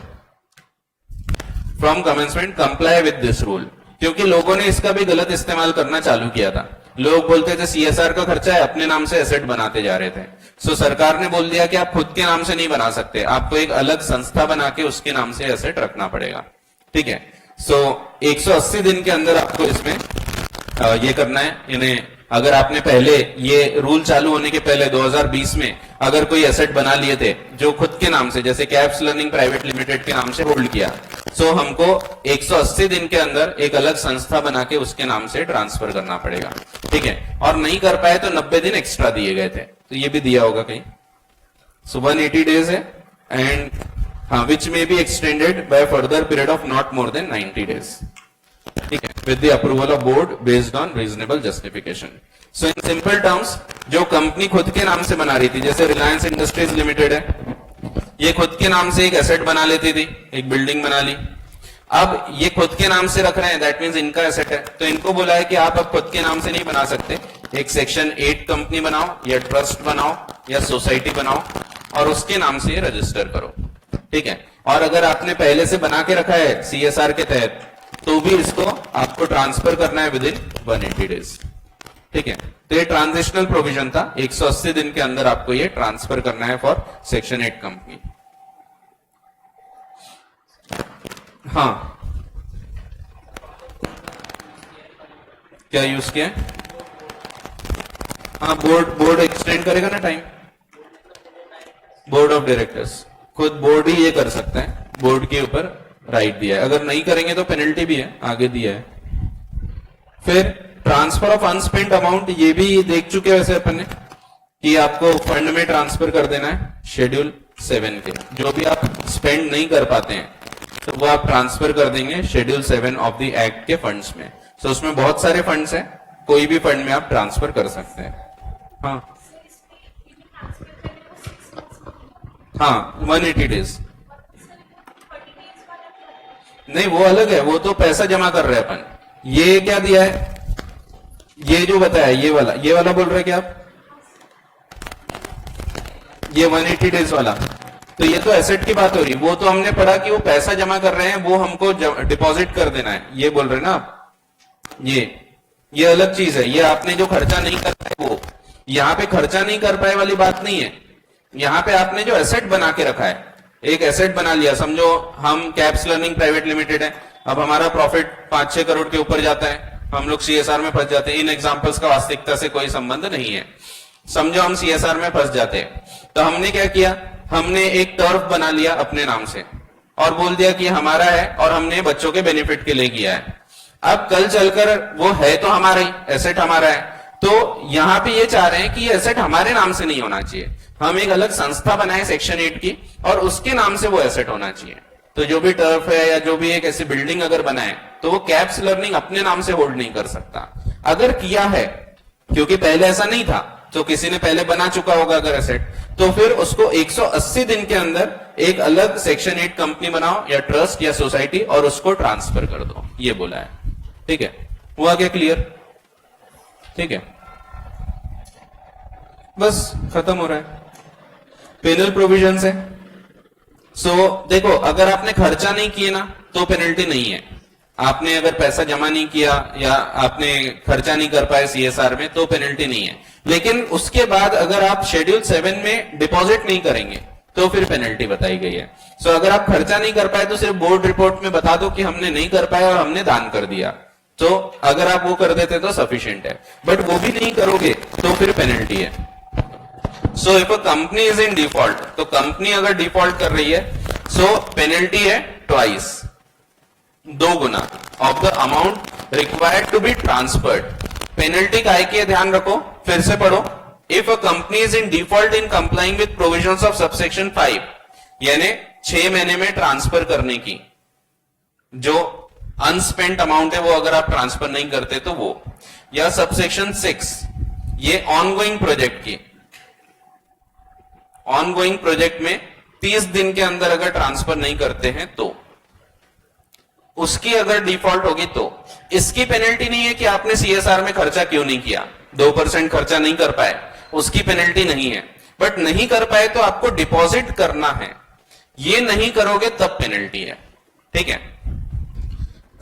from commencement comply with this rule. क्योंकि लोगों ने इसका भी गलत इस्तेमाल करना चालू किया था. लोग बोलते थे सीएसआर का खर्चा है, अपने नाम से एसेट बनाते जा रहे थे. सो सरकार ने बोल दिया कि आप खुद के नाम से नहीं बना सकते, आपको एक अलग संस्था बना के उसके नाम से एसेट रखना पड़ेगा. ठीक है. सो 180 दिन के अंदर आपको इसमें ये करना है, इन्हें अगर आपने पहले ये रूल चालू होने के पहले 2020 में अगर कोई एसेट बना लिए थे जो खुद के नाम से, जैसे कैप्स लर्निंग प्राइवेट लिमिटेड के नाम से होल्ड किया, सो हमको 180 दिन के अंदर एक अलग संस्था बना के उसके नाम से ट्रांसफर करना पड़ेगा, ठीक है। और नहीं कर पाए तो 90 दिन एक्स्ट्रा दिए गए थे, तो ये भी दिया होगा कहीं। सो 180 डेज है, एंड हाँ, विच में be extended by further period of not more than 90 days, ठीक है, with the approval of board based on reasonable justification. So in simple terms, जो कंपनी खुद के नाम से बना रही थी, जैसे रिलायंस इंडस्ट्रीज लिमिटेड है, ये खुद के नाम से एक एसेट बना लेती थी, एक बिल्डिंग बना ली। अब ये खुद के नाम से रख रहे हैं, दैट मींस इनका एसेट है, तो इनको बोला है कि आप अब खुद के नाम से नहीं बना सकते, एक सेक्शन 8 कंपनी बनाओ या ट्रस्ट बनाओ या सोसाइटी बनाओ और उसके नाम से रजिस्टर करो, ठीक है। और अगर आपने पहले से बना के रखा है CSR के तहत, तो भी इसको आपको ट्रांसफर करना है विद इन 180 डेज, ठीक है। तो ये ट्रांजिशनल प्रोविजन था, 180 दिन के अंदर आपको ये ट्रांसफर करना है फॉर सेक्शन 8 कंपनी। हाँ, क्या यूज किया है? हाँ, बोर्ड एक्सटेंड करेगा ना टाइम, बोर्ड ऑफ डायरेक्टर्स, खुद बोर्ड ही ये कर सकता है, बोर्ड के ऊपर राइट दिया है, अगर नहीं करेंगे तो पेनल्टी भी है, आगे दिया है। फिर ट्रांसफर ऑफ अनस्पेंट अमाउंट, ये भी देख चुके हैं वैसे अपन ने कि आपको फंड में ट्रांसफर कर देना है शेड्यूल 7 के, जो भी आप स्पेंड नहीं कर पाते हैं तो वो आप ट्रांसफर कर देंगे शेड्यूल 7 ऑफ द एक्ट के फंड्स में। तो उसमें बहुत सारे फंड्स हैं, कोई भी फंड में आप ट्रांसफर कर सकते हैं। हाँ हाँ, 180 डेज नहीं, वो अलग है, वो तो पैसा जमा कर रहे हैं अपन। ये क्या दिया है, ये जो बताया, ये वाला बोल रहे क्या आप, ये 180 डेज वाला, तो ये तो एसेट की बात हो रही, वो तो हमने पढ़ा कि वो पैसा जमा कर रहे हैं, वो हमको डिपॉजिट कर देना है, ये बोल रहे ना आप। ये अलग चीज है, ये आपने जो खर्चा नहीं कर पाए, वो यहाँ पे खर्चा नहीं कर पाए वाली बात नहीं है, यहाँ पे आपने जो एसेट बना के रखा है, एक एसेट बना लिया, समझो हम कैप्स लर्निंग प्राइवेट लिमिटेड है, अब हमारा प्रॉफिट 5-6 करोड़ के ऊपर जाता है, हम लोग CSR में फंस जाते हैं। इन एग्जांपल्स का वास्तविकता से कोई संबंध नहीं है, समझो हम CSR में फंस जाते हैं, तो हमने क्या किया, हमने एक टर्फ बना लिया अपने नाम से और बोल दिया कि हमारा है और हमने बच्चों के बेनिफिट के लिए किया है। अब कल चलकर वो है तो हमारा ही, एसेट हमारा है, तो यहाँ पे ये चाह रहे हैं कि ये एसेट हमारे नाम से नहीं होना चाहिए, हम एक अलग संस्था बनाए सेक्शन 8 की और उसके नाम से वो एसेट होना चाहिए। तो जो भी टर्फ है या जो भी एक ऐसी बिल्डिंग अगर बनाए तो वो कैप्स लर्निंग अपने नाम से होल्ड नहीं कर सकता। अगर किया है, क्योंकि पहले ऐसा नहीं था, तो किसी ने पहले बना चुका होगा अगर एसेट, तो फिर उसको 180 दिन के अंदर एक अलग सेक्शन 8 कंपनी बनाओ या ट्रस्ट या सोसाइटी और उसको ट्रांसफर कर दो, ये बोला है, ठीक है। हुआ क्या क्लियर? ठीक है, बस खत्म हो रहा है। पेनल प्रोविजन है, सो देखो, अगर आपने खर्चा नहीं किए ना तो पेनल्टी नहीं है, आपने अगर पैसा जमा नहीं किया या आपने खर्चा नहीं कर पाए CSR में तो पेनल्टी नहीं है, लेकिन उसके बाद अगर आप शेड्यूल 7 में डिपॉजिट नहीं करेंगे तो फिर पेनल्टी बताई गई है। सो अगर आप खर्चा नहीं कर पाए तो सिर्फ बोर्ड रिपोर्ट में बता दो कि हमने नहीं कर पाया और हमने दान कर दिया, तो अगर आप वो कर देते तो सफिशिएंट है, बट वो भी नहीं करोगे तो फिर पेनल्टी है। So if a company is in default, तो कंपनी अगर डिफॉल्ट कर रही है, सो पेनल्टी है ट्वाइस, 2 गुना of the amount required to be transferred. Penalty काय की है, ध्यान रखो, फिर से पढ़ो। If a company is in default in complying with provisions of subsection 5, यानी 6 महीने में ट्रांसफर करने की जो अनस्पेंट अमाउंट है वो अगर आप ट्रांसफर नहीं करते तो वो, या सबसेक्शन 6 ये ऑनगोइंग प्रोजेक्ट की, ऑनगोइंग प्रोजेक्ट में 30 दिन के अंदर अगर ट्रांसफर नहीं करते हैं तो उसकी अगर डिफॉल्ट होगी तो इसकी पेनल्टी नहीं है कि आपने CSR में खर्चा क्यों नहीं किया, 2% खर्चा नहीं कर पाए, उसकी पेनल्टी नहीं है, बट नहीं कर पाए तो आपको डिपॉजिट करना है, ये नहीं करोगे तब पेनल्टी है, ठीक है।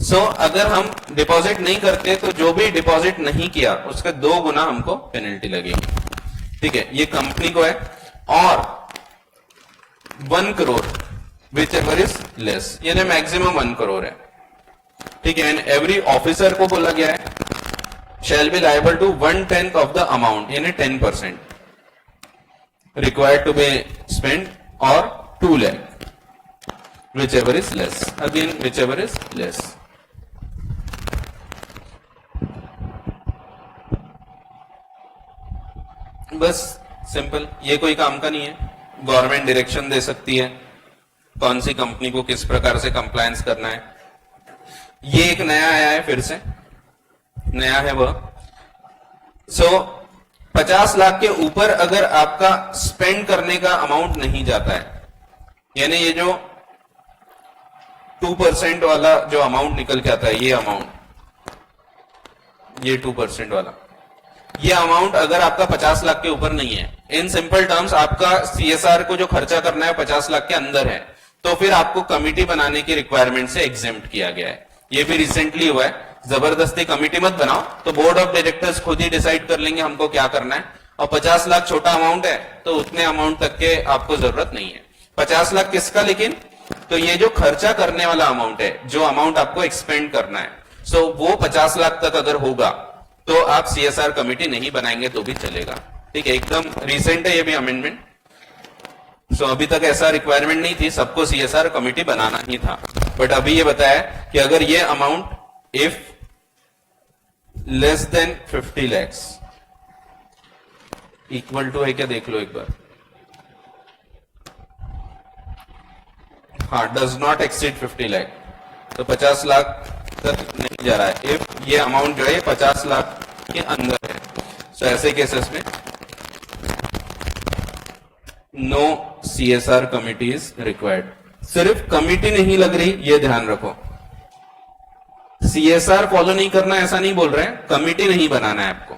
सो अगर हम डिपॉजिट नहीं करते तो जो भी डिपॉजिट नहीं किया उसका 2 गुना हमको पेनल्टी लगेगी, ठीक है। ये कंपनी को है, और 1 crore which ever is less, यानी मैक्सिमम 1 करोड़ है, ठीक है। एंड एवरी ऑफिसर को बोला गया है shall be liable to 1/10 of the amount, यानी 10% required to be spent or 2 lakh, whichever is less. Again, whichever is less. बस सिंपल, ये कोई काम का नहीं है. गवर्नमेंट डायरेक्शन दे सकती है कौन सी कंपनी को किस प्रकार से कंप्लायंस करना है. ये एक नया आया है, फिर से नया है वह. सो 50 लाख के ऊपर अगर आपका स्पेंड करने का अमाउंट नहीं जाता है, यानी ये जो 2% वाला जो अमाउंट निकल के आता है, ये अमाउंट, ये 2% वाला, ये अमाउंट अगर आपका 50 लाख के ऊपर नहीं है, इन सिंपल टर्म्स आपका सीएसआर को जो खर्चा करना है 50 लाख के अंदर है, तो फिर आपको कमिटी बनाने की रिक्वायरमेंट से एग्जेम्प्ट किया गया है. ये भी रिसेंटली हुआ है. जबरदस्ती कमिटी मत बनाओ, तो बोर्ड ऑफ डायरेक्टर्स खुद ही डिसाइड कर लेंगे हमको क्या करना है. और 50 लाख छोटा अमाउंट है, तो उतने अमाउंट तक के आपको जरूरत नहीं है. 50 लाख किसका, लेकिन तो ये जो खर्चा करने वाला अमाउंट है, जो अमाउंट आपको एक्सपेंड करना है, सो वो 50 लाख तक अगर होगा तो आप सीएसआर कमिटी नहीं बनाएंगे तो भी चलेगा. ठीक है, एकदम रिसेंट है ये भी अमेंडमेंट. सो अभी तक ऐसा रिक्वायरमेंट नहीं थी, सबको सीएसआर कमिटी बनाना ही था. बट अभी ये बताया कि अगर ये amount if less than 50 lakhs equal to है क्या, देख लो एक बार. हाँ, डज नॉट एक्सीड 50 लाख, तो 50 लाख तक नहीं जा रहा है. इफ ये अमाउंट जो है 50 लाख के अंदर है, तो ऐसे केसेस में no CSR committee is required. सिर्फ कमिटी नहीं लग रही, ये ध्यान रखो. सीएसआर फॉलो नहीं करना ऐसा नहीं बोल रहे हैं, कमिटी नहीं बनाना है आपको.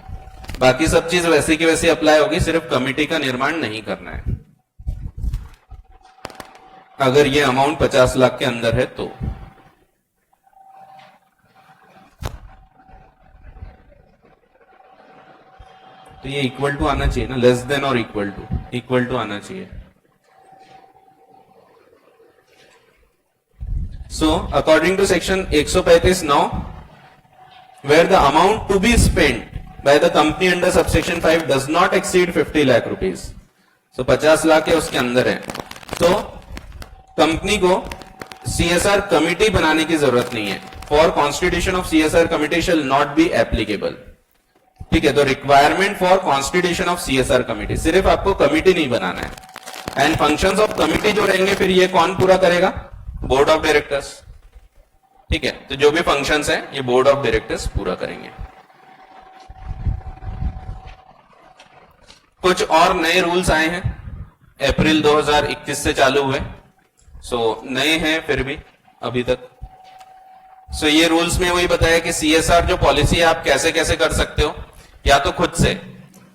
बाकी सब चीज वैसे की वैसे अप्लाई होगी, सिर्फ कमिटी का निर्माण नहीं करना है अगर ये अमाउंट 50 लाख के अंदर है तो. तो ये इक्वल टू आना चाहिए ना, लेस देन और इक्वल टू आना चाहिए. So, according to section 135 now, where the amount to be spent by the company under subsection 5 does not exceed 50 lakh rupees. So, 50 lakh है उसके अंदर है, तो कंपनी को सीएसआर कमिटी बनाने की जरूरत नहीं है. For constitution of CSR committee shall not be applicable. ठीक है, तो requirement for constitution of CSR committee, सिर्फ आपको कमिटी नहीं बनाना है. एंड फंक्शंस ऑफ कमिटी जो रहेंगे फिर ये कौन पूरा करेगा, बोर्ड ऑफ डायरेक्टर्स. ठीक है, तो जो भी फंक्शंस हैं ये बोर्ड ऑफ डायरेक्टर्स पूरा करेंगे. कुछ और नए रूल्स आए हैं, अप्रैल 2021 से चालू हुए. सो नए हैं फिर भी अभी तक. सो ये रूल्स में वही बताया कि सीएसआर जो पॉलिसी है आप कैसे कैसे कर सकते हो. या तो खुद से,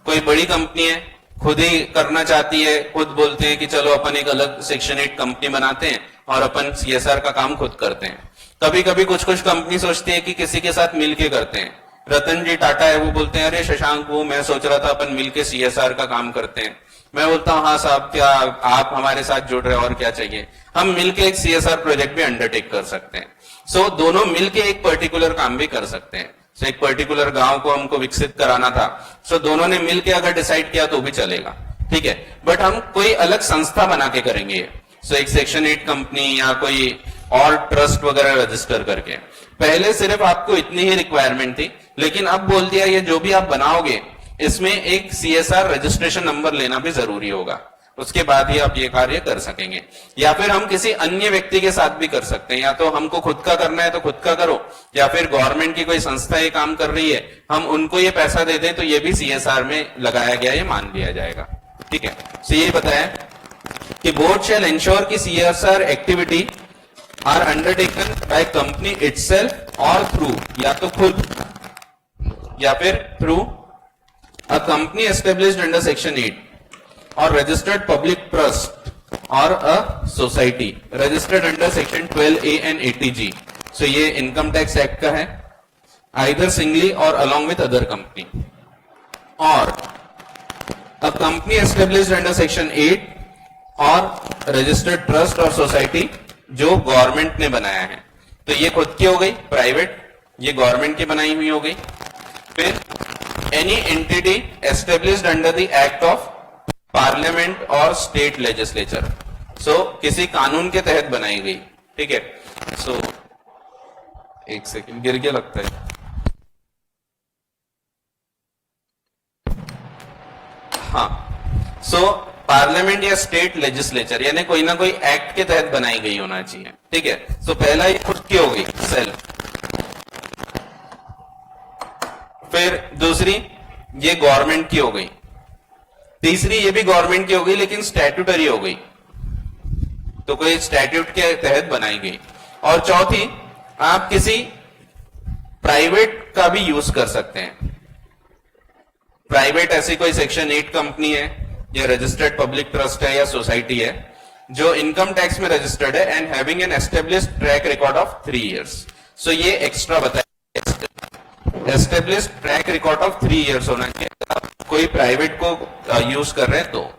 कोई बड़ी कंपनी है खुद ही करना चाहती है, खुद बोलते हैं कि चलो अपन एक अलग सेक्शन 8 कंपनी बनाते हैं और अपन सीएसआर का काम खुद करते हैं. कभी कभी कुछ कुछ कंपनी सोचती है कि किसी के साथ मिलके करते हैं. रतन जी टाटा है, वो बोलते हैं अरे शशांक, वो मैं सोच रहा था अपन मिलके सीएसआर का काम करते हैं. मैं बोलता हूँ हाँ साहब, क्या आप हमारे साथ जुड़ रहे हो और क्या चाहिए, हम मिलके एक सीएसआर प्रोजेक्ट भी अंडरटेक कर सकते हैं. सो दोनों मिलके एक पर्टिकुलर काम भी कर सकते हैं. सो एक पर्टिकुलर गांव को हमको विकसित कराना था, सो दोनों ने मिलके अगर डिसाइड किया तो भी चलेगा. ठीक है, बट हम कोई अलग संस्था बना के करेंगे. सो एक सेक्शन 8 कंपनी या कोई और ट्रस्ट वगैरह रजिस्टर करके. पहले सिर्फ आपको इतनी ही रिक्वायरमेंट थी, लेकिन अब बोल दिया ये जो भी आप बनाओगे इसमें एक सीएसआर रजिस्ट्रेशन नंबर लेना भी जरूरी होगा, उसके बाद ही आप ये कार्य कर सकेंगे. या फिर हम किसी अन्य व्यक्ति के साथ भी कर सकते हैं, या तो हमको खुद का करना है तो खुद का करो, या फिर गवर्नमेंट की कोई संस्था ये काम कर रही है, हम उनको ये पैसा दे दें तो ये भी सीएसआर में लगाया गया, ये मान लिया जाएगा. ठीक है, तो ये बताया कि बोर्ड शैल इंश्योर की CSR activity are undertaken by company itself or through, या तो खुद या फिर through a company established under section 8 or registered public trust or a society registered under section 12A and 80G. So ये income tax act का है. Either singly or along with other company. Or a company established under section 8 or registered trust or society जो government ने बनाया है. तो ये खुद की हो गई प्राइवेट, ये गवर्नमेंट की बनाई हुई हो गई. फिर any entity established under the act of parliament और स्टेट लेजिस्लेचर, सो किसी कानून के तहत बनाई गई, ठीक है। सो एक सेकंड, गिर गया लगता है। हाँ, सो पार्लियामेंट या स्टेट लेजिस्लेचर यानी कोई ना कोई एक्ट के तहत बनाई गई होना चाहिए, ठीक है। सो पहला ये खुद की हो गई सेल्फ, फिर दूसरी ये गवर्नमेंट की हो गई, तीसरी ये भी गवर्नमेंट की हो गई लेकिन स्टैट्यूटरी हो गई, तो कोई स्टैट्यूट के तहत बनाई गई, और चौथी आप किसी प्राइवेट का भी यूज कर सकते हैं। प्राइवेट ऐसी कोई सेक्शन 8 कंपनी है या रजिस्टर्ड पब्लिक ट्रस्ट है या सोसाइटी है जो इनकम टैक्स में रजिस्टर्ड है and having an established track record of 3 years। सो ये एक्स्ट्रा बताया, established track record of 3 years होना चाहिए। आप कोई प्राइवेट को यूज कर रहे हैं तो,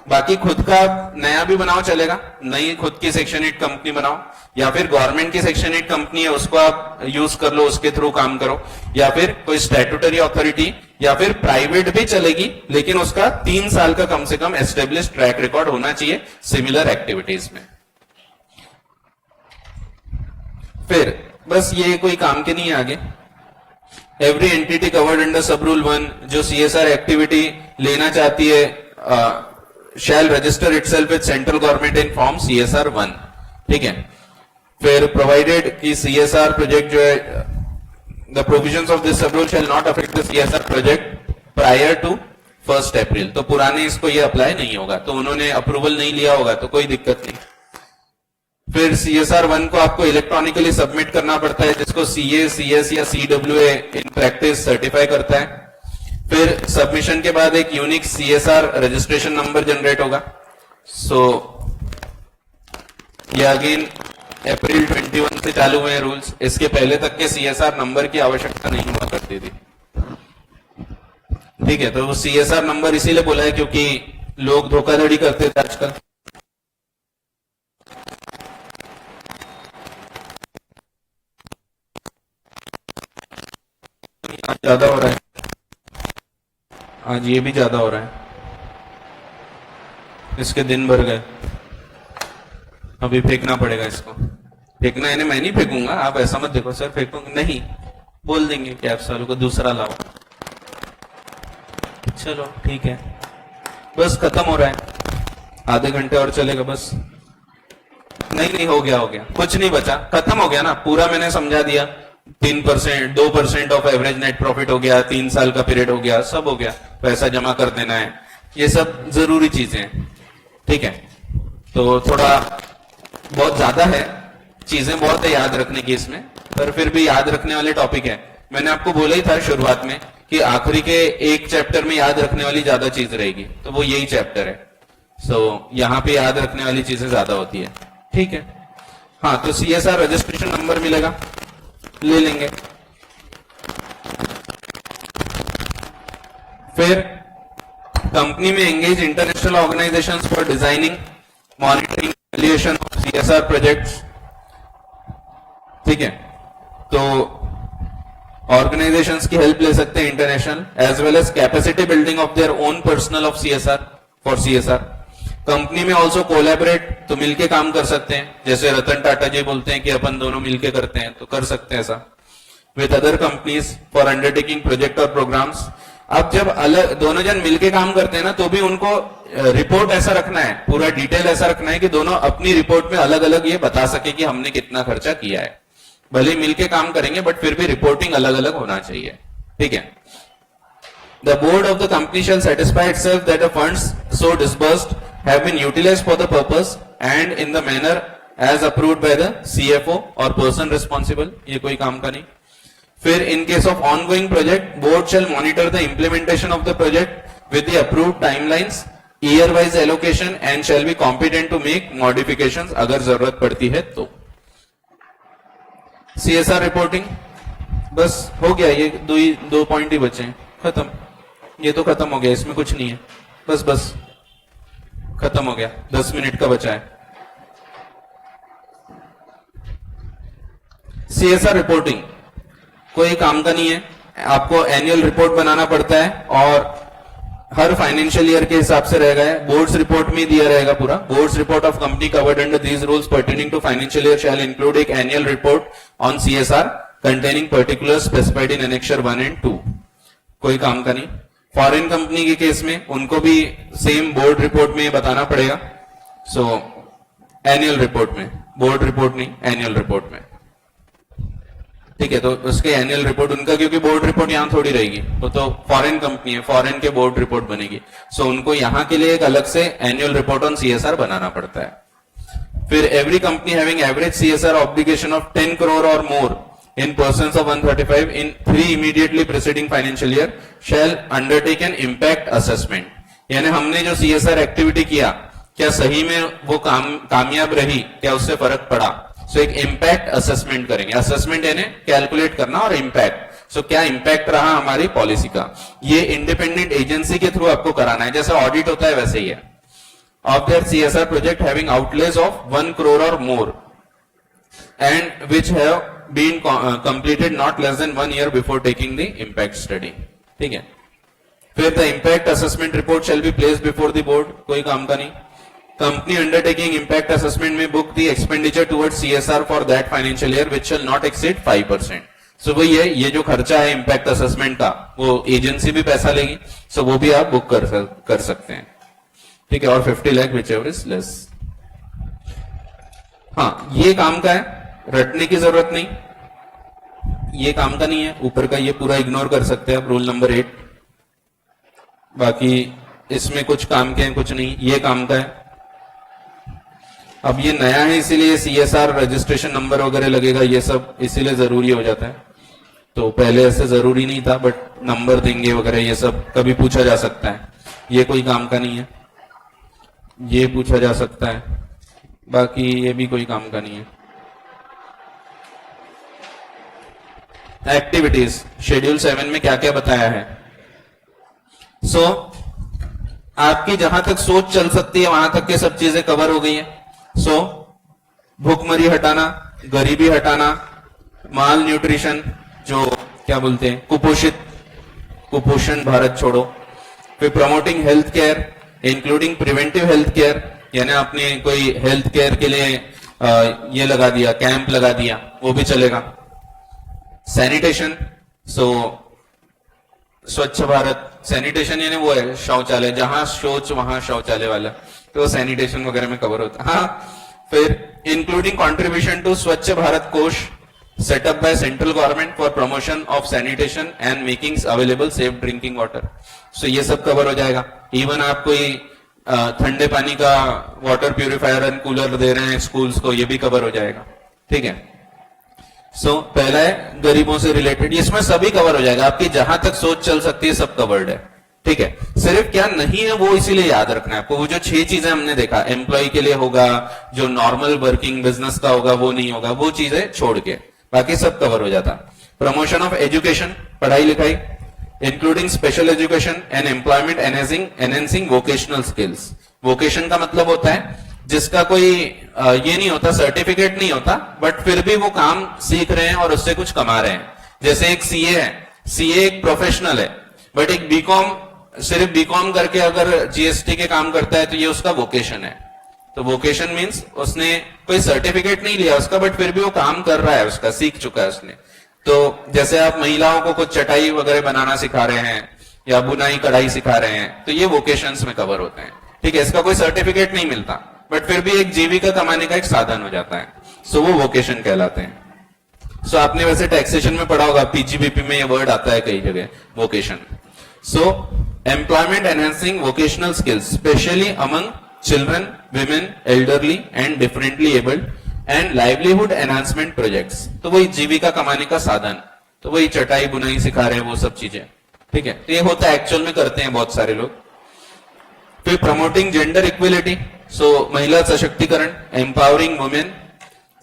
बाकी खुद का नया भी बनाओ चलेगा, नई खुद की सेक्शन 8 कंपनी बनाओ, या फिर गवर्नमेंट की सेक्शन 8 कंपनी है उसको आप यूज कर लो, उसके थ्रू काम करो, या फिर कोई स्टैट्यूटरी अथॉरिटी, या फिर प्राइवेट भी चलेगी लेकिन उसका 3 साल का कम से कम एस्टेब्लिश्ड ट्रैक रिकॉर्ड होना चाहिए सिमिलर एक्टिविटीज में। फिर बस ये कोई काम के नहीं है आगे। Every entity covered under sub rule 1 जो सीएसआर एक्टिविटी लेना चाहती है shall register itself with central government in form CSR 1, ठीक है। फिर प्रोवाइडेड कि सीएसआर प्रोजेक्ट जो है the provisions of this sub rule shall not affect the CSR project prior to 1 April, तो पुराने इसको ये अप्लाई नहीं होगा, तो उन्होंने अप्रूवल नहीं लिया होगा तो कोई दिक्कत नहीं। फिर सीएसआर 1 को आपको इलेक्ट्रॉनिकली सबमिट करना पड़ता है जिसको सीए, सीएस या सीडब्ल्यूए इन प्रैक्टिस सर्टिफाई करता है। फिर सबमिशन के बाद एक unique CSR registration number generate होगा। सो ये अगेन अप्रैल 21 से चालू हुए रूल्स, इसके पहले तक के सीएसआर नंबर की आवश्यकता नहीं हुआ करती थी, ठीक है। तो सीएसआर नंबर इसीलिए बोला है क्योंकि लोग धोखाधड़ी करते थे आजकल। ज्यादा हो रहा है आज, ये भी ज्यादा हो रहा है, इसके दिन भर गए, अभी फेंकना पड़ेगा इसको। फेंकना यानी मैं नहीं फेंकूंगा, आप ऐसा मत देखो सर फेंकूंगा नहीं, बोल देंगे कि आप सालों को दूसरा लाओ। चलो ठीक है, बस खत्म हो रहा है, आधे घंटे और चलेगा बस। नहीं हो गया कुछ नहीं बचा, खत्म हो गया ना पूरा, मैंने समझा दिया। 3% 2% ऑफ एवरेज नेट प्रॉफिट हो गया, 3 साल का पीरियड हो गया, सब हो गया, पैसा जमा कर देना है, ये सब जरूरी चीजें हैं, ठीक है। तो थोड़ा बहुत ज्यादा है, चीजें बहुत है याद रखने की इसमें, पर फिर भी याद रखने वाले टॉपिक है। मैंने आपको बोला ही था शुरुआत में कि आखिरी के एक चैप्टर में याद रखने वाली ज्यादा चीज रहेगी, तो वो यही चैप्टर है। सो यहाँ पे याद रखने वाली चीजें ज्यादा होती है, ठीक है। हाँ, तो सीएसआर रजिस्ट्रेशन नंबर मिलेगा, ले लेंगे। फिर company may engage international organizations for designing, monitoring, valuation of CSR projects, ठीक है। तो ऑर्गेनाइजेशंस की हेल्प ले सकते हैं international, as well as capacity building of their own personal of CSR for CSR. Company may also collaborate, तो मिलके काम कर सकते हैं, जैसे रतन टाटा जी बोलते हैं कि अपन दोनों मिलके करते हैं, तो कर सकते हैं ऐसा। With other companies for undertaking project और प्रोग्राम्स। अब जब अलग दोनों जन मिलके काम करते हैं ना, तो भी उनको रिपोर्ट ऐसा रखना है, पूरा डिटेल ऐसा रखना है कि दोनों अपनी रिपोर्ट में अलग अलग ये बता सके कि हमने कितना खर्चा किया है। भले मिलके काम करेंगे बट फिर भी रिपोर्टिंग अलग अलग होना चाहिए, ठीक है। The board of the company shall satisfy itself that the funds so disbursed have been utilized for the purpose and in the manner as approved by the CFO or person responsible। ये कोई काम का नहीं। फिर in case of ongoing project, board shall monitor the implementation of the project with the approved timelines, year-wise allocation and shall be competent to make modifications अगर जरूरत पड़ती है तो। CSR रिपोर्टिंग बस हो गया, ये दो पॉइंट ही बचे हैं, खत्म। ये तो खत्म हो गया, इसमें कुछ नहीं है, बस खत्म हो गया, 10 मिनट का बचा है। सीएसआर रिपोर्टिंग कोई काम का नहीं है, आपको एनुअल रिपोर्ट बनाना पड़ता है और हर फाइनेंशियल ईयर के हिसाब से रहेगा। बोर्ड्स रिपोर्ट में दिया रहेगा पूरा। Board's report of company covered under these rules pertaining to financial year shall include एक annual report on CSR containing particular specified in annexure 1 and 2। कोई काम का नहीं। फॉरेन कंपनी के केस में उनको भी सेम बोर्ड रिपोर्ट में बताना पड़ेगा। सो एनुअल रिपोर्ट में, बोर्ड रिपोर्ट नहीं, एनुअल रिपोर्ट में। ठीक है, तो उसके एनुअल रिपोर्ट उनका, क्योंकि बोर्ड रिपोर्ट यहां थोड़ी रहेगी, वो तो फॉरेन कंपनी है, फॉरेन के बोर्ड रिपोर्ट बनेगी। सो उनको यहां के लिए एक अलग से एनुअल रिपोर्ट ऑन सीएसआर बनाना पड़ता है। फिर every company having average CSR obligation of 10 crore or more in persons of 135 in 3 immediately preceding financial year shall undertake an impact assessment। यानी हमने जो सीएसआर एक्टिविटी किया, क्या सही में वो कामयाब रही, क्या उससे फर्क पड़ा? सो एक इम्पैक्ट असेसमेंट करेंगे। असेसमेंट यानी कैलकुलेट करना, और इम्पैक्ट, सो क्या इम्पैक्ट रहा हमारी पॉलिसी का, ये इंडिपेंडेंट एजेंसी के थ्रू आपको कराना है। जैसे ऑडिट होता है वैसे ही है। Of their CSR project having outlays of 1 crore or more and which have been completed not less than 1 year before taking the impact study। ठीक है, फिर the impact assessment report shall be placed before the board। कोई काम का नहीं। Company undertaking impact assessment में book the expenditure towards CSR for that financial year which shall not exceed 5%। सो वही है, ये जो खर्चा है इम्पैक्ट असेसमेंट का, वो एजेंसी भी पैसा लेगी, सो वो भी आप बुक कर सकते हैं। ठीक है, और 50 lakh which ever is less. हाँ, ये काम का है, रटने की जरूरत नहीं, ये काम का नहीं है। ऊपर का ये पूरा इग्नोर कर सकते हैं आप, रूल नंबर 8। बाकी इसमें कुछ काम के हैं, कुछ नहीं, ये काम का है। अब ये नया है इसीलिए सीएसआर रजिस्ट्रेशन नंबर वगैरह लगेगा, ये सब इसीलिए जरूरी हो जाता है। तो पहले ऐसे जरूरी नहीं था, बट नंबर देंगे वगैरह ये सब कभी पूछा जा सकता है। ये कोई काम का नहीं है, ये पूछा जा सकता है, बाकी ये भी कोई काम का नहीं है। एक्टिविटीज शेड्यूल 7 में क्या क्या बताया है। सो आपकी जहां तक सोच चल सकती है वहां तक के सब चीजें कवर हो गई है। सो भूखमरी हटाना, गरीबी हटाना, माल न्यूट्रिशन, जो क्या बोलते हैं कुपोषण भारत छोड़ो। फिर promoting health care including preventive health care, यानी आपने कोई हेल्थ केयर के लिए ये लगा दिया, कैंप लगा दिया, वो भी चलेगा। सैनिटेशन, सो स्वच्छ भारत, सैनिटेशन यानी वो है शौचालय, जहां शौच वहां शौचालय वाला, तो सैनिटेशन वगैरह में कवर होता है। हाँ, फिर including contribution to Swachh Bharat Kosh set up by central government for promotion of sanitation and making available safe drinking water. So ये सब कवर हो जाएगा। इवन आप कोई ठंडे पानी का वाटर प्यूरिफायर एंड कूलर दे रहे हैं स्कूल्स को, ये भी कवर हो जाएगा। ठीक है, सो पहला है गरीबों से रिलेटेड, इसमें सभी कवर हो जाएगा। आपकी जहां तक सोच चल सकती है सब कवर्ड है। ठीक है, सिर्फ क्या नहीं है वो इसीलिए याद रखना है आपको। वो जो 6 चीजें हमने देखा, एम्प्लॉय के लिए होगा, जो नॉर्मल वर्किंग बिजनेस का होगा वो नहीं होगा, वो चीजें छोड़ के बाकी सब कवर हो जाता। प्रमोशन ऑफ एजुकेशन, पढ़ाई लिखाई, including special education and employment enhancing vocational skills. Vocation का मतलब होता है जिसका कोई ये नहीं होता, सर्टिफिकेट नहीं होता, बट फिर भी वो काम सीख रहे हैं और उससे कुछ कमा रहे हैं। जैसे एक सीए है, सीए एक प्रोफेशनल है, बट एक बीकॉम, सिर्फ बीकॉम करके अगर जीएसटी के काम करता है तो ये उसका वोकेशन है। तो वोकेशन मींस उसने कोई सर्टिफिकेट नहीं लिया उसका, बट फिर भी वो काम कर रहा है, उसका सीख चुका है उसने। तो जैसे आप महिलाओं को कुछ चटाई वगैरह बनाना सिखा रहे हैं या बुनाई कढ़ाई सिखा रहे हैं, तो ये वोकेशंस में कवर होते हैं। ठीक है, इसका कोई सर्टिफिकेट नहीं मिलता, बट फिर भी एक जीविका कमाने का एक साधन हो जाता है, सो वो वोकेशन कहलाते हैं। सो आपने वैसे टैक्सेशन में पढ़ा होगा, पीजीबीपी में ये वर्ड आता है कई जगह, vocation. So employment enhancing vocational skills specially among children, women, elderly and differently abled and livelihood enhancement projects. तो वही जीविका कमाने का साधन, तो वही चटाई बुनाई सिखा रहे हैं, वो सब चीजें। ठीक है, तो ये होता है, एक्चुअल में करते हैं बहुत सारे लोग। फिर प्रमोटिंग जेंडर इक्वलिटी, सो महिला सशक्तिकरण, empowering women,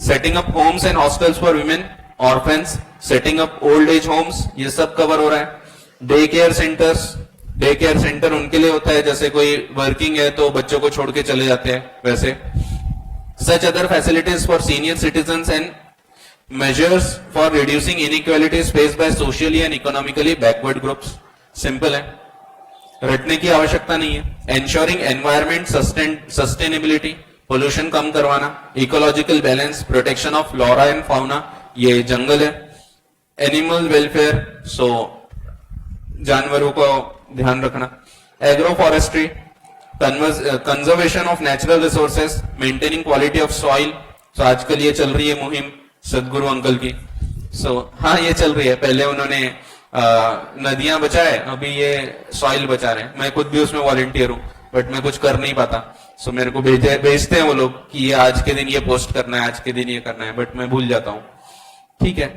setting up homes and hostels for women, orphans, setting up old age homes, ये सब कवर हो रहा है। Day care centres, day care centre उनके लिए होता है जैसे कोई वर्किंग है तो बच्चों को छोड़ के चले जाते हैं वैसे। Such other facilities for senior citizens and measures for reducing inequalities faced by socially and economically backward groups, simple है, रटने की आवश्यकता नहीं है। एंश्योरिंग एनवायरमेंट सस्टेनेबिलिटी, पोल्यूशन कम करवाना, ecological balance, protection of flora and fauna, ये जंगल है। एनिमल वेलफेयर, सो जानवरों को ध्यान रखना। Agro forestry, conservation of natural resources, maintaining quality of soil, so आजकल ये चल रही है मुहिम सदगुरु अंकल की, सो हाँ ये चल रही है। पहले उन्होंने नदियां बचाए, अभी ये सॉइल बचा रहे हैं। मैं खुद भी उसमें वॉलंटियर हूं, बट मैं कुछ कर नहीं पाता, सो मेरे को भेजते हैं वो लोग कि ये आज के दिन ये पोस्ट करना है, आज के दिन ये करना है, बट मैं भूल जाता हूं, ठीक है,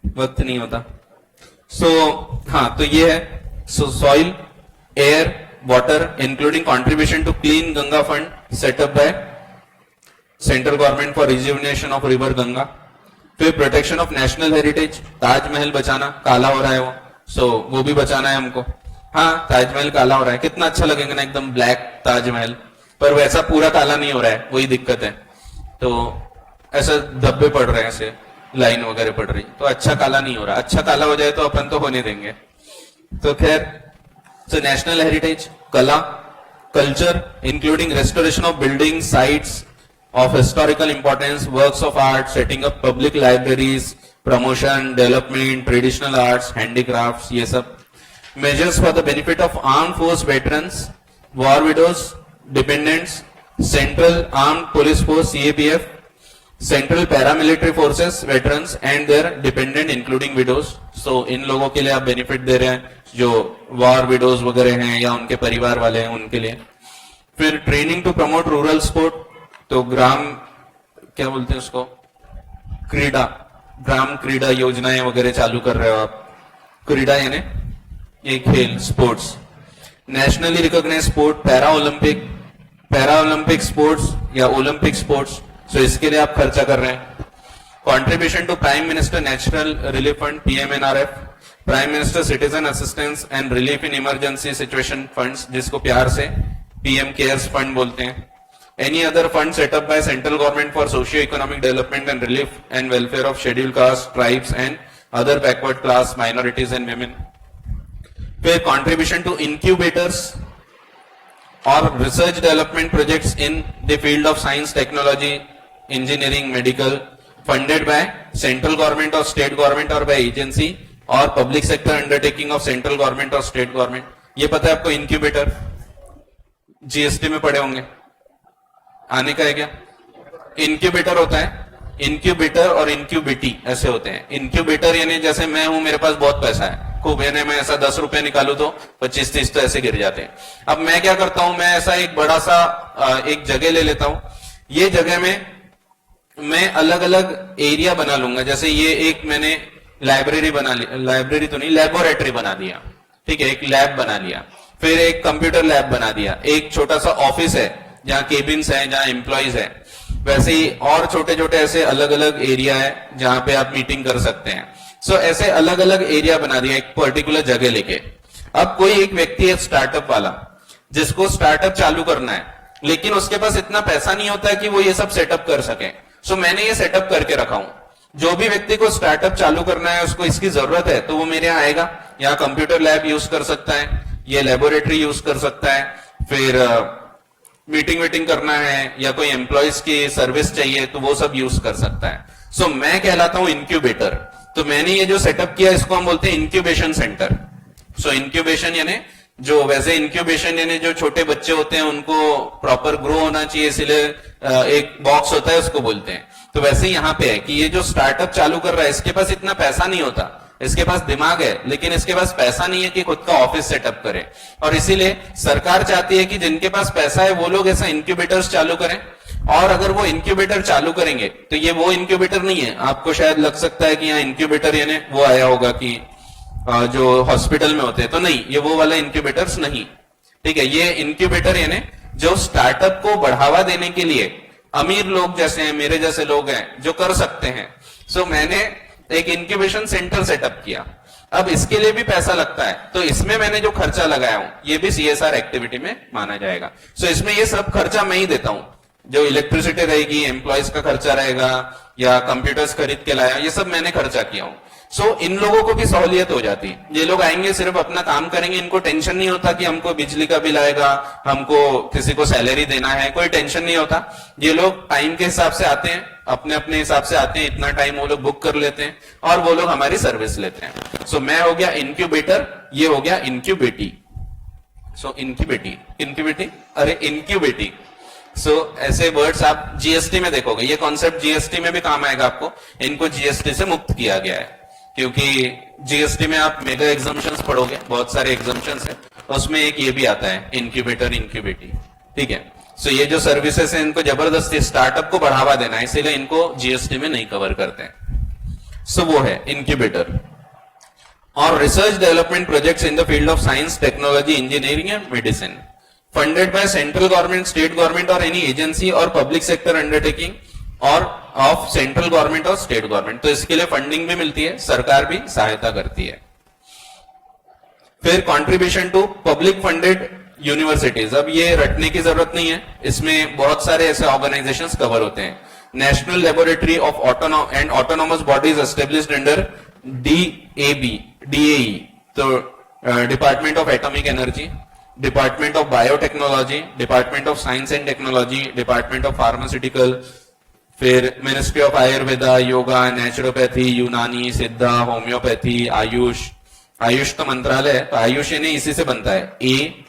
वक्त नहीं होता। सो हाँ, तो ये है, सो soil, air, water, including contribution to clean Ganga fund setup by central government for rejuvenation of river Ganga. फिर protection of national heritage, Taj Mahal बचाना, काला हो रहा है वो, सो वो भी बचाना है हमको। हाँ, ताजमहल काला हो रहा है, कितना अच्छा लगेगा ना एकदम ब्लैक ताजमहल, पर वैसा पूरा काला नहीं हो रहा है, वही दिक्कत है। तो ऐसा धब्बे पड़ रहे हैं, ऐसे लाइन वगैरह पड़ रही, तो अच्छा काला नहीं हो रहा। अच्छा काला हो जाए तो अपन तो होने देंगे। तो खैर, सो नेशनल हेरिटेज, कला, culture including restoration of building sites of historical importance, works of art, setting up public libraries, promotion, development, traditional arts, handicrafts, ये सब। Measures for the benefit of armed force veterans, war widows, dependents, Central Armed Police Force CAPF, Central Paramilitary Forces veterans and their dependent including widows. So इन लोगों के लिए आप benefit दे रहे हैं जो war widows वगैरह हैं या उनके परिवार वाले हैं उनके लिए। फिर training to promote rural sport, तो ग्राम क्या बोलते हैं उसको, क्रीडा, ग्राम क्रीडा योजनाएं वगैरह चालू कर रहे हो आप। क्रीडा यानी ये खेल, sports. Nationally recognize sport, para Olympic sports या ओलंपिक स्पोर्ट्स, सो इसके लिए आप खर्चा कर रहे हैं। Contribution to prime minister national relief fund PMNRF, prime minister citizen assistance and relief in emergency situation funds, जिसको प्यार से PM केयर्स फंड बोलते हैं। Any other fund set up by central government for socio-economic development and relief and welfare of scheduled castes, tribes and other backward class minorities and women. फिर contribution to incubators or research development projects in the field of science, technology, engineering, medical, funded by central government or state government or by agency or public sector undertaking of central government or state government. ये पता है आपको incubator, GST में पढ़े होंगे, आने का है क्या? इंक्यूबेटर होता है, इंक्यूबेटर और इंक्यूबिटी ऐसे होते हैं। इंक्यूबेटर यानी जैसे मैं हूं, मेरे पास बहुत पैसा है खूब, यानी मैं ऐसा 10 रुपए निकालू तो 25-30 तो ऐसे गिर जाते हैं। अब मैं क्या करता हूं, मैं ऐसा एक बड़ा सा एक जगह ले लेता हूं, ये जगह में मैं अलग अलग एरिया बना लूंगा। जैसे ये एक मैंने लाइब्रेरी बना ली, लाइब्रेरी तो नहीं, लेबोरेटरी बना दिया, ठीक है, एक लैब बना लिया, फिर एक कंप्यूटर लैब बना दिया, एक छोटा सा ऑफिस है जहां केबिन्स है, जहां एम्प्लॉइज है, वैसे ही और छोटे छोटे ऐसे अलग अलग एरिया है जहां पे आप मीटिंग कर सकते हैं। सो ऐसे अलग अलग एरिया बना दिया एक पर्टिकुलर जगह लेके। अब कोई एक व्यक्ति है स्टार्टअप वाला, जिसको स्टार्टअप चालू करना है, लेकिन उसके पास इतना पैसा नहीं होता है कि वो ये सब सेटअप कर सके। सो मैंने ये सेटअप करके रखा हूं। जो भी व्यक्ति को स्टार्टअप चालू करना है, उसको इसकी जरूरत है, तो वो मेरे यहाँ आएगा, यहाँ कंप्यूटर लैब यूज कर सकता है, ये लेबोरेटरी यूज कर सकता है, फिर मीटिंग वीटिंग करना है या कोई एम्प्लॉइज की सर्विस चाहिए तो वो सब यूज कर सकता है। सो मैं कहलाता हूं इंक्यूबेटर। तो मैंने ये जो सेटअप किया, इसको हम बोलते हैं इंक्यूबेशन सेंटर। सो इंक्यूबेशन यानी जो, वैसे इंक्यूबेशन यानी जो छोटे बच्चे होते हैं उनको प्रॉपर ग्रो होना चाहिए, इसलिए एक बॉक्स होता है, उसको बोलते हैं। तो वैसे यहाँ पे है कि ये जो स्टार्टअप चालू कर रहा है, इसके पास इतना पैसा नहीं होता, इसके पास दिमाग है लेकिन इसके पास पैसा नहीं है कि खुद का ऑफिस सेटअप करे। और इसीलिए सरकार चाहती है कि जिनके पास पैसा है वो लोग ऐसा इंक्यूबेटर्स चालू करें। और अगर वो इंक्यूबेटर चालू करेंगे तो ये वो इंक्यूबेटर नहीं है। आपको शायद लग सकता है कि यहाँ इंक्यूबेटर यानी वो आया होगा कि जो हॉस्पिटल में होते हैं, तो नहीं, ये वो वाला इंक्यूबेटर्स नहीं, ठीक है। ये इंक्यूबेटर यानी जो स्टार्टअप को बढ़ावा देने के लिए अमीर लोग जैसे हैं, मेरे जैसे लोग हैं जो कर सकते हैं। सो मैंने एक इंक्यूबेशन सेंटर सेटअप किया। अब इसके लिए भी पैसा लगता है, तो इसमें मैंने जो खर्चा लगाया हूं ये भी CSR एक्टिविटी में माना जाएगा। सो इसमें ये सब खर्चा मैं ही देता हूं, जो इलेक्ट्रिसिटी रहेगी, एम्प्लॉयज का खर्चा रहेगा, या कंप्यूटर्स खरीद के लाया, ये सब मैंने खर्चा किया हूं। सो इन लोगों को भी सहूलियत हो जाती है। ये लोग आएंगे, सिर्फ अपना काम करेंगे, इनको टेंशन नहीं होता कि हमको बिजली का बिल आएगा, हमको किसी को सैलरी देना है, कोई टेंशन नहीं होता। ये लोग टाइम के हिसाब से आते हैं, अपने अपने हिसाब से आते हैं, इतना टाइम वो लोग बुक कर लेते हैं और वो लोग हमारी सर्विस लेते हैं। सो मैं हो गया इनक्यूबेटर, ये हो गया इनक्यूबेटी। सो इनक्यूबेटी अरे इनक्यूबेटी। सो ऐसे वर्ड्स आप जीएसटी में देखोगे, ये कॉन्सेप्ट जीएसटी में भी काम आएगा आपको। इनको जीएसटी से मुक्त किया गया है, क्योंकि जीएसटी में आप मेगा एग्जम्पशंस पढ़ोगे, बहुत सारे एग्जम्पशंस है, उसमें एक ये भी आता है इनक्यूबेटर इनक्यूबेटी, ठीक है। सो ये जो सर्विसेज है, इनको जबरदस्ती स्टार्टअप को बढ़ावा देना है, इसीलिए इनको जीएसटी में नहीं कवर करते हैं। सो वो है इनक्यूबेटर। और research development projects in the field of science, technology, engineering and medicine, funded by central government, state government or any agency or public sector undertaking और of central government और state government। तो इसके लिए funding भी मिलती है, सरकार भी सहायता करती है। फिर contribution to public funded universities, अब ये रटने की जरूरत नहीं है, इसमें बहुत सारे ऐसे ऑर्गेनाइजेशंस कवर होते हैं। National laboratory of autonomous bodies established under DAE, तो department of atomic energy, department of biotechnology, department of science and technology, department of pharmaceutical, फिर ministry of Ayurveda, yoga, naturopathy, Unani, Siddha, homeopathy, Ayush. Ayush तो मंत्रालय है, तो आयुष यानी इसी से बनता है, AYUSH,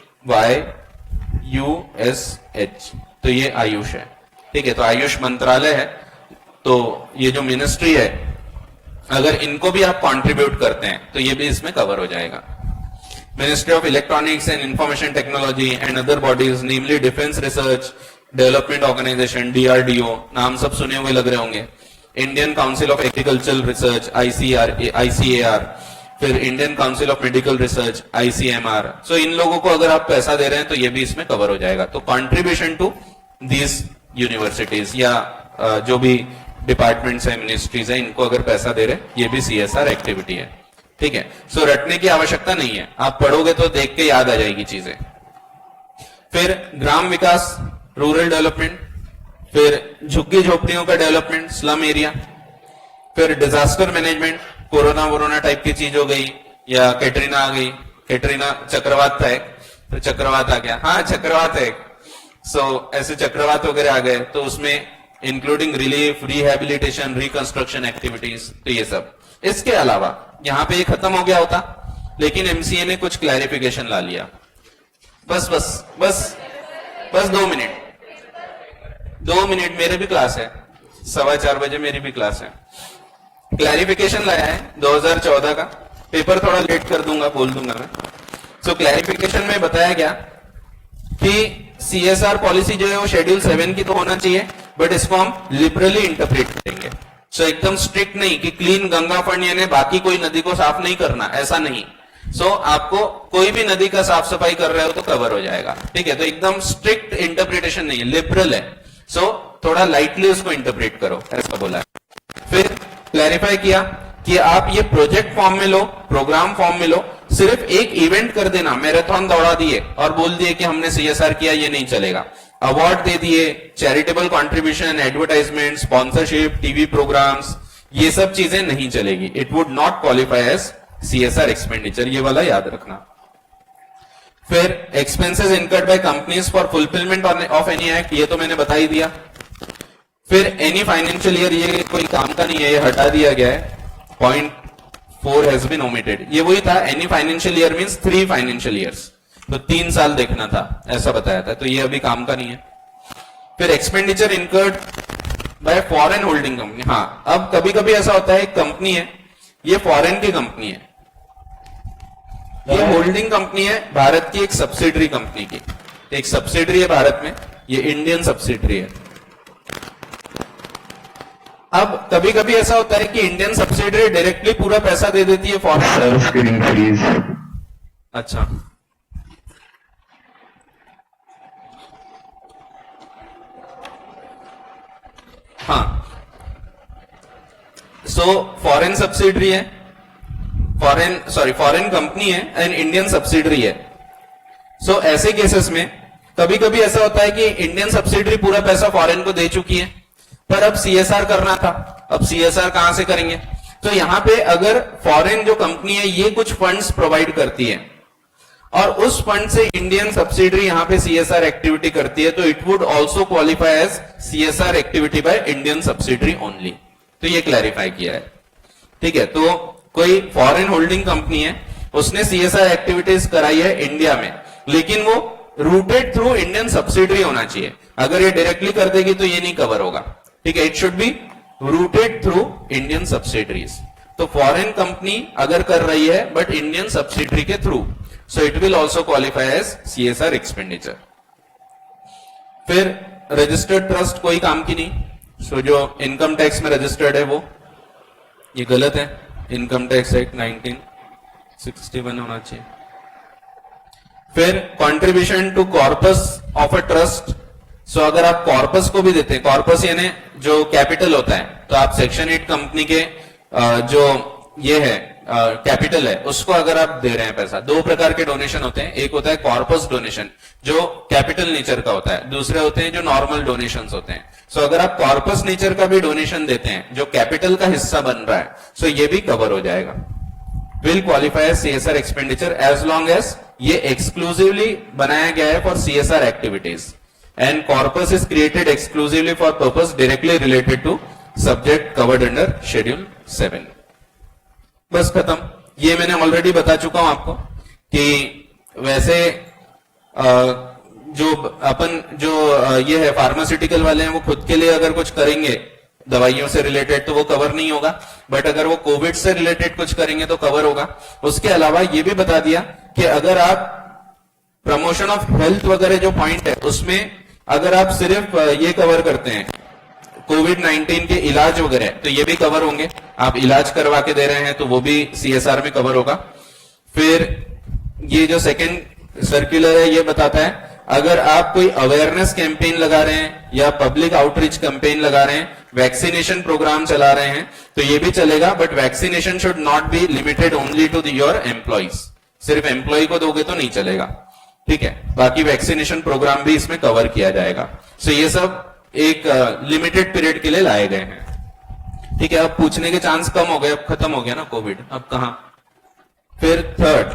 तो ये आयुष है, ठीक है। तो आयुष मंत्रालय है। तो ये जो मिनिस्ट्री है, अगर इनको भी आप कंट्रीब्यूट करते हैं तो ये भी इसमें कवर हो जाएगा। Ministry of Electronics and Information Technology and other bodies, namely Defense Research Development Organization, DRDO, नाम सब सुने हुए लग रहे होंगे। Indian Council of Agricultural Research, ICAR, फिर Indian Council of Medical Research, ICMR। So इन लोगों को अगर आप पैसा दे रहे हैं तो ये भी इसमें कवर हो जाएगा। तो contribution to these universities या जो भी डिपार्टमेंट्स है, मिनिस्ट्रीज है, इनको अगर पैसा दे रहे हैं, ये भी CSR एक्टिविटी है, ठीक है। सो रटने की आवश्यकता नहीं है, आप पढ़ोगे तो देख के याद आ जाएगी चीजें। फिर ग्राम विकास, रूरल डेवलपमेंट, फिर झुग्गी झोपड़ियों का डेवलपमेंट, स्लम एरिया, फिर डिजास्टर मैनेजमेंट, कोरोना टाइप की चीज हो गई, या कैटरीना आ गई, कैटरीना चक्रवात था एक, तो चक्रवात आ गया, हाँ चक्रवात है एक। सो ऐसे चक्रवात वगैरह आ गए, तो उसमें including relief, rehabilitation, reconstruction activities, तो ये सब। इसके अलावा यहां पे ये खत्म हो गया होता, लेकिन एमसीए ने कुछ क्लैरिफिकेशन ला लिया। बस 2 मिनट, मेरे भी क्लास है, 4:15 बजे मेरी भी क्लास है। क्लैरिफिकेशन लाया है 2014 का, पेपर थोड़ा लेट कर दूंगा, बोल दूंगा मैं। सो क्लैरिफिकेशन में बताया गया कि CSR पॉलिसी जो है वो शेड्यूल 7 की तो होना चाहिए, बट इसको हम लिबरली इंटरप्रेट करेंगे। सो एकदम स्ट्रिक्ट नहीं कि क्लीन गंगा फंड यानी बाकी कोई नदी को साफ नहीं करना, ऐसा नहीं। सो आपको कोई भी नदी का साफ सफाई कर रहे हो तो कवर हो जाएगा, ठीक है। तो एकदम स्ट्रिक्ट इंटरप्रिटेशन नहीं है, लिबरल है। सो थोड़ा लाइटली उसको इंटरप्रेट करो, ऐसा बोला है। फिर क्लैरिफाई किया कि आप ये प्रोजेक्ट फॉर्म में लो, प्रोग्राम फॉर्म में लो, सिर्फ एक इवेंट कर देना, मैराथन दौड़ा दिए और बोल दिए कि हमने CSR किया, ये नहीं चलेगा। अवार्ड दे दिए, charitable contribution, advertisement, sponsorship, TV programmes, ये सब चीजें नहीं चलेगी। It would not qualify as CSR expenditure, ये वाला याद रखना। फिर expenses incurred by companies for fulfilment of any act, ये तो मैंने बता ही दिया। फिर एनी फाइनेंशियल ईयर, ये कोई काम का नहीं है, ये हटा दिया गया है। पॉइंट 4 हैज बीन ओमिटेड, ये वही था। Any financial year means 3 financial years, तो 3 साल देखना था, ऐसा बताया था, तो ये अभी काम का नहीं है। फिर expenditure incurred by foreign holding company, हाँ अब कभी कभी ऐसा होता है, कंपनी है, ये फॉरेन की कंपनी है, ये होल्डिंग कंपनी है भारत की एक सब्सिडरी कंपनी की, एक सब्सिडरी है भारत में, ये इंडियन सब्सिडरी है। अब कभी कभी ऐसा होता है कि इंडियन सब्सिडरी डायरेक्टली पूरा पैसा दे देती है फॉरेन। अच्छा, हाँ, सो फॉरेन सब्सिडरी है, फॉरेन कंपनी है एंड इंडियन सब्सिडरी है। सो ऐसे केसेस में कभी कभी ऐसा होता है कि इंडियन सब्सिडरी पूरा पैसा फॉरेन को दे चुकी है, पर अब सीएसआर करना था, अब सीएसआर कहां से करेंगे? तो यहां पे अगर फॉरेन जो कंपनी है ये कुछ फंड्स प्रोवाइड करती है और उस फंड से इंडियन सब्सिडरी यहां पे सीएसआर एक्टिविटी करती है, तो it would also qualify as CSR activity by Indian subsidiary only. तो ये क्लैरिफाई किया है, ठीक है। तो कोई फॉरेन होल्डिंग कंपनी है, उसने सीएसआर एक्टिविटीज कराई है इंडिया में, लेकिन वो रूटेड थ्रू इंडियन सब्सिडरी होना चाहिए। अगर ये डायरेक्टली कर देगी तो ये नहीं कवर होगा, ठीक है। It should be routed through Indian subsidiaries. तो फॉरेन कंपनी अगर कर रही है बट इंडियन सब्सिडरी के थ्रू, so it will also qualify as CSR expenditure. फिर रजिस्टर्ड ट्रस्ट कोई काम की नहीं। सो जो इनकम टैक्स में रजिस्टर्ड है वो ये गलत है, इनकम टैक्स एक्ट 1961 होना चाहिए। फिर contribution to corpus of a trust. So अगर आप कॉर्पस को भी देते हैं, कॉर्पस यानी जो कैपिटल होता है, तो आप सेक्शन 8 कंपनी के जो ये है कैपिटल है उसको अगर आप दे रहे हैं पैसा, दो प्रकार के डोनेशन होते हैं। एक होता है कॉर्पस डोनेशन जो कैपिटल नेचर का होता है, दूसरे होते हैं जो नॉर्मल डोनेशंस होते हैं। सो अगर आप कॉर्पस नेचर का भी डोनेशन देते हैं जो कैपिटल का हिस्सा बन रहा है, सो ये भी कवर हो जाएगा। Will qualify as CSR expenditure as long as ये एक्सक्लूसिवली बनाया गया है for CSR activities and corpus is created exclusively for purpose directly related to subject covered under schedule 7। बस खत्म। ये मैंने ऑलरेडी बता चुका हूं आपको कि वैसे जो अपन जो ये है फार्मास्यूटिकल वाले हैं वो खुद के लिए अगर कुछ करेंगे दवाइयों से रिलेटेड तो वो कवर नहीं होगा, बट अगर वो कोविड से रिलेटेड कुछ करेंगे तो कवर होगा। उसके अलावा ये भी बता दिया कि अगर आप प्रमोशन ऑफ हेल्थ वगैरह जो पॉइंट है उसमें अगर आप सिर्फ ये कवर करते हैं कोविड-19 के इलाज वगैरह, तो ये भी कवर होंगे। आप इलाज करवा के दे रहे हैं तो वो भी सीएसआर में कवर होगा। फिर ये जो सेकंड सर्कुलर है ये बताता है अगर आप कोई अवेयरनेस कैंपेन लगा रहे हैं या पब्लिक आउटरीच कैंपेन लगा रहे हैं, वैक्सीनेशन प्रोग्राम चला रहे हैं, तो ये भी चलेगा, but vaccination should not be limited only to your employees. सिर्फ एम्प्लॉय को दोगे तो नहीं चलेगा, ठीक है। बाकी वैक्सीनेशन प्रोग्राम भी इसमें कवर किया जाएगा। सो ये सब एक लिमिटेड पीरियड के लिए लाए गए हैं, ठीक है। अब पूछने के चांस कम हो गए, अब खत्म हो गया ना कोविड, अब कहां। फिर third,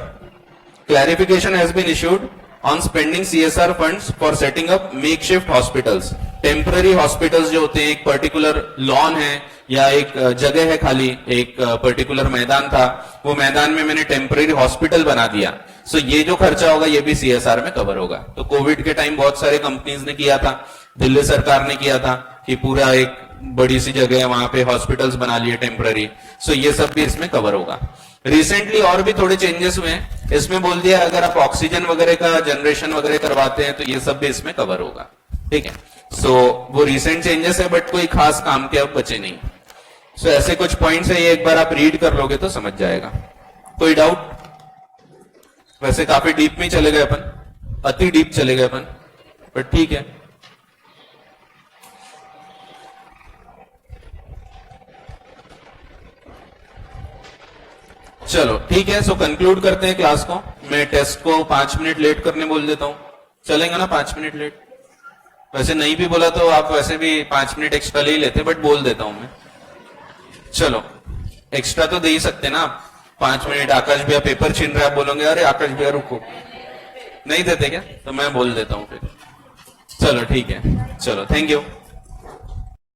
clarification has been issued on spending CSR funds for setting up makeshift hospitals. Temporary hospitals जो होते हैं, एक पर्टिकुलर लॉन है या एक जगह है खाली, एक पर्टिकुलर मैदान था, वो मैदान में मैंने टेम्पररी हॉस्पिटल बना दिया, सो ये जो खर्चा होगा ये भी सीएसआर में कवर होगा। तो कोविड के टाइम बहुत सारे कंपनीज ने किया था, दिल्ली सरकार ने किया था कि पूरा एक बड़ी सी जगह है वहां पे हॉस्पिटल्स बना लिए टेम्पररी, सो ये सब भी इसमें कवर होगा। रिसेंटली और भी थोड़े चेंजेस हुए हैं, इसमें बोल दिया अगर आप ऑक्सीजन वगैरह का जनरेशन वगैरह करवाते हैं तो ये सब भी इसमें कवर होगा, ठीक है। सो वो रिसेंट चेंजेस है, बट कोई खास काम के अब बचे नहीं। सो ऐसे कुछ पॉइंट्स है, ये एक बार आप रीड कर लोगे तो समझ जाएगा। कोई डाउट? वैसे काफी डीप में चले गए अपन, अति डीप चले गए अपन, बट ठीक है। चलो ठीक है, सो कंक्लूड करते हैं क्लास को। मैं टेस्ट को 5 मिनट लेट करने बोल देता हूं, चलेगा ना 5 मिनट लेट? वैसे नहीं भी बोला तो आप वैसे भी 5 मिनट एक्स्ट्रा ले ही लेते, बट बोल देता हूं मैं। चलो एक्स्ट्रा तो दे ही सकते ना आप, 5 मिनट। आकाश भैया पेपर छीन रहे, आप बोलोगे अरे आकाश भैया रुको, नहीं देते क्या? तो मैं बोल देता हूं फिर। चलो ठीक है, चलो थैंक यू।